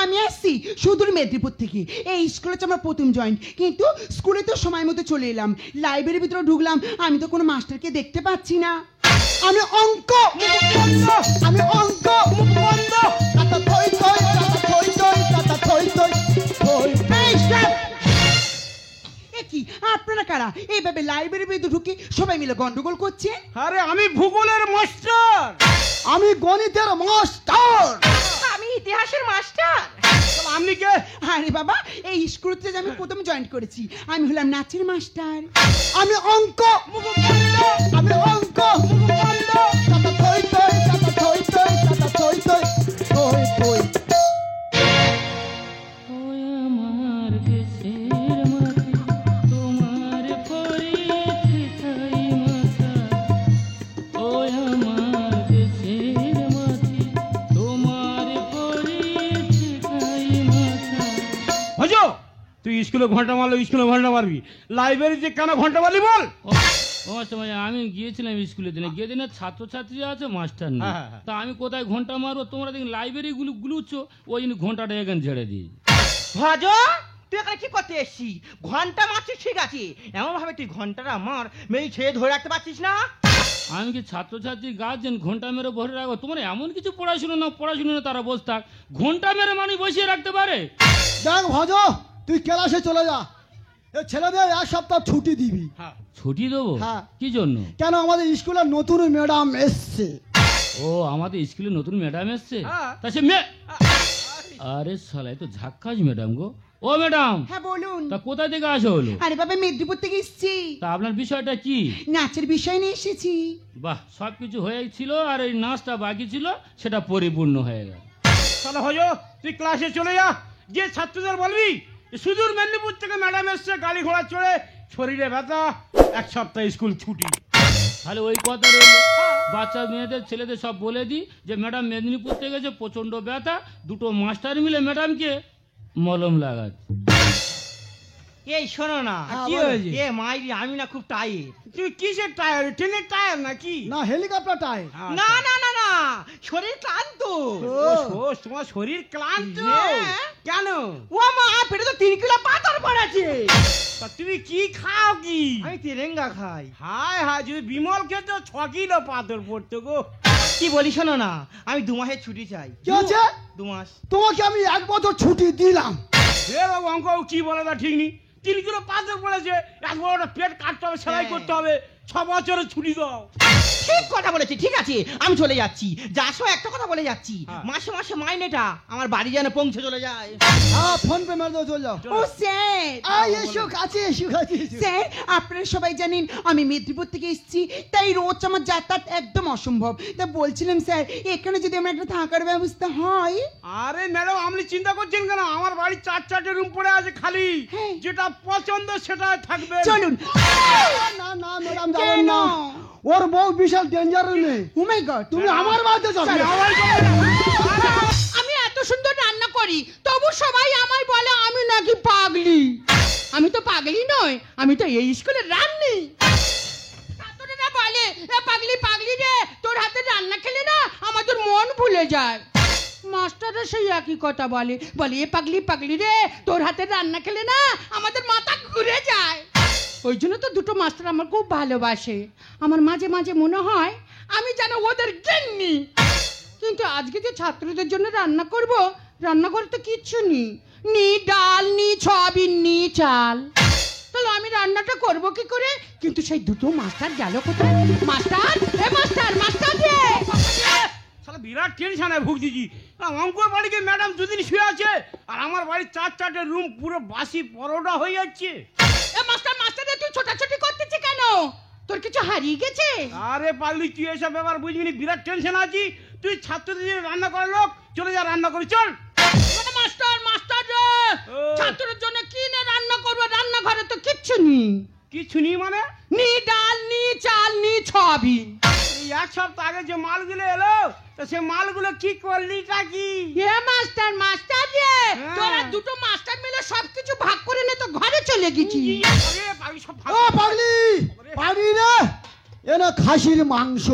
আমি আসছি সুদূর মেদিনীপুর থেকে। এই স্কুলে হচ্ছে আমার প্রথম জয়েন্ট, কিন্তু স্কুলে তো সময় মতো চলে এলাম। লাইব্রেরির ভিতরে ঢুকলাম, আমি তো কোনো মাস্টারকে দেখতে পাচ্ছি না। আমি অঙ্ক আমি অঙ্ক টাটা থই থই টাটা থই থই টাটা থই থই থই। এই, stop! এ কি আপনারা কারা এইভাবে লাইব্রেরির ভিতরে ঢুকে সবাই মিলে গন্ডগোল করছে? আরে আমি ভূগোলের মাস্টার। আমি গণিতের মাস্টার। আমি ইতিহাসের মাস্টার। তাহলে আপনি কে? আরে বাবা, এই স্কুলতে যে আমি প্রথম জয়েন করেছি, আমি হলাম নাচের মাস্টার। আমি অঙ্ক আমি অঙ্ক টাটা থই থই টাটা থই থই টাটা থই থই থই থই। ওই আমার দেশের মাটি তোমার পরেছে ছাই মাথা, ওই আমার দেশের মাটি তোমার পরেছে ছাই মাথা। হজো, তুই স্কুলে ঘন্টা মারলো, স্কুলে ঘন্টা মারবি, লাইব্রেরিতে কেন ঘন্টা মারলি বল? ও সময় আমি গিয়েছিলাম স্কুলে দিনে, গিয়ে দিনে ছাত্রছাত্রী আছে, মাস্টার নেই। হ্যাঁ, হ্যাঁ। তা আমি কোথায় ঘন্টা মারবো, তোমরা দেখি লাইব্রেরি গুলুচ্ছ, ওই জন্য ঘন্টাটা এখানে ঝেড়ে দিই। ভজ, তুই এখানে কি করতে এসছিস? ঘন্টা মারছিস ঠিক আছে, এমন ভাবে তুই ঘন্টাটা মার, মেয়ে ছেড়ে ধরে রাখতে পারছিস না? আমি কি ছাত্রছাত্রী গার্জেন ঘন্টা মেরে ভরে রাখবো? তোমার এমন কিছু পড়াশুনো না তারা বসে থাক, ঘন্টা মেরে মানুষ বসিয়ে রাখতে পারে? দেখ ভজ, তুই ক্লাসে চলে যা। এই ছেলেদের এক সপ্তাহ ছুটি দিবি। ছুটি দেবো? হ্যাঁ। কি জন্য? কেন আমাদের স্কুলে নতুন ম্যাডাম এসছে। ও, আমাদের স্কুলে নতুন ম্যাডাম এসছে? হ্যাঁ। তা সে আরে শালা, এ তো ঝাক্কাস ম্যাডাম গো। ও ম্যাডাম, হ্যাঁ বলুন। তা কোথায় থেকে আসা হলো? আরে বাবা, মেদিনীপুর থেকে এসেছি, তা আপনার বিষয়টা কি? নাচের বিষয় নিয়ে এসেছি। বাহ, সব কিছু হয়েছিল আর এই নাচটা বাকি ছিল, সেটা পরিপূর্ণ হয়ে গেল। তাহলে হজো, তুই ক্লাসে চলে যা, যে ছাত্রদের বলবি সুদূর মেদিনীপুর থেকে ম্যাডাম এসছে, গাড়ি ঘোড়া চড়ে, শরীরে ব্যথা, এক সপ্তাহ স্কুল ছুটি। তাহলে ওই কথা রইল, বাচ্চা মেয়েদের ছেলেদের সব বলে দিই যে ম্যাডাম মেদিনীপুর থেকে গেছে, প্রচন্ড ব্যথা, দুটো মাস্টার মিলে ম্যাডামকে মলম লাগাচ্ছে। এই শোনো না, কি হয়েছে? এ মাইরি, আমি না খুব টায়ার্ড। তুই কিসের টায়ার? ট্রেনের টায়ার নাকি? না, হেলিকপ্টার টাই। না না না না, শরীর ক্লান্ত। তোমার শরীর ক্লান্ত? হ্যাঁ। কেন? ও মা, পেটে তো 3 কিলো পাথর পড়েছে। তা তুমি কি খাও কি? আমি তেরেঙ্গা খাই। হায় হায়, যদি বিমল খেতে 6 কিলো পাথর পড়তো গো। কি বলি শোনো না, আমি 2 মাসের ছুটি চাই। কি আছে? 2 মাস। তোমাকে আমি 1 বছর ছুটি দিলাম। হে বাবু, অঙ্ক কি বলে তা ঠিক নেই, 3 কিলো পাথর পড়েছে, এক বড় একটা পেট কাটতে হবে, সেলাই করতে হবে, 6 বছরের ছুটি দাও। ঠিক কথা বলেছি, ঠিক আছে, আমি চলে যাচ্ছি। যার সময় একটা কথা বলে যাচ্ছি, হ্যাঁ। মাসে মাসে মাইনেটা আমার বাড়ি যেন পৌঁছে চলে যায়। হ্যাঁ, ফোন পে মেরে দাও, চল যাও। ও স্যার, এসো কাছে, এসো কাছে এসো। স্যার আপনারা সবাই জানেন আমি মেদিনীপুর থেকে এসেছি, তাই রোজ আমার যাতায়াত একদম অসম্ভব। তা বলছিলাম স্যার, এখানে যদি আমার একটা থাকার ব্যবস্থা হয়। আরে ম্যাডাম, আপনি চিন্তা করছেন কেন? আমার বাড়ি 4-4টে রুম পড়ে আছে খালি, হ্যাঁ। যেটা পছন্দ সেটা থাকবে। চলুন। না না ম্যাডাম, যাবেন কেন? না, ওর বউ বিশাল ডেঞ্জার নেই। ও মাই গড, তুমি আমার বাড়িতে যাবে। আমি এত সুন্দর রান্না করি, তবু সবাই আমায় বলে আমি নাকি পাগলি। আমি তো পাগলি নই, আমি তো এই স্কুলের রান্নি। ছাত্ররা বলে, এ পাগলি পাগলি রে, তোর হাতে রান্না খেলে না আমাদের মন ভুলে যায়। মাস্টাররা সেই একই কথা বলে, এ পাগলি পাগলি রে, তোর হাতে রান্না খেলে না আমাদের মাথা ঘুরে যায়। ওই জন্য তো দুটো মাস্টার আমার খুব ভালোবাসে। আমার মাঝে মাঝে মনে হয় আমি যেন ওদের গিন্নি। কিন্তু আজকে যে ছাত্রদের জন্য রান্না করব, রান্নাঘরে তো কিচ্ছু নেই, নি ডাল, নি সয়াবিন, নি চাল। তাহলে আমি রান্নাটা করব কি করে? কিন্তু সেই দুটো মাস্টার গেল কোথায়? মাস্টার, এ মাস্টার, মাস্টার রে! শালা বিরাট টেনশনে ভুগছি। অঙ্কুর বাড়িতে ম্যাডাম দুদিন শুয়ে আছে, আর আমার বাড়ির 4-4টে রুম পুরো বাসি পরোটা হয়ে যাচ্ছে। এ মাস্টার, মাস্টার রে, তুই ছোটাছুটি করতেছিস কেন? তোর কিছু হারিয়ে গেছে? আরে পাগলি, তুই এসব ব্যাপার বুঝবি না, বিরাট টেনশন আছি। তুই ছাত্রদের রান্না করার লোক, চলে যা, রান্না করি চল। মাস্টার, মাস্টার রে, ও। ছাত্রের জন্য কি না রান্না করবো? রান্নাঘরে তো কিচ্ছু নেই, কিছু নেই মানে? নি ডাল, নি চাল, নি সয়াবিন। এই 1 সপ্তাহ আগে যে মালগুলো এলো, তো সে মালগুলো কি করলিটা কি? এ মাস্টার, মাস্টার রে, হ্যাঁ। তোরা দুটো মাস্টার মিলে সবকিছু ভাগ করে নে, তো ঘরে চলে গেছি। আরে পাগলি, সব ও পাগলি, পাগলি রে, এ না খাসির মাংস।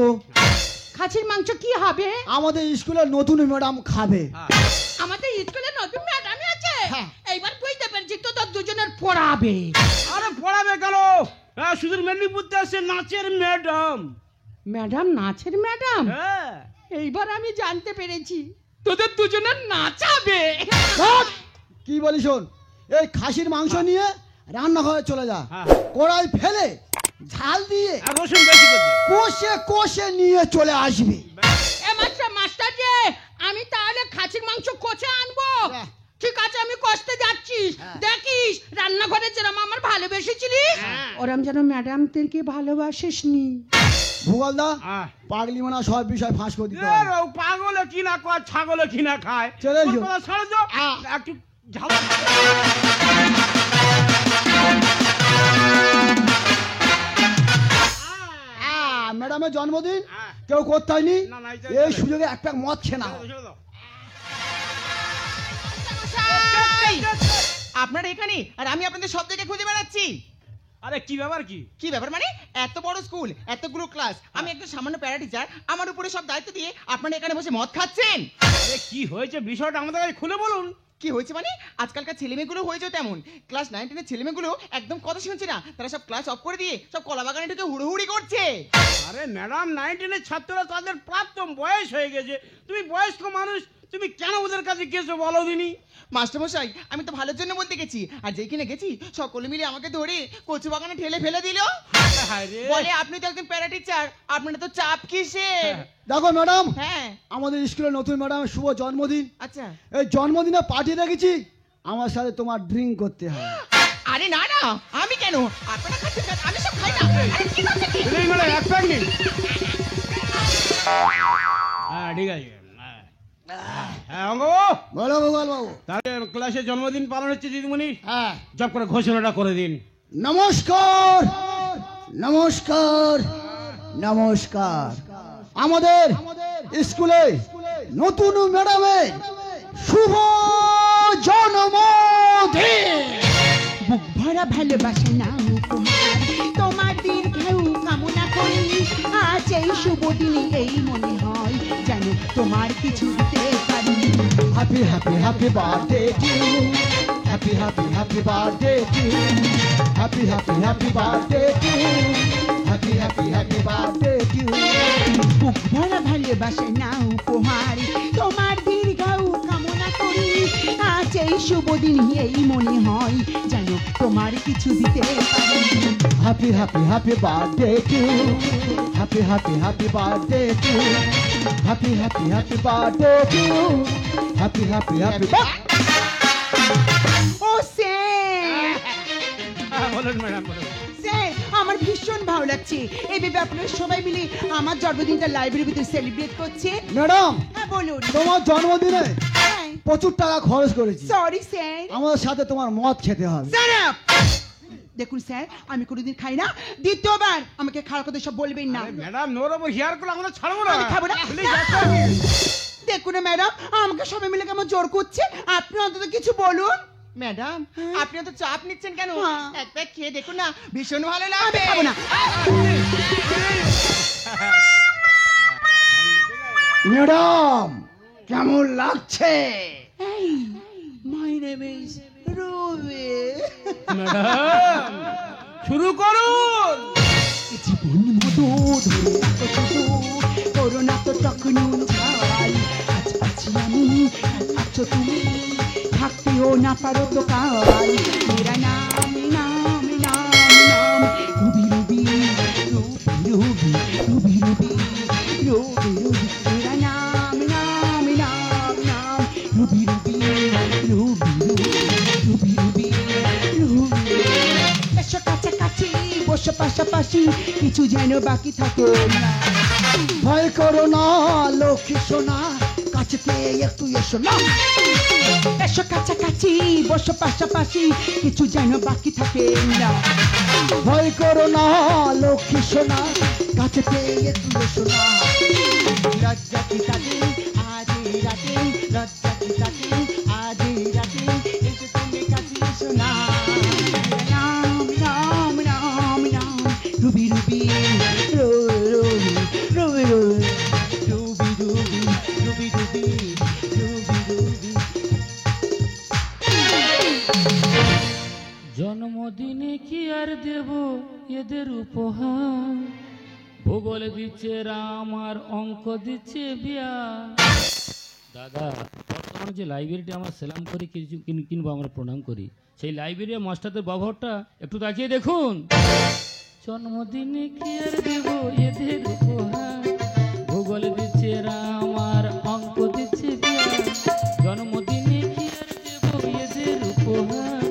খাসির মাংস কি হবে? আমাদের স্কুলে নতুন ম্যাডাম খাবে। আমাদের স্কুলে নতুন ম্যাডাম আছে? হ্যাঁ। এইবার বুঝতে পেরেছি তোদের দুজনের পড়াবে। আরে পড়াবে কেন? হ্যাঁ, সুদূর মেদিনীপুরতে আসছে নাচের ম্যাডাম। ম্যাডাম নাচের ম্যাডাম? হ্যাঁ, এইবার আমি জানতে পেরেছি তোদের দুজনের নাচাবে। রাখ! কি বলি শোন, এই খাসির মাংস নিয়ে রান্নাঘরে চলে যা, হ্যাঁ। কড়াই ফেলে ঝাল দিয়ে আর রসুন বেশি করে দে। কষে কষে নিয়ে চলে আসবি। এ মাস্টার যে আমি তাহলে খাসির মাংস কষে আনবো। হ্যাঁ। ঠিক আছে, আমি কষতে যাচ্ছি। দেখিস রান্নাঘরে যেরকম আমার ভালোবেসেছিলিস ওরম যেন ম্যাডামদেরকে ভালোবাসিস নি। ভূগোলদা হ্যাঁ। পাগলি মানা সব বিষয় ফাঁস করে দিতে এ পারে। রো, পাগলে কি না কয়, ছাগলে কি না খায়। চলে এসো। ওর কথা ছাড়ো তো। একটু ঝাল- ম্যাডামের জন্মদিন হ্যাঁ। কেউ করতে হয়নি, না, না, এই- এই সুযোগে এক প্যাক মদ খেয়ে নাও। ছেড়ে দাও। আপনারা এখানে আর আমি আপনাদের সব জায়গায় খুঁজে বেড়াচ্ছি। আরে কি ব্যাপার কি? কি ব্যাপার মানে? এত বড় স্কুল, এতগুলো ক্লাস, আমি একজন সামান্য প্যারা টিচার, আমার উপরে সব দায়িত্ব দিয়ে আপনারা এখানে বসে মদ খাচ্ছেন। আরে কি হয়েছে বিষয়টা আমাদের কাছে খুলে বলুন। কি হয়েছে মানে? আজকালকার ছেলেমেয়েগুলো হয়েছে তেমন। ক্লাস 9 10 এর ছেলেমেয়েগুলো একদম কথা শুনছে না, তারা সব ক্লাস অফ করে দিয়ে সব কলা বাগানে ঢুকে হুড়োহুড়ি করছে। আরে ম্যাডাম, 19 এর ছাত্ররা তাদের প্রাপ্তম বয়স হয়ে গেছে, তুমি বয়স্ক মানুষ, তুমি কেন ওদের কাছে গেছো বলো দিনি? মাস্টারমশাই, আমি তো ভালোর জন্য বলতে গেছি, আর যেখানে গেছি সকলে মিলে আমাকে ধরে কচু বাগানে ঠেলে ফেলে দিল। আরে বলে আপনি তো একজন প্যারা টিচার, আপনার তো চাপ কিসের? দেখো ম্যাডাম, হ্যাঁ, আমাদের স্কুলে নতুন ম্যাডামের শুভ জন্মদিন, আচ্ছা। এই জন্মদিনে পার্টি রেখেছি, আমার সাথে তোমার ড্রিঙ্ক করতে হয়। আরে না না, আমি কেন? আপনারা খাচ্ছেন কেন? আমি সব খাই না। আরে কি করছেন কি? এই ম্যাডাম, এক প্যাক নিন। হ্যাঁ, ঠিক আছে। হ্যাঁ, অঙ্গ বলো গোপাল বাবু। তাহলে ক্লাসে জন্মদিন পালন হচ্ছে দিদিমণি, হ্যাঁ, জব করে ঘোষণাটা করে দিন। নমস্কার নমস্কার নমস্কার। আমাদের স্কুলে নতুন ম্যাডামের শুভ জন্মদিন। বুক ভরা ভালোবাসা নাও উপহার, তোমার দীর্ঘায়ু কামনা করি। আজ এই শুভ দিনে এই মনে হয় যেন তোমার কিছু দিতে পারি। Happy happy happy birthday to you, happy happy happy birthday to you, happy happy happy birthday to you, happy happy happy birthday to you. বুক ভরা ভালোবাসা নাও উপহার, তোমার দীর্ঘায়ু কামনা করি। আজ এই শুভ দিনে এই মনে হয় যেন তোমার কিছু দিতে পারি। Happy happy happy birthday to you, happy happy happy birthday to you, happy happy happy birthday to you, happy happy happy. ও স্যার, হ্যাঁ, বলুন ম্যাডাম, বলুন। স্যার আমার ভীষণ ভালো লাগছে এই ভেবে আপনারা সবাই মিলে আমার জন্মদিনটা লাইব্রেরির ভিতরে সেলিব্রেট করছে। ম্যাডাম, হ্যাঁ বলুন। তোমার জন্মদিনে হ্যাঁ, প্রচুর টাকা খরচ করেছি, সরি স্যার। আমাদের সাথে তোমার মদ খেতে হবে। Shut up! দেখুন স্যার, আমি কোনোদিন খাই না, দ্বিতীয়বার আমাকে খারাপ কথা সব বলবেন না। আরে ম্যাডাম, নোর ওপর হেয়ার করে আমরা ছাড়বো না। আমি খাবো না। Please, এক প্যাক নিন। দেখুন না ম্যাডাম, আমাকে সবাই মিলে কেমন জোর করছে, আপনি অন্তত কিছু বলুন। ম্যাডাম, আপনি তো চাপ নিচ্ছেন কেন? হ্যাঁ। এক প্যাক খেয়ে দেখুন না, ভীষণ ভালো আমি লাগবে। খাবো না। ম্যাডাম, কেমন লাগছে? My name is Ruby. Madam, শুরু করুন। জীবন মতো ধরে রাখো শুধু, করোনা তো তখন ছাই। আজ আছি আমি, কাল আছো তুমি, থাকতেও না পারো তো কাল। মেরা নাম নাম নাম নাম Ruby Ruby Ruby Ruby Ruby Ruby Ruby Ruby. মেরা নাম নাম নাম নাম Ruby Ruby Ruby Ruby Ruby Ruby. এসো কাছাকাছি, বসো পাশাপাশি, কিছু যেন বাকি থাকে না। ভয় করো না লক্ষ্মী সোনা, কাছেতে একটু এসো না। এসো কাছাকাছি, বসো পাশাপাশি, কিছু যেন বাকি থাকে না। ভয় করো না লক্ষ্মী সোনা, কাছেতে একটু এসো না। লজ্জা কি তাকে আজ এই রাতে, লজ্জা কি তাকে আজ এই রাতে, এসো তুমি কাছে এসো না। নাম নাম নাম নাম Ruby Ruby Ruby Ruby Ruby Ruby Ruby Ruby Ruby Ruby Ruby. জন্মদিনে কি আর দেব এদের উপহার, ভূগোল দিচ্ছে রাম আর অঙ্ক দিচ্ছে বিয়া। দাদা, বর্তমানে যে লাইব্রেরিটা আমরা সেলাম করি কিছু কিনবো, আমরা প্রণাম করি, সেই লাইব্রেরির মাস্টারদের ব্যবহারটা একটু তাকিয়ে দেখুন। জন্মদিনে কি আর দেব এদের উপহার, ভূগোল দিচ্ছে রাম আর অঙ্ক দিচ্ছে বিয়া। জন্মদিনে কি আর দেব এদের উপহার,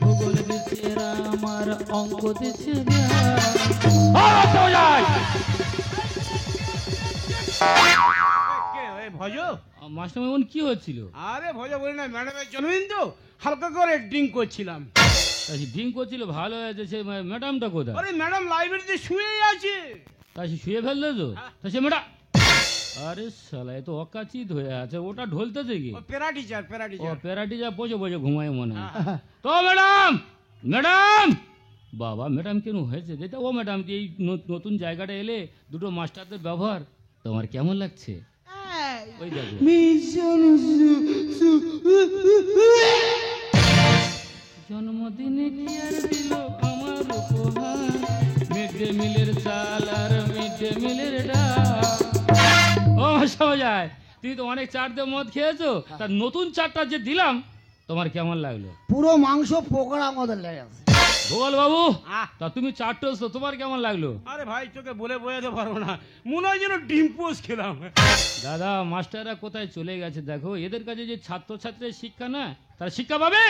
ভূগোল দিচ্ছে রাম আর অঙ্ক দিচ্ছে বিয়া। ভজ মাস্টার এমন কি হচ্ছিল? আরে ভজ বলি না, ম্যাডামের জন্মদিন তো হালকা করে ড্রিঙ্ক করছিলাম। ড্রিঙ্ক করছিল, ভালো হয়েছে। সে ম্যাডামটা কোথায়? আরে ম্যাডাম লাইব্রেরিতে শুয়েই আছে। তা সে শুয়ে ফেললে তো? তা সে ম্যাডাম, আরে শালা এ তো অকাচিত হয়ে আছে, ওটা ঢলতেছে কি? প্যারা টিচার, প্যারা ও টিচার। প্যারাটি যা বসে বসে ঘুমায় মনে হয়। তো ম্যাডাম, ম্যাডাম, বাবা ম্যাডাম কেন হয়েছে? যেটা ও ম্যাডাম, এই নতুন জায়গাটা এলে দুটো মাস্টারদের ব্যবহার তোমার কেমন লাগছে? ওই দেখো, জন্মদিনে কি আর দিল আমার উপহার, মিড ডে মিলের চাল আর মিড ডে মিলের ডাল। ও সবাই, তুমি তো অনেক চাট দিয়ে মদ খেয়েছো, তার নতুন চাটটা যে দিলাম তোমার কেমন লাগলো? পুরো মাংস পোকড়া আমাদের লেগেছে। ভূগোল বাবু, তা তুমি চাটটো তোমার কেমন লাগলো? আরে ভাই, তোকে বলে বোঝাতে পারবো না, মনে হয় যেন ডিম পোস্ট খেলাম। দাদা, মাস্টাররা কোথায় চলে গেছে দেখো। এদের কাছে যে ছাত্রছাত্রীর শিক্ষা না, তারা শিক্ষা পাবে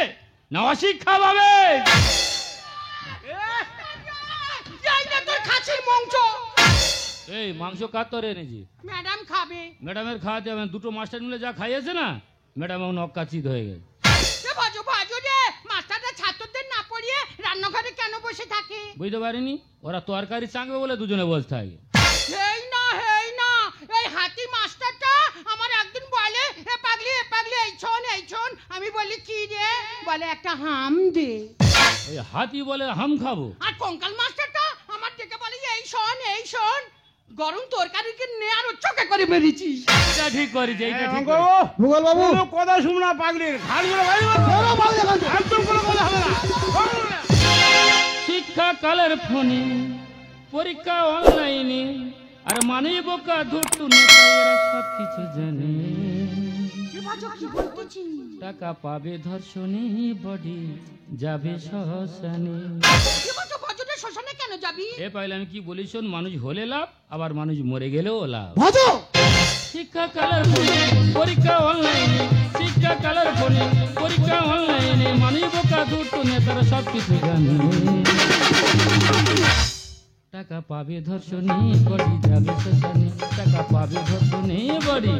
না অশিক্ষা পাবে? তোর খাসির মাংস এই মাংস কার তরে এনেছি? ম্যাডাম খাবে। ম্যাডামের খাওয়াতে হবে না। দুটো মাস্টার মিলে যা খাইয়েছে না, ম্যাডাম এখন অকাচিত হয়ে গেছে। ভাজো ভাজো রে, মাস্টাররা ছাত্রদের না পড়িয়ে রান্নাঘরে কেন বসে থাকে? বুঝতে পারিনি, ওরা তরকারি চাঁকবে বলে দুজনে বসে থাকে। হেই না, এই হাতি মাস্টারটা আমার একদিন বলে, এ পাগলি এই শোন। আমি বলি কি রে? বলে একটা হাম দে। ওই হাতি বলে হাম খাবো। আর কঙ্কাল মাস্টারটা আমার ডেকে বলে এই শোন, গরম তরকারিকে নে আর ওর চোখে করে মেরেছিস। এটা ঠিক করেছে, এইটা ঠিক গো, করেছে। ভূগোল বাবু, কোনো কথা শুন না পাগলির, ঘাড়গুলো ভাই একদম কোনো কথা হবে না। শিক্ষাকালের ফোনে, পরীক্ষা অনলাইনে, আর মানে বোকা ধরতু নেতা, এরা সব কিছু জানে। টাকা পাবে ধর্ষণে, বডি যাবে শ্মশানে। শ্মশানে কেন যাবি? এ পাইলে আমি কি বলি শোন, মানুষ হলে লাভ, আবার মানুষ মরে গেলেও লাভ। ভাজো শিক্ষাকালের ফোনে, পরীক্ষা অনলাইনে, শিক্ষাকালের ফোনে, পরীক্ষা অনলাইনে, মানুষ বোকা ধরতু নেতারা সব কিছু জানে। টাকা পাবে ধর্ষণে, বডি যাবে শ্মশানে, টাকা পাবে ধর্ষণে, বডি।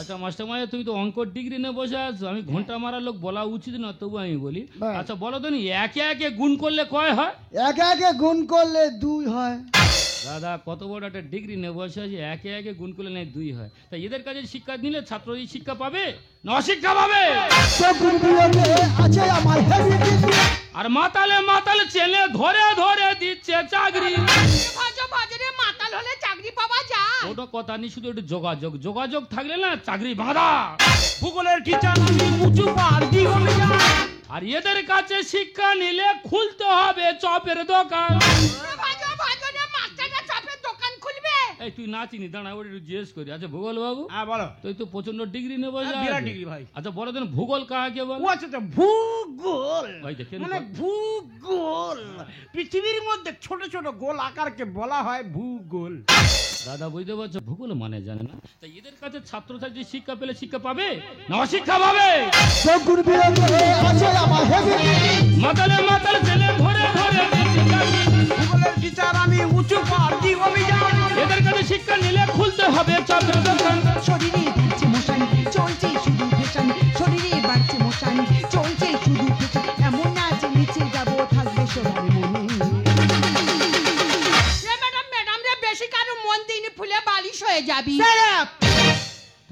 আচ্ছা মাস্টার মায়া, তুমি তো অঙ্ক ডিগ্রি নিয়ে বসে আছো, আমি ঘন্টা মারা লোক বলা উচিত না, তবু আমি বলি। আচ্ছা বলো তো, একে একে গুণ করলে কয় হয়? একে একে গুণ করলে 2 হয়। দাদা, কত বড় একটা ডিগ্রি নিয়ে বসে আছে, একে একে গুণ করলে নেই 2 হয়। তা এদের কাছে শিক্ষা নিলে ছাত্র শিক্ষা পাবে না অশিক্ষা পাবে? আছে আমার হেভি ডিগ্রি। আর মাতালে চেনে ধরে ধরে দিচ্ছে চাকরি। ভাজো রে, মাতাল হলে চাকরি পাওয়া যায়? ওটা কথা নেই, শুধু একটু যোগাযোগ থাকলে না চাকরি বাঁধা। ভূগোলের টিচার আমি উঁচু পার দি হলে যায়। আর এদের কাছে শিক্ষা নিলে খুলতে হবে চপের দোকান। ভাজো রে, মাস্টাররা চপের দোকান খুলবে? এই তুই না চিনি, দাঁড়া ওটা একটু জিজ্ঞেস করি। আচ্ছা ভূগোল বাবু, হ্যাঁ বলো। তুই তো প্রচন্ড ডিগ্রি নেবো। বিরাট ডিগ্রি ভাই। আচ্ছা বলো দেন, ভূগোল কাকে বল? ও আচ্ছা, ভূগোল ওই দেখেন, মানে ভূগোল, পৃথিবীর মধ্যে ছোট ছোট গোল আকারকে বলা হয় ভূগোল। দাদা বুঝতে পারছো, ভূগোল মানে জানে না। তাই এদের কাছে ছাত্রছাত্রী শিক্ষা পেলে শিক্ষা পাবে না অশিক্ষা পাবে? আছে আমার হেভি ডিগ্রি। মাতালে ছেলে ধরে ধরে দিচ্ছে চাকরি। ভূগোলের টিচার আমি উঁচু পার দি হলে যায়। এদের কাছে শিক্ষা নিলে খুলতে হবে চপের দোকান। শরীরে বাড়ছে মশান, চলছে শুধু ফ্যাশন, শরীরে বাড়ছে মশান, চলছে শুধু ফ্যাশন, এমন না যে নিচে যাবো থাকবে সবার মনে। ম্যাডাম রে, বেশি কারো মন দিইনি, ফুলে বালিশ হয়ে যাবি।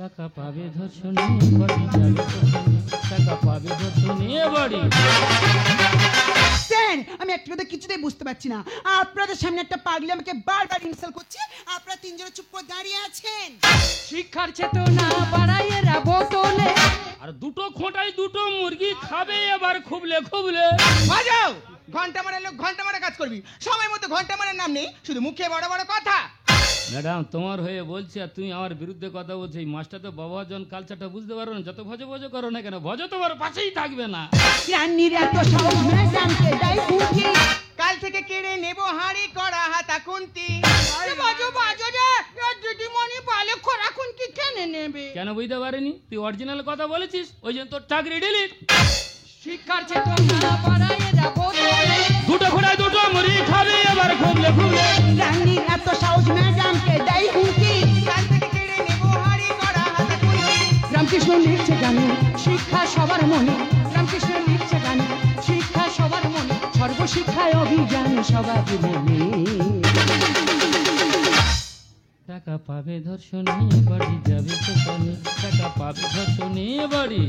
টাকা পাবে ধর্ষণে, বডি যাবে শ্মশানে, টাকা পাবে ধর্ষণে, বডি। শুনবেন? আমি একটা কথা কিছুতেই বুঝতে পারছি না। আপনাদের সামনে একটা পাগলি আমাকে বারবার ইনসাল্ট করছে, আপনারা তিনজনে চুপ করে দাঁড়িয়ে আছেন। শিক্ষার চেতনা বাড়ায় এরা বোতলে। আর দুটো খোঁটায় দুটো মুরগি খাবে এবার খুবলে খুবলে। বাজাও ঘন্টা মারে লোক ঘন্টা মারে কাজ করবি, সময় মতো ঘন্টা মারার নাম নেই, শুধু মুখে বড় বড় কথা। ম্যাডাম তোমার হয়ে বলছি আর তুমি আমার বিরুদ্ধে কথা বলছো। এই মাস্টার তো বাবা জন কালচারটা বুঝতে পারো না। যত ভজ ভজ করো না কেন, ভজ তোমার পাশেই থাকবে না। রান্নির এত সাহস ম্যাডামকে দেয় হুমকি। কাল থেকে কেড়ে নেব হাঁড়ি করা হাতা খুন্তি। বাজো বাজো রে, দিদিমণি বলে খোরা খুনকি কেনে নেবে? কেন বুঝতে পারিনি? তুই অরিজিনাল কথা বলেছিস, ওই জন্য তোর চাকরি ডিলিট। শিক্ষার চেতনা বাড়ায় এরা বোতলে। দুটো খোঁটায় দুটো মুরগি খাবে এবার খুবলে খুবলে। রান্নির এত সাহস ম্যাডামকে দেয় হুমকি। কাল থেকে কেড়ে নেব হাঁড়ি করা হাতা খুন্তি। রামকৃষ্ণ লিখছে গানে শিক্ষা সবার মনে। রামকৃষ্ণ লিখছে গানে শিক্ষা সবার মনে। সর্বশিক্ষায় অভিযান সবার মনে। টাকা পাবে ধর্ষণে বাড়ি যাবে শোষণে। টাকা পাবে ধর্ষণে বাড়ি।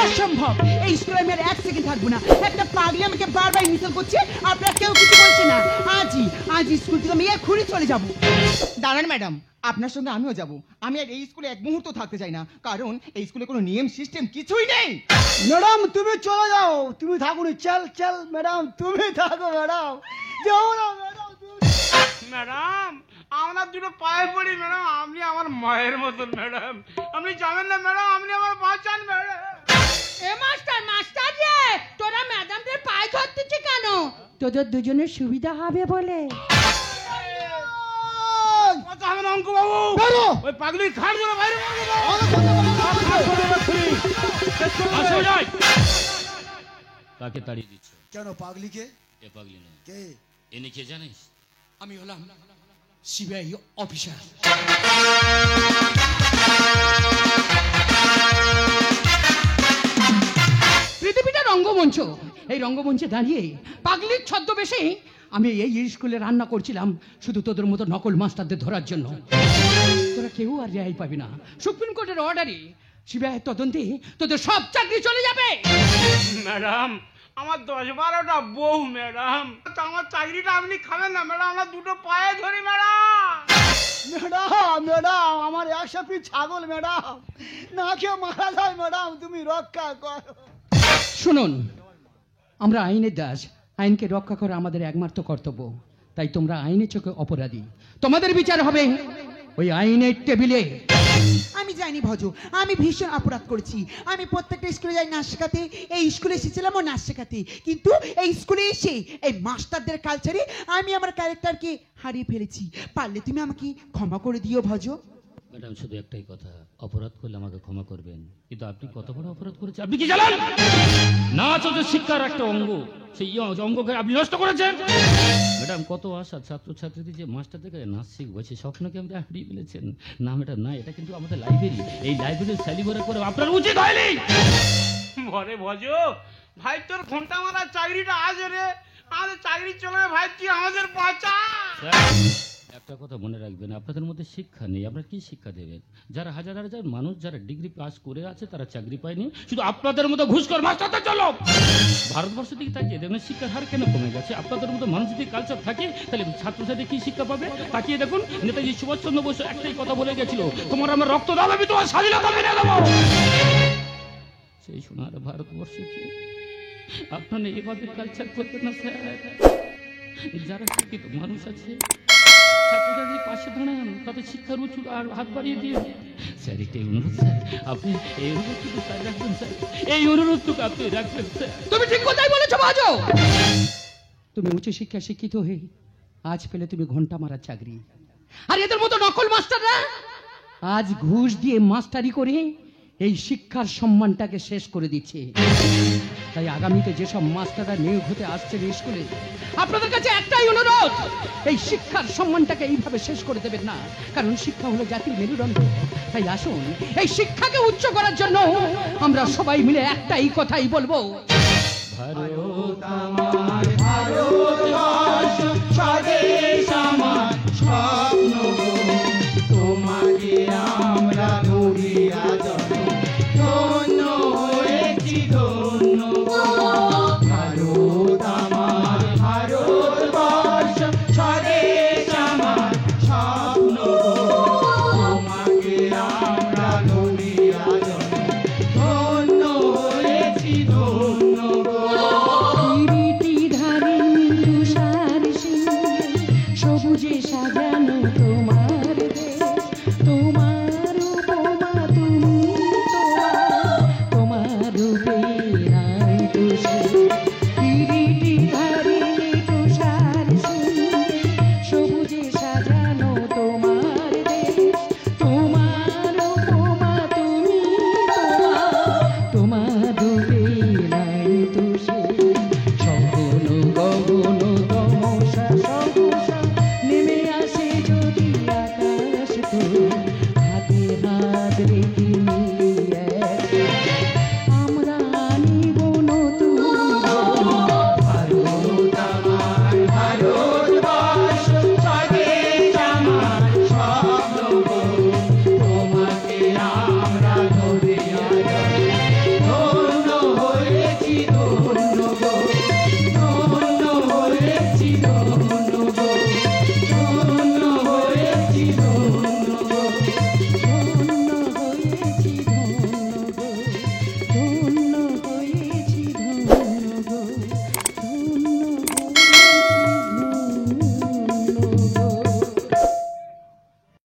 অসম্ভব, এই স্কুলে আমি আর এক সেকেন্ড থাকবো না। একটা পাগলি আমাকে বারবার ইনসাল্ট করছে, আপনারা কেউ কিছু বলছে না। আজ স্কুল থেকে আমি এক্ষুনি চলে যাব। দাঁড়ান ম্যাডাম, আপনার সঙ্গে আমিও যাব। আমি আর এই স্কুলে এক মুহূর্ত থাকতে চাই না, কারণ এই স্কুলে কোনো নিয়ম সিস্টেম কিছুই নেই। ম্যাডাম তুমি চলে যাও, তুমি থাকো নি। চল চল ম্যাডাম, তুমি থাকো ম্যাডাম, যাও না ম্যাডাম তুমি। ম্যাডাম আমরা দুটো পায়ে পড়ি ম্যাডাম, আপনি আমার মায়ের মতন ম্যাডাম, আপনি যাবেন না ম্যাডাম, আপনি আমার বাঁচান ম্যাডাম। এ মাস্টার মাস্টার রে, তোরা ম্যাডামদের পায়ে ধরতেছে কেন? তোদের দুজনের সুবিধা হবে বলে। কথা হবে না অঙ্ক বাবু, বেরো। ওই পাগলির খাট ধরে বাইরে আসো যাই। কাকে তাড়িয়ে দিচ্ছ? কেন পাগলিকে? এ পাগলি নয়, কে? এনে কে জানিস? আমি হলাম সিবিআই অফিসার। পৃথিবীটা রঙ্গমঞ্চ। এই রঙ্গমঞ্চে দাঁড়িয়ে পাগলির ছদ্মবেশে আমি এই স্কুলে রান্না করছিলাম শুধু তোদের মতো নকল মাস্টারদের ধরার জন্য। তোরা কেউ আর রেহাই পাবি না। সুপ্রিম কোর্টের অর্ডারে সিবিআই তদন্তে তোদের সব চাকরি চলে যাবে। ম্যাডাম আমার 10-12টা বউ ম্যাডাম, তো আমার চাকরিটা আপনি খাবেন না ম্যাডাম, আমরা দুটো পায়ে ধরি ম্যাডাম। ম্যাডাম ম্যাডাম আমার 100 পিস ছাগল ম্যাডাম, না কেউ মারা যায় ম্যাডাম, তুমি রক্ষা করো। শুনুন, আমরা আইনের দাস, আইনকে রক্ষা করা আমাদের একমাত্র কর্তব্য। তাই তোমরা আইনের চোখে অপরাধী, তোমাদের বিচার হবে ওই আইনের টেবিলে। আমি জানি ভজ, আমি ভীষণ অপরাধ করেছি। আমি প্রত্যেকটা স্কুলে যাই নাচ শেখাতে, এই স্কুলে এসেছিলাম ও নাচ শেখাতে, কিন্তু এই স্কুলে এসে এই মাস্টারদের কালচারে আমি আমার ক্যারেক্টারকে হারিয়ে ফেলেছি। পারলে তুমি আমাকে ক্ষমা করে দিও ভজ। ম্যাডাম শুধু একটাই কথা, অপরাধ করলে আমাকে ক্ষমা করবেন, কিন্তু আপনি কত বড় অপরাধ করেছেন আপনি কি জানেন? নাচ হচ্ছে শিক্ষার একটা অঙ্গ, সেই অঙ্গকে আপনি নষ্ট করেছেন। ম্যাডাম কত আশা ছাত্রছাত্রীদের যে মাস্টার থেকে নাচ শিখবো সেই স্বপ্নকে আপনি হারিয়ে ফেলেছেন। না ম্যাডাম না, এটা কিন্তু আমাদের লাইব্রেরি, এই লাইব্রেরির স্যালিভরা করে আপনার উচিত হয়নি। ঘরে ভজ ভাই, তোর ঘন্টা মারা চাকরিটা আজ রে, আমাদের চাকরি চলে ভাই, তুই আমাদের বাঁচা। একটা কথা মনে রাখবেন, আপনাদের মধ্যে শিক্ষা নেই, আপনারা কি শিক্ষা দেবেন? যারা হাজার হাজার মানুষ যারা ডিগ্রি পাস করে আছে তারা চাকরি পায়নি, শুধু আপনাদের মতো ঘুষখোর মাস্টারদের জন্য। ভারতবর্ষ দিকে তাকিয়ে দেখুন শিক্ষার হার কেন কমে গেছে। আপনাদের মতো মানুষ যদি কালচার থাকে তাহলে ছাত্রছাত্রী কি শিক্ষা পাবে? তাকিয়ে দেখুন, নেতাজি সুভাষচন্দ্র বসু একটাই কথা বলে গেছিল, তোমার আমার রক্ত দাও আমি তোমার স্বাধীনতা মেনে দেবো। সেই সোনার ভারতবর্ষে কি আপনারা এভাবে কালচার করবেন না স্যার? যারা শিক্ষিত মানুষ আছে ছাত্রছাত্রীর পাশে দাঁড়ান, তাদের শিক্ষার উঁচু আর হাত বাড়িয়ে দিয়ে। স্যার এটাই অনুরোধ স্যার, আপনি এই অনুরোধটুকু স্যার রাখবেন স্যার, এই অনুরোধটুকু আপনি রাখবেন স্যার। তুমি ঠিক কথাই বলেছো বাজো। তুমি উচ্চ শিক্ষা শিক্ষিত হয়ে আজ পেলে তুমি ঘন্টা মারার চাকরি, আর এদের মতো নকল মাস্টাররা আজ ঘুষ দিয়ে মাস্টারি করে এই শিক্ষার সম্মানটাকে শেষ করে দিচ্ছে। তাই আগামীতে যেসব মাস্টাররা নিয়োগ হতে আসছেন স্কুলে, আপনাদের কাছে একটাই অনুরোধ, এই শিক্ষার সম্মানটাকে এইভাবে শেষ করে দেবেন না, কারণ শিক্ষা হলো জাতির মেরুদণ্ড। তাই আসুন, এই শিক্ষাকে উচ্চ করার জন্য আমরা সবাই মিলে একটাই কথাই বলবো, ভারত আমার ভারতবর্ষ স্বদেশ আমার স্বপ্ন, তোমাকে আমরা ধরিয়া ধন্য হয়েছি ধন্য। ভারত নব